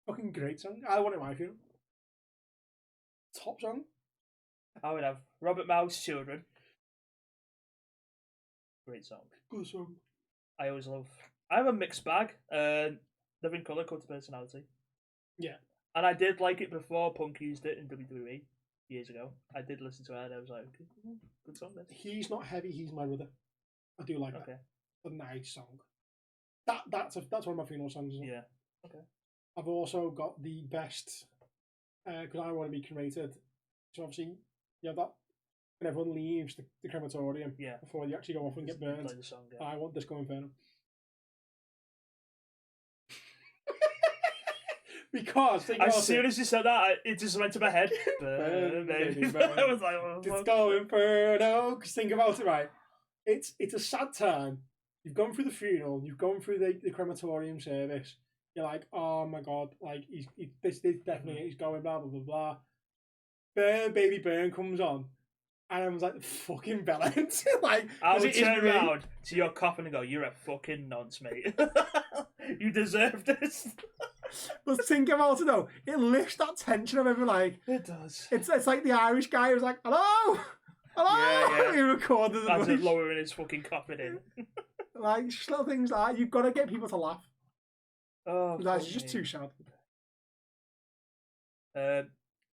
Fucking great song. I want it at my funeral. Top song? I would have Robert Mouth's Children. Great song. Good song. I always love... I have a mixed bag. Living Colour, Cult of Personality. Yeah. And I did like it before Punk used it in WWE years ago. I did listen to it and I was like, okay, good song then. He's not heavy, he's my brother. I do like that. A nice song. That's one of my funeral songs. Yeah. Okay. I've also got the best, because I want to be cremated. So obviously, that when everyone leaves the crematorium, before you actually go off and get burned, play the song, I want Disco Inferno. Because as soon as you said that, it just went to my head. Burn, baby. burn. I was like, oh, Disco Inferno. Because think about it, right? It's a sad time. You've gone through the funeral. You've gone through the crematorium service. You're like, oh my god, like this definitely he's going, blah blah blah blah. Burn, baby, burn comes on, and I was like, fucking bellend. Like, I would turn around to your coffin and go, "You're a fucking nonce, mate. You deserve this." But think about it though, it lifts that tension of everyone. Like, it does. It's like the Irish guy who was like, hello. Yeah. He recorded the That's voice. it, lowering his fucking coffin in. Like, just little things like that. You've got to get people to laugh. Oh, That's just too sad.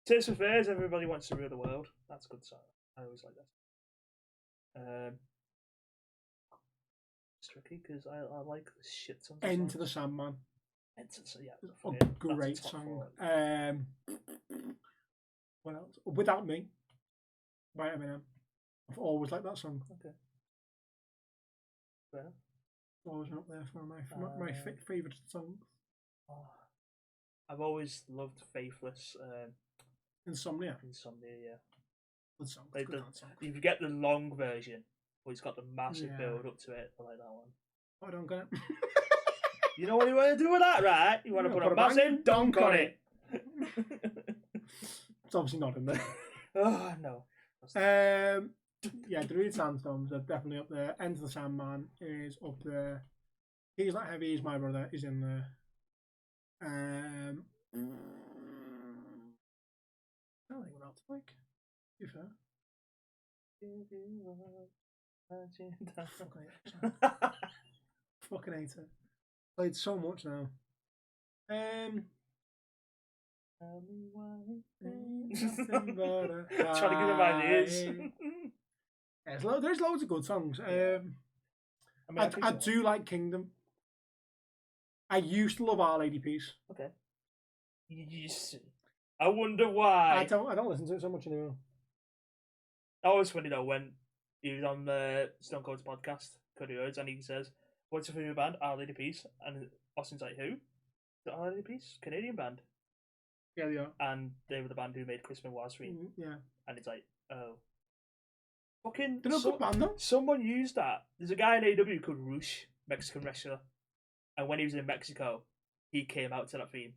Tears for Fears, Everybody Wants to Rule the World. That's a good song. I always like that. It's tricky because I like the shit songs. Into the Sandman. Yeah. Great song. What else? Without Me by Eminem. I've always liked that song. Okay. Fair. Always up there for my favourite songs. Oh, I've always loved Faithless. Insomnia. Yeah. Good song. Like Good song. you get the long version, but it's got the massive Yeah. build up to it. I like that one. I don't get it. You know what you want to do with that, right? You want to put a massive dunk on it. It's obviously not in there. Oh no. Yeah, Druid Sandstorms are definitely up there. Enter the Sandman is up there. He's Not Heavy is My Brother is in there. I don't think what else like. To be fair. Fucking hate it. Played so much now. Trying to give him ideas. There's loads of good songs. I do like Kingdom. I used to love Our Lady Peace. Okay. I wonder why. I don't listen to it so much anymore. That was funny though when he was on the Stone Cold's podcast, Cody Rhodes, and he says, "What's your favourite band?" Our Lady Peace, and Austin's like, "Who?" The Our Lady Peace, Canadian band. Yeah, they are. And they were the band who made Christmas War Stream. Yeah. And it's like, oh. Fucking. They're not a good band though. Someone used that. There's a guy in AW called Roosh, Mexican wrestler. And when he was in Mexico, he came out to that theme.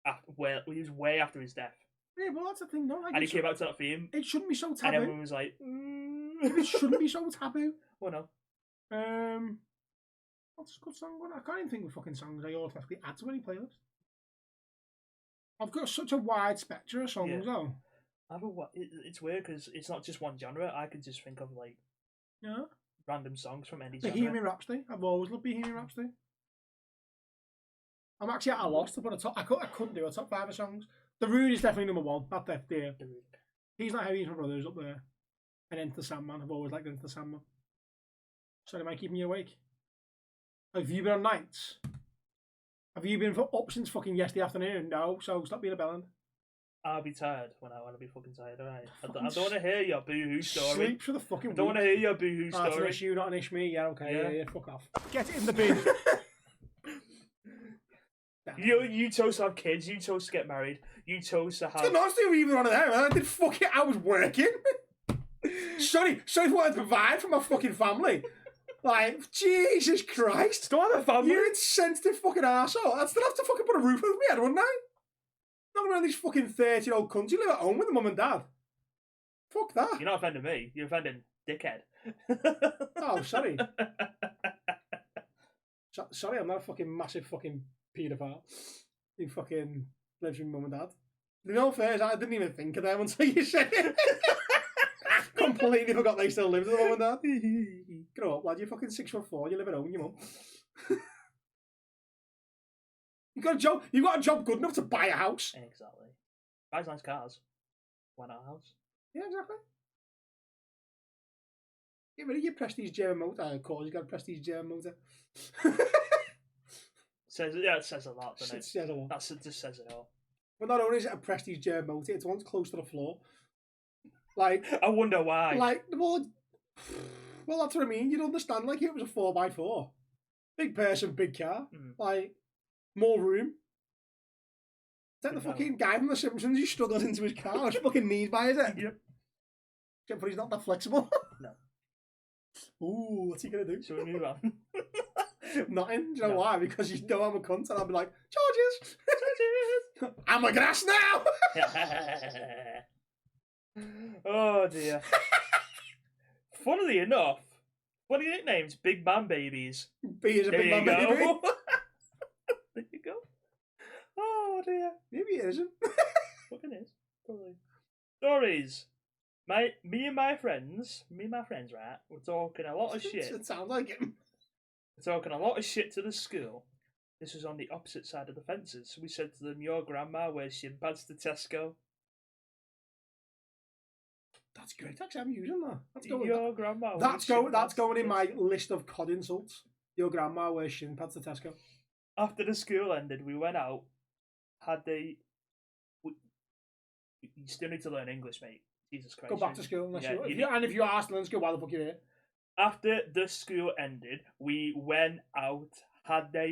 He was way after his death. Yeah, well, that's the thing, though. Like, and he came out to that theme. It shouldn't be so taboo. And everyone was like, It shouldn't be so taboo. Well, no. What's a good song? I can't even think of fucking songs I automatically add to any playlist. I've got such a wide spectrum of songs, though. It's weird because it's not just one genre. I can just think of, like, random songs from any genre. Bohemian Rhapsody. I've always loved Bohemian Rhapsody. I'm actually at a loss to put a top. I couldn't do a top 5 of songs. The Rude is definitely number 1. That's there. He's Not Heavy, He's My Brother is up there. And Enter the Sandman. I've always liked Enter the Sandman. Sorry, am I keeping you awake? Have you been on nights? Have you been up since fucking yesterday afternoon? No, so stop being a bellend. I'll be tired when I want to be fucking tired, alright? I don't want to hear your boo-hoo story. Sleep for the fucking I don't want to hear your boo-hoo story. It's an issue, not an issue me. Yeah, okay, yeah, fuck off. Get it in the bin. You chose to have kids, you chose to get married, you chose to have... It's nice to even on there, man. I did fuck it, I was working. sorry for what I provide for my fucking family. Like, Jesus Christ. Don't have a family. You're insensitive fucking arsehole. I'd still have to fucking put a roof over my head, wouldn't I? Not around these fucking 30-year-old cunts. You live at home with the mum and dad. Fuck that. You're not offending me. You're offending dickhead. Oh, sorry. Sorry, I'm not a fucking massive fucking paedophile who fucking lives with mum and dad. The no fair, I didn't even think of them until you said it. Completely forgot they still live with the mum and dad. Grow up, lad. You're fucking 6'4". You live at home with your mum. You've got a job good enough to buy a house. Exactly. Buys nice cars. Why not a house? Yeah, exactly. Get rid of your prestige German motor. Of course, you got a prestige German motor. It says a lot, doesn't it? It says a lot. It just says it all. But not only is it a prestige German motor, it's one's close to the floor. Like, I wonder why. Like, well, that's what I mean. You'd understand, like, it was a 4x4. Big person, big car. Like, more room. Is that the fucking guy from The Simpsons who struggled into his car? His fucking knees by his head? Yep. But he's not that flexible. No. Ooh, what's he going to do? Shall we move on? Nothing. Do you know why? Because you know I'm a cunt and I'll be like, charges! I'm a grass now! Oh dear. Funnily enough, what are your nicknames? Big Man Babies. B is a big man baby. There you go. Oh dear. Maybe it isn't. Fucking is. Probably. Stories. Me and my friends, right, we're talking a lot of shit. It sounds like it. We're talking a lot of shit to the school. This was on the opposite side of the fences. We said to them, your grandma wears shin pads to Tesco. That's great. Actually, I'm using that. That's going in my list of COD insults. Your grandma wears shin pads to Tesco. After the school ended, we went out. You still need to learn English, mate. Jesus Christ. Go back to school. If you are still in school, why the fuck are you here? After the school ended, we went out.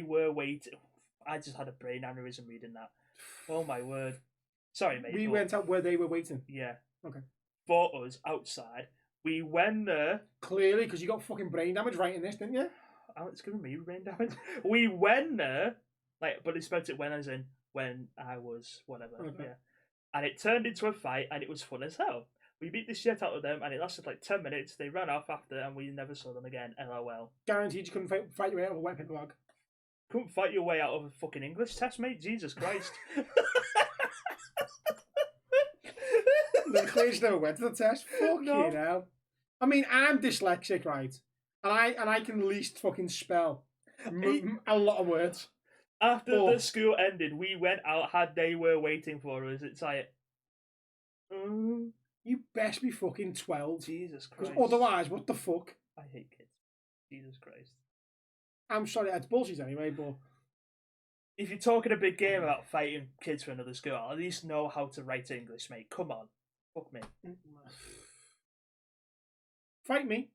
Were waiting. I just had a brain aneurysm reading that. Oh my word! Sorry, mate. We went out where they were waiting. Yeah. Okay. For us outside, we went there. Clearly, because you got fucking brain damage writing this, didn't you? Oh, it's giving me brain damage. We went there, like, but they spelled it when as in when I was whatever. Okay. Yeah. And it turned into a fight, and it was fun as hell. We beat the shit out of them, and it lasted like 10 minutes. They ran off after, and we never saw them again. LOL. Guaranteed you couldn't fight your way out of a wet paper bag. Couldn't fight your way out of a fucking English test, mate. Jesus Christ. The clearly never went to the test. Fuck No. you now. I mean, I'm dyslexic, right? And I can at least fucking spell a lot of words. After the school ended, we went out. Had they were waiting for us. It's like, You best be fucking 12. Jesus Christ. Because otherwise, what the fuck? I hate kids. Jesus Christ. I'm sorry, that's bullshit anyway, but If you're talking a big game about fighting kids for another school, at least know how to write English, mate. Come on. Fuck me. fight me.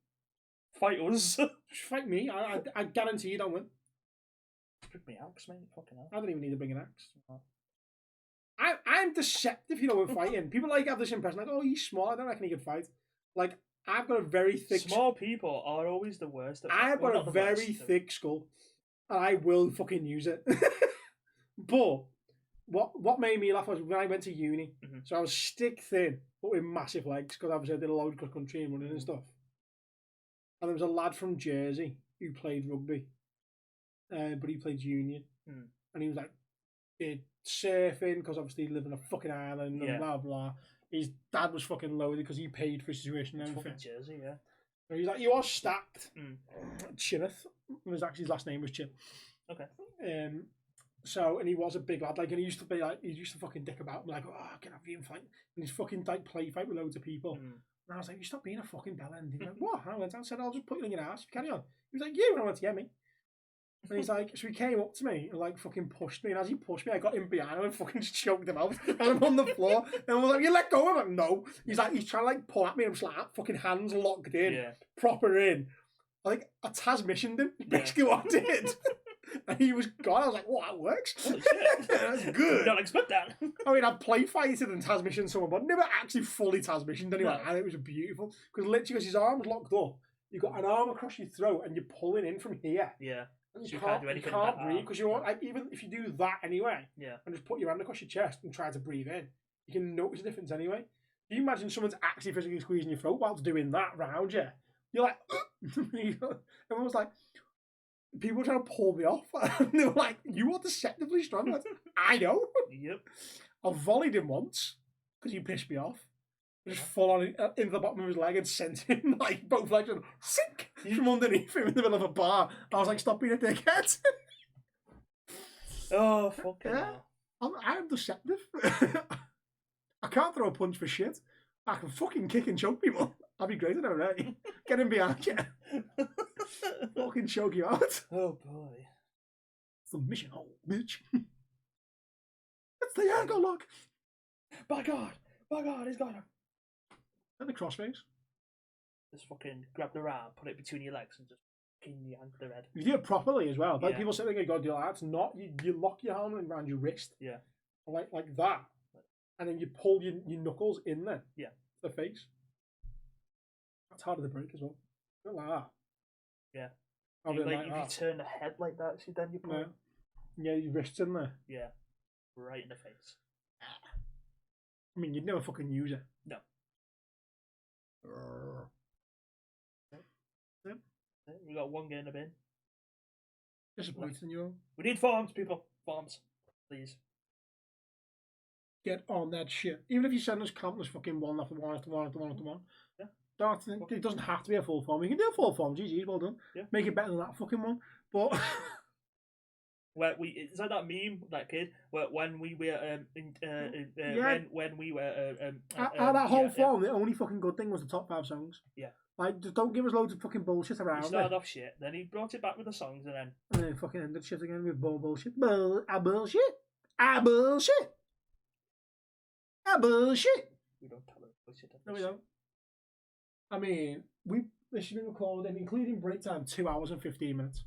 Fight us. Just fight me. I guarantee you don't win. Pick me axe, mate. Fucking hell. I don't even need to bring an axe. I'm deceptive, you know, with fighting. People like have this impression, like, oh, he's small. I don't reckon he could fight. Like, I've got a very thick. Small people are always the worst. I've got a very thick skull, and I will fucking use it. But what made me laugh was when I went to uni. Mm-hmm. So I was stick thin, but with massive legs because obviously I did a load of country and running and stuff. And there was a lad from Jersey who played rugby, but he played union, and he was like, did surfing because obviously he lived in a fucking island and blah blah. His dad was fucking loaded because he paid for his tuition and everything. Fucking Jersey, yeah. So he's like, you are stacked. Chinneth was actually his last name was Chin. Okay. So and he was a big lad, like, and he used to fucking dick about, like, oh, can I have you in fight? And he's fucking like play fight with loads of people. And I was like, you stop being a fucking bellend. He's like, what? And I went out and said, I'll just put you in your ass. Carry on. He was like, you. And I went to get me. And he's like, so he came up to me and like fucking pushed me, and as he pushed me, I got in behind him and fucking just choked him out. And I'm on the floor, and I was like, you let go. I'm like, no. He's trying to like pull at me, and I'm just like, fucking hands locked in, proper in. Like, I Tasmissioned him, basically what I did. And he was gone. I was like, "What? That works. That's good." Don't expect that. I mean, I've play fighted and Tasmissioned someone, but never actually fully Tasmissioned anyone. And it was beautiful because literally, his arm's locked up. You've got an arm across your throat, and you're pulling in from here. Yeah. And So you can't breathe because you're arm. like, even if you do that anyway, and just put your hand across your chest and try to breathe in, you can notice a difference anyway. Can you imagine someone's actually physically squeezing your throat whilst doing that round you? You're like, everyone was like, people were trying to pull me off. And they were like, you are deceptively strong. I, I know. Yep. I volleyed him once because he pissed me off. Just full on into the bottom of his leg and sent him like both legs and sink from underneath him in the middle of a bar. I was like, stop being a dickhead. Oh, fucking hell. I'm deceptive. I can't throw a punch for shit. I can fucking kick and choke people. I'd be great at it. Get him behind you. Fucking choke you out. Oh boy. Submission hole, bitch. It's the ankle lock. By God, he's got him. And the crossface. Just fucking grab the arm, put it between your legs, and just pin your hand to the head. You do it properly as well. Like Yeah. people say they got to do that. It's not. You lock your hand around your wrist. Yeah. Like that. And then you pull your knuckles in there. Yeah. The face. That's harder to break as well. Not like that. Yeah. I'll You, do it like, if that. you turn the head like that, see, then you pull. Yeah. Yeah, your wrist's in there. Yeah. Right in the face. I mean, you'd never fucking use it. No. Yep. We got one game in the bin. Disappointing, you. We need forms, people. Forms. Please. Get on that shit. Even if you send us countless fucking one after one after one after one after one. Yeah. Don't think, it doesn't have to be a full form. You can do a full form. GG, well done. Yeah. Make it better than that fucking one. But Where it's like that meme, that kid, where when we were when we were that whole form, the only fucking good thing was the top 5 songs. Yeah. Like, just don't give us loads of fucking bullshit around He it. started off shit, then he brought it back with the songs, and then fucking ended shit again with bullshit. Bullshit. Bullshit. Bullshit. we don't tolerate bullshit. No, we don't. I mean, this has been recorded, including break time, 2 hours and 15 minutes.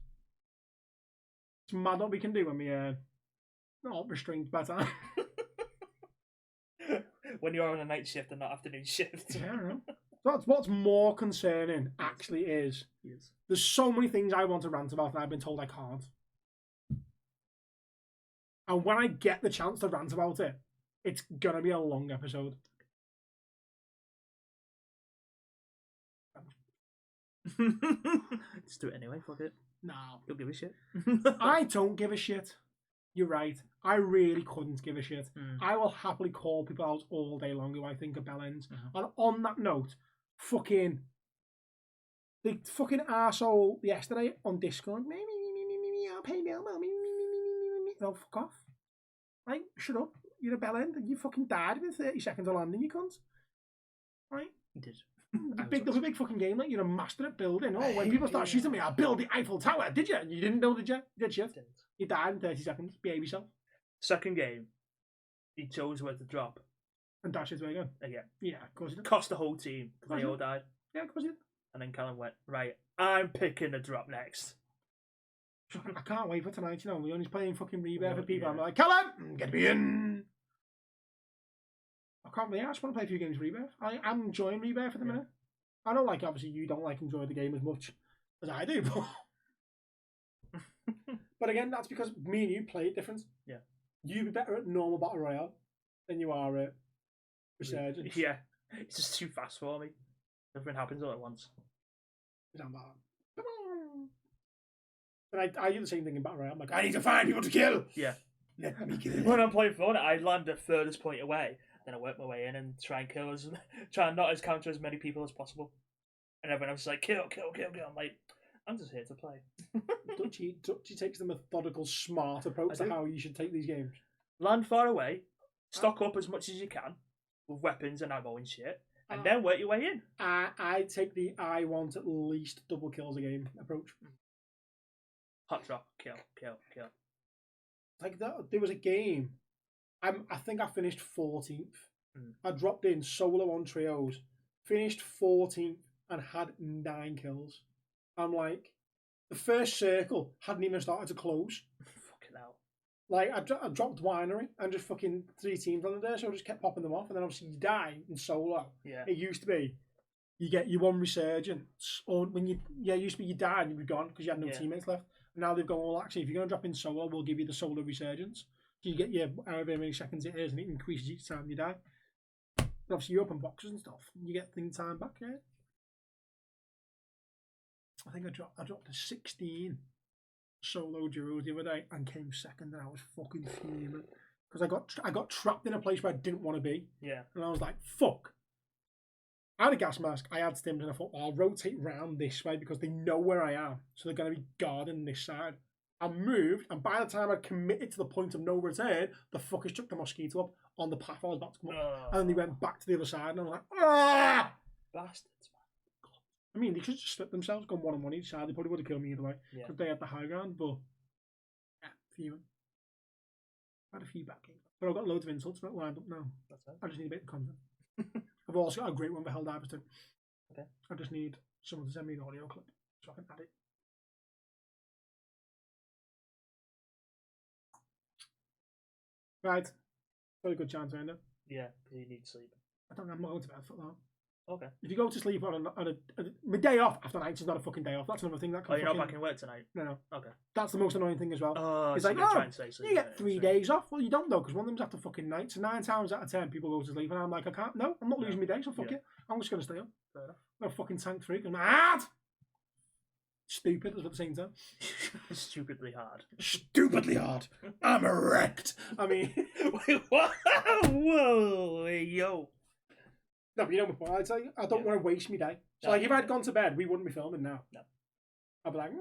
It's mad what we can do when we Not restrained by time. When you're on a night shift and not afternoon shift. Yeah, I know. That's what's more concerning, actually, is Yes. there's so many things I want to rant about and I've been told I can't. And when I get the chance to rant about it, it's gonna be a long episode. Just do it anyway, fuck it. No. Don't give a shit. I don't give a shit. You're right. I really couldn't give a shit. I will happily call people out all day long who I think are bellends. And on that note, the fucking arsehole yesterday on Discord, I'll pay me, no, fuck off. Right, shut up. You're a bellend and you fucking died within 30 seconds of landing, you cunt. Right? You did. There's a big fucking game, like you're a master at building. Oh, when people start shooting me, I'll build the Eiffel Tower. Did you? You didn't build it, did you? You did shit. You died in 30 seconds. Behave yourself. Second game, he chose where to drop. And dash his way again. Again. Yeah, of course he did. Cost the whole team because they all died. Yeah, of course he did. And then Callum went, right, I'm picking the drop next. I can't wait for tonight, you know. We're only playing fucking Rebirth for people. I'm like, Callum, get me in. I can't really. I just want to play a few games of Rebirth. I'm enjoying Rebirth at the minute. I don't like, obviously, you don't like enjoy the game as much as I do. But again, that's because me and you play it different. Yeah. You'd be better at normal Battle Royale than you are at Resurgence. Yeah. It's just too fast for me. Everything happens all at once. Come on. And I do the same thing in Battle Royale. I'm like, I need to find people to kill. Yeah. Let me kill. When I'm playing Fortnite, I land the furthest point away, then I work my way in and try and kill try and not as counter as many people as possible. And everyone else is like, kill. I'm like, I'm just here to play. Dutchy takes the methodical, smart approach to how you should take these games. Land far away, stock up as much as you can with weapons and ammo and shit, and then work your way in. I take the I want at least double kills a game approach. Hot drop, kill. Like that, there was a game. I think I finished 14th. I dropped in solo on trios, finished 14th, and had 9 kills. I'm like, the first circle hadn't even started to close. Fucking hell. Like, I dropped Winery and just fucking 3 teams on there, so I just kept popping them off. And then obviously you die in solo. Yeah. It used to be, you get your one resurgence, or when it used to be you died and you were gone because you had no teammates left. And now they've gone, well, actually, if you're going to drop in solo, we'll give you the solo resurgence. So you get your however many seconds it is, and it increases each time you die. But obviously, you open boxes and stuff, you get thing time back, yeah. I think I dropped to 16 solo duos the other day and came second, and I was fucking fuming because I got trapped in a place where I didn't want to be. Yeah. And I was like, fuck. I had a gas mask, I had stims, and I thought, well, I'll rotate round this way because they know where I am, so they're going to be guarding this side. I moved, and by the time I'd committed to the point of no return, the fuckers chucked the mosquito up on the path I was about to come up, and then they went back to the other side, and I was like, ah! Bastards. I mean, they could just split themselves, gone 1-on-1 each side. They probably would have killed me either way because they had the high ground. But yeah, fuming. I had a few back games, but I've got loads of insults lined up now. That's it. I just need a bit of content. I've also got a great one for Helldivers too. Okay. I just need someone to send me an audio clip so I can add it. Right. Got a good chance, ain't it? Yeah, because you need sleep. I'm not going to bed for that. Okay. If you go to sleep on my day off after night is not a fucking day off. That's another thing that can you're not back in work tonight? No. Okay. That's the most annoying thing as well. Oh, it's so like, you're trying to say sleep. You get 3 days off. Well, you don't though, because one of them's after fucking night. So 9 times out of 10, people go to sleep, and I'm like, I can't. No, I'm not losing my day, so fuck it. I'm just gonna stay up. Fair enough. I'm a fucking tank freak. I'm mad. Stupid at the same time. Stupidly hard. Stupidly hard. I'm erect. I mean, wait, what? Whoa, yo. No, but you know my point. I'd say I don't want to waste my day. So, like, if I'd gone to bed, we wouldn't be filming now. No. I'd be like,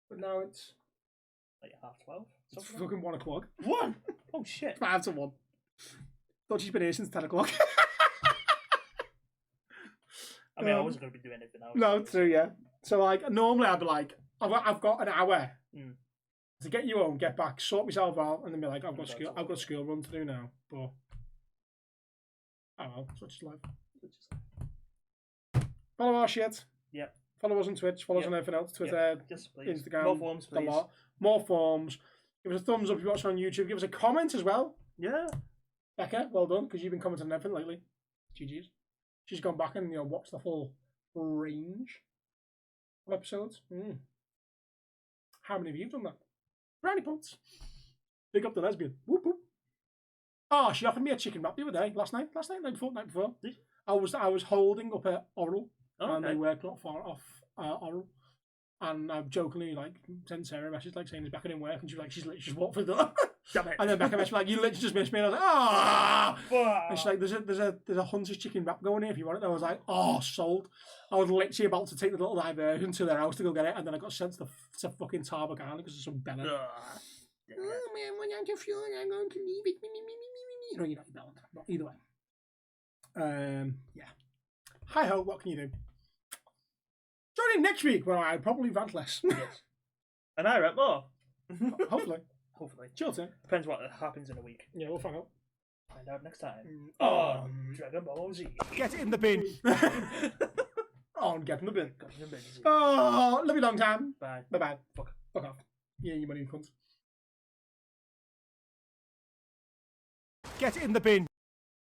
but now it's like 12:30. It's fucking 1 o'clock. 1. Oh shit. 5 to 1. Thought she's been here since 10 o'clock. I mean, I wasn't going to be doing anything else. No, true, yeah. So, like, normally I'd be like, I've got an hour to get you home, get back, sort myself out, and then be like, I've got school run to do now. But oh well, such is life. Follow our shit. Yeah. Follow us on Twitch. Follow us on everything else. Twitter, yes, please. Instagram. More forms, please. A lot. More forms. Give us a thumbs up if you watch on YouTube. Give us a comment as well. Yeah. Becca, well done, because you've been commenting on everything lately. GG's. She's gone back and watched the full range of episodes. How many of you have done that? Brownie points. Big up the lesbian. Whoop whoop. Oh, she offered me a chicken wrap the other day. Last night, night before. I was holding up her oral, and they worked not far off oral. And I jokingly sent Sarah a message saying he's back in work, and she's literally just walked through the door. Damn it. And then Becca messaged you literally just missed me, and I was like, ah. And she's like, there's a Hunter's chicken wrap going here if you want it. And I was like, oh, sold. I was literally about to take the little diversion to their house to go get it, and then I got sent to fucking Tarbogana because of some Bella. Oh man, when I'm too sure I'm going to leave it. No, you're not Bella. Not either way. Yeah. Hi ho, what can you do? Join in next week where I probably rant less. Yes. And I rant more. Hopefully. Sure. Depends what happens in a week. Yeah, we'll find out. Find out next time. On Dragon Ball Z. Get it in the bin. On Get in the Bin. Oh, love you long time. Bye. Bye. Fuck off. Yeah, you money cunt. Get it in the bin.